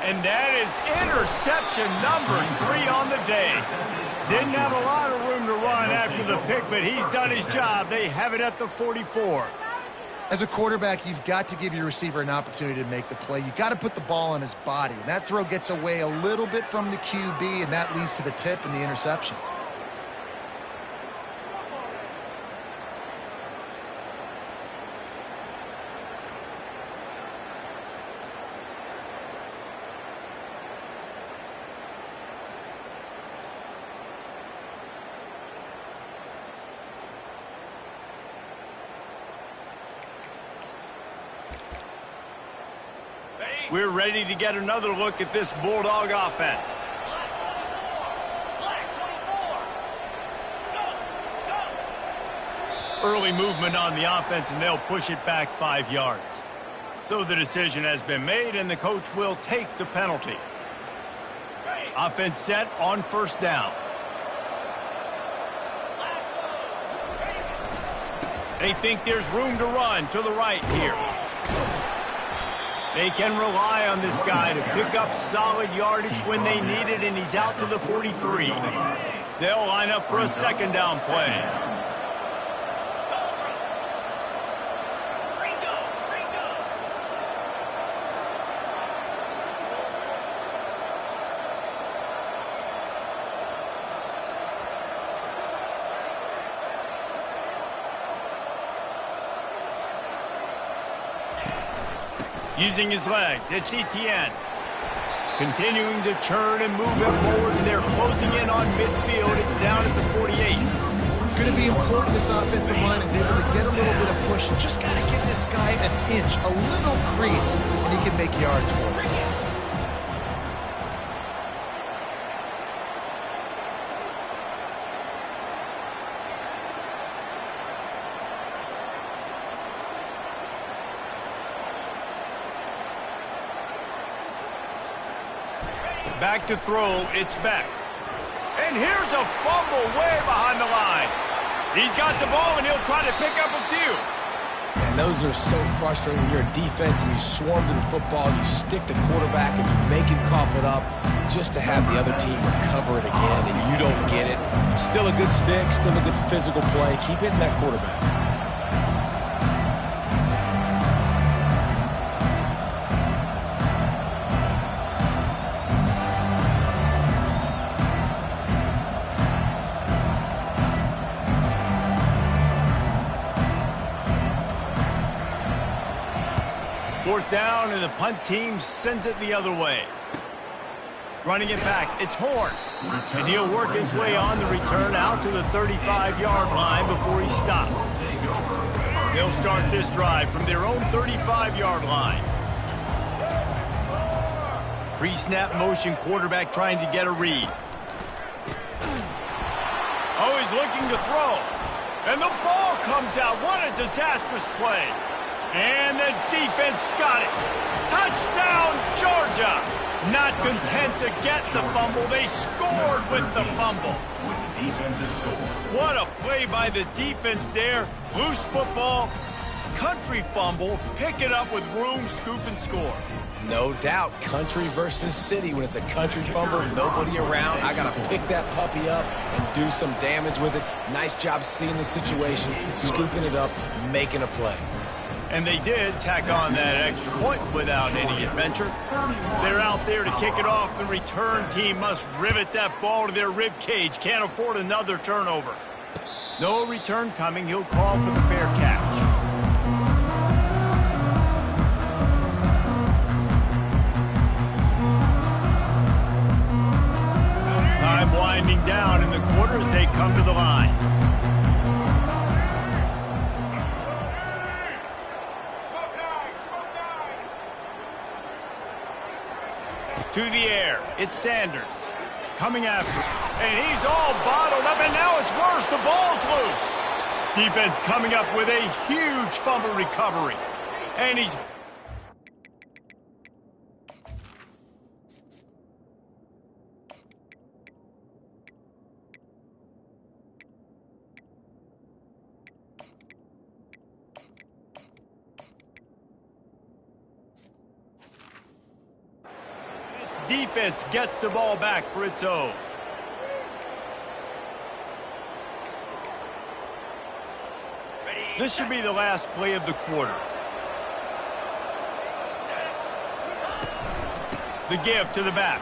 And that is interception number 3 on the day. Didn't have a lot of room to run after the pick, but he's done his job. They have it at the 44. As a quarterback, you've got to give your receiver an opportunity to make the play. You've got to put the ball on his body. And that throw gets away a little bit from the QB, and that leads to the tip and the interception. We're ready to get another look at this Bulldog offense. Early movement on the offense, and they'll push it back 5 yards. So the decision has been made, and the coach will take the penalty. Offense set on first down. They think there's room to run to the right here. They can rely on this guy to pick up solid yardage when they need it, and he's out to the 43. They'll line up for a 2nd down play. Using his legs, it's Etienne. Continuing to churn and move it forward, and they're closing in on midfield. It's down at the 48. It's going to be important this offensive line is able to get a little bit of push. You just got to give this guy an inch, a little crease, and he can make yards for it. Back to throw, it's Beck. And here's a fumble way behind the line. He's got the ball, and he'll try to pick up a few. And those are so frustrating when you're a defense and you swarm to the football, you stick the quarterback, and you make him cough it up just to have the other team recover it again, and you don't get it. Still a good stick, still a good physical play. Keep hitting that quarterback. Fourth down, and the punt team sends it the other way. Running it back, it's Horn. And he'll work his way on the return out to the 35-yard line before he stopped. They'll start this drive from their own 35-yard line. Pre-snap motion, quarterback trying to get a read. Oh, he's looking to throw. And the ball comes out. What a disastrous play. And the defense got it. Touchdown, Georgia. Not content to get the fumble, they scored with the fumble. With the defensive score. What a play by the defense there. Loose football, country fumble, pick it up with room, scoop, and score. No doubt, country versus city. When it's a country fumble, nobody around, I got to pick that puppy up and do some damage with it. Nice job seeing the situation, scooping it up, making a play. And they did tack on that extra point without any adventure. They're out there to kick it off. The return team must rivet that ball to their rib cage. Can't afford another turnover. No return coming. He'll call for the fair catch. Time winding down in the quarter as they come to the line. To the air, it's Sanders coming after, and he's all bottled up, and now it's worse, the ball's loose. Defense coming up with a huge fumble recovery, and he's... Defense gets the ball back for its own. This should be the last play of the quarter. The give to the back.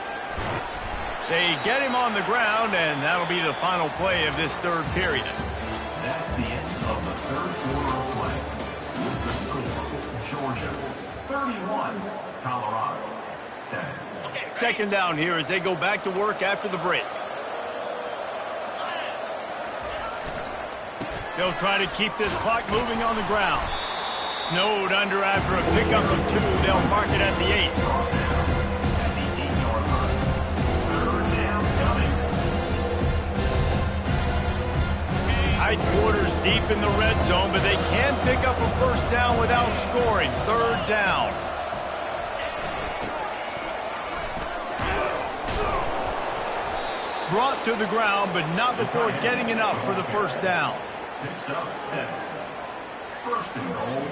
They get him on the ground, and that'll be the final play of this third period. That's the end of the third quarter of play. With the score, Georgia 31, Colorado 7. Second down here as they go back to work after the break. They'll try to keep this clock moving on the ground. Snowed under after a pickup of 2. They'll mark it at the 8. At the 8-yard line. Third down coming. Tight quarters deep in the red zone, but they can pick up a first down without scoring. Third down. Brought to the ground, but not before getting enough for the first down. Picks up 7. First and goal,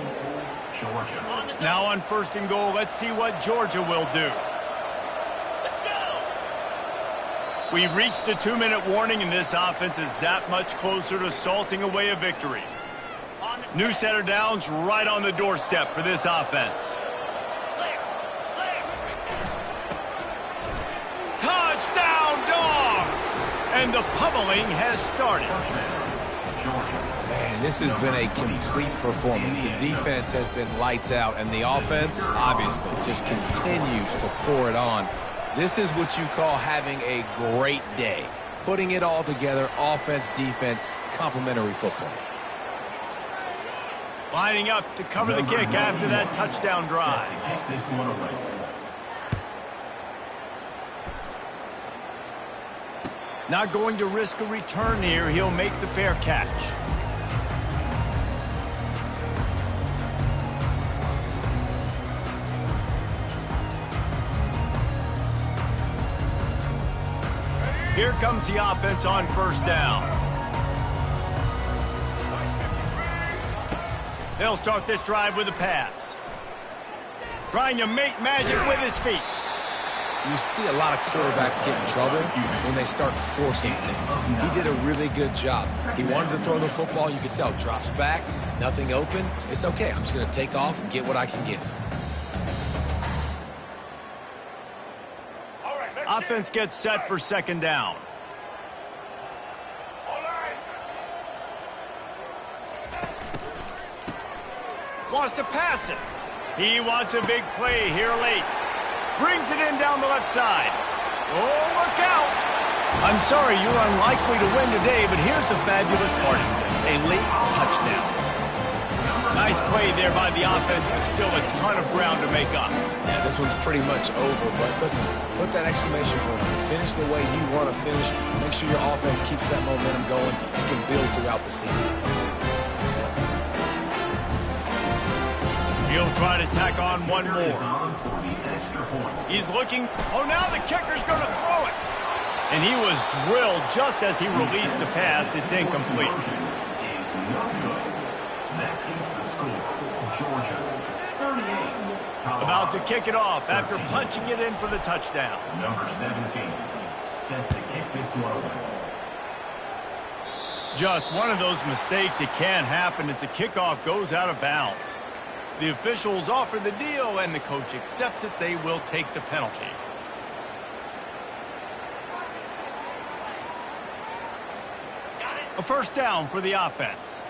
Georgia. Now on first and goal, let's see what Georgia will do. Let's go! We've reached the 2-minute warning, and this offense is that much closer to salting away a victory. New set of downs right on the doorstep for this offense. Touchdown, Dogs! And the pummeling has started. Man, this has been a complete performance. The defense has been lights out, and the offense, obviously, just continues to pour it on. This is what you call having a great day. Putting it all together, offense, defense, complementary football. Lining up to cover the kick after that touchdown drive. Take this one away. Not going to risk a return here. He'll make the fair catch. Here comes the offense on first down. They'll start this drive with a pass. Trying to make magic with his feet. You see a lot of quarterbacks get in trouble when they start forcing things. He did a really good job. He wanted to throw the football. You could tell. Drops back, nothing open. It's okay. I'm just going to take off and get what I can get. Offense gets set for second down. Wants to pass it. He wants a big play here late. Brings it in down the left side. Oh, look out! I'm sorry you're unlikely to win today, but here's the fabulous part of it. A late touchdown. Nice play there by the offense, but still a ton of ground to make up. Yeah, this one's pretty much over, but listen, put that exclamation point on it. Finish the way you want to finish. Make sure your offense keeps that momentum going and can build throughout the season. He'll try to tack on one Kicker is more. on for the extra point. He's looking. Oh, now the kicker's going to throw it. And he was drilled just as he released the pass. It's incomplete. Is no good. That keeps the score. Georgia 38. Colorado About to kick it off after 13. punching it in for the touchdown. Number 17. Set to kick this one away. Just one of those mistakes that can happen as the kickoff goes out of bounds. The officials offer the deal, and the coach accepts it. They will take the penalty. A first down for the offense.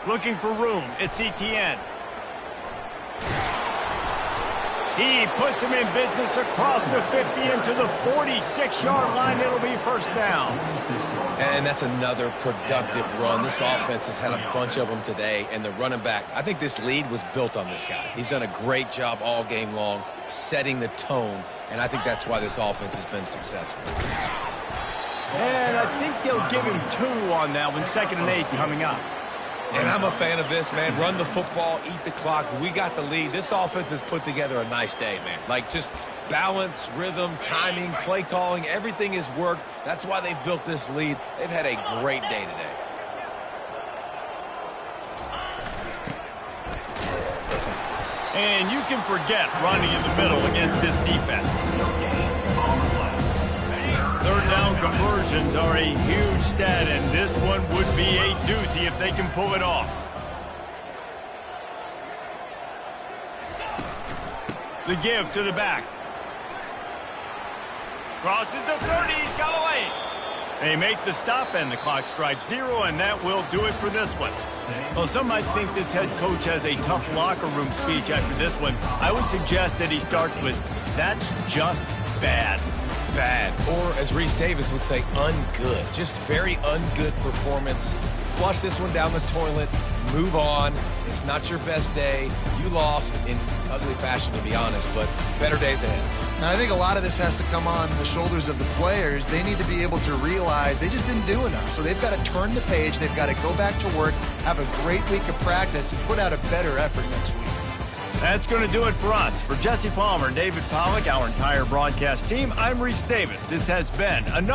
Looking for room. It's ETN. He puts him in business across the 50 into the 46-yard line. It'll be first down. And that's another productive run. This offense has had a bunch of them today, and the running back, I think this lead was built on this guy. He's done a great job all game long setting the tone, and I think that's why this offense has been successful. And I think they'll give him 2 on that one. 2nd and 8 coming up. And I'm a fan of this, man. Run the football, eat the clock. We got the lead. This offense has put together a nice day, man. Like, just balance, rhythm, timing, play calling, everything has worked. That's why they've built this lead. They've had a great day today. And you can forget running in the middle against this defense. 3rd down conversions are a huge stat, and this one would be a doozy if they can pull it off. The give to the back. Crosses the 30, he's got away. They make the stop, and the clock strikes 0, and that will do it for this one. Well, some might think this head coach has a tough locker room speech after this one. I would suggest that he starts with, "That's just bad." Bad, or as Reese Davis would say, ungood. Just very ungood performance. Flush this one down the toilet, move on. It's not your best day. You lost in ugly fashion, to be honest, but better days ahead. And I think a lot of this has to come on the shoulders of the players. They need to be able to realize they just didn't do enough. So they've got to turn the page. They've got to go back to work, have a great week of practice, and put out a better effort next week. That's going to do it for us. For Jesse Palmer, David Pollack, our entire broadcast team, I'm Reese Davis. This has been another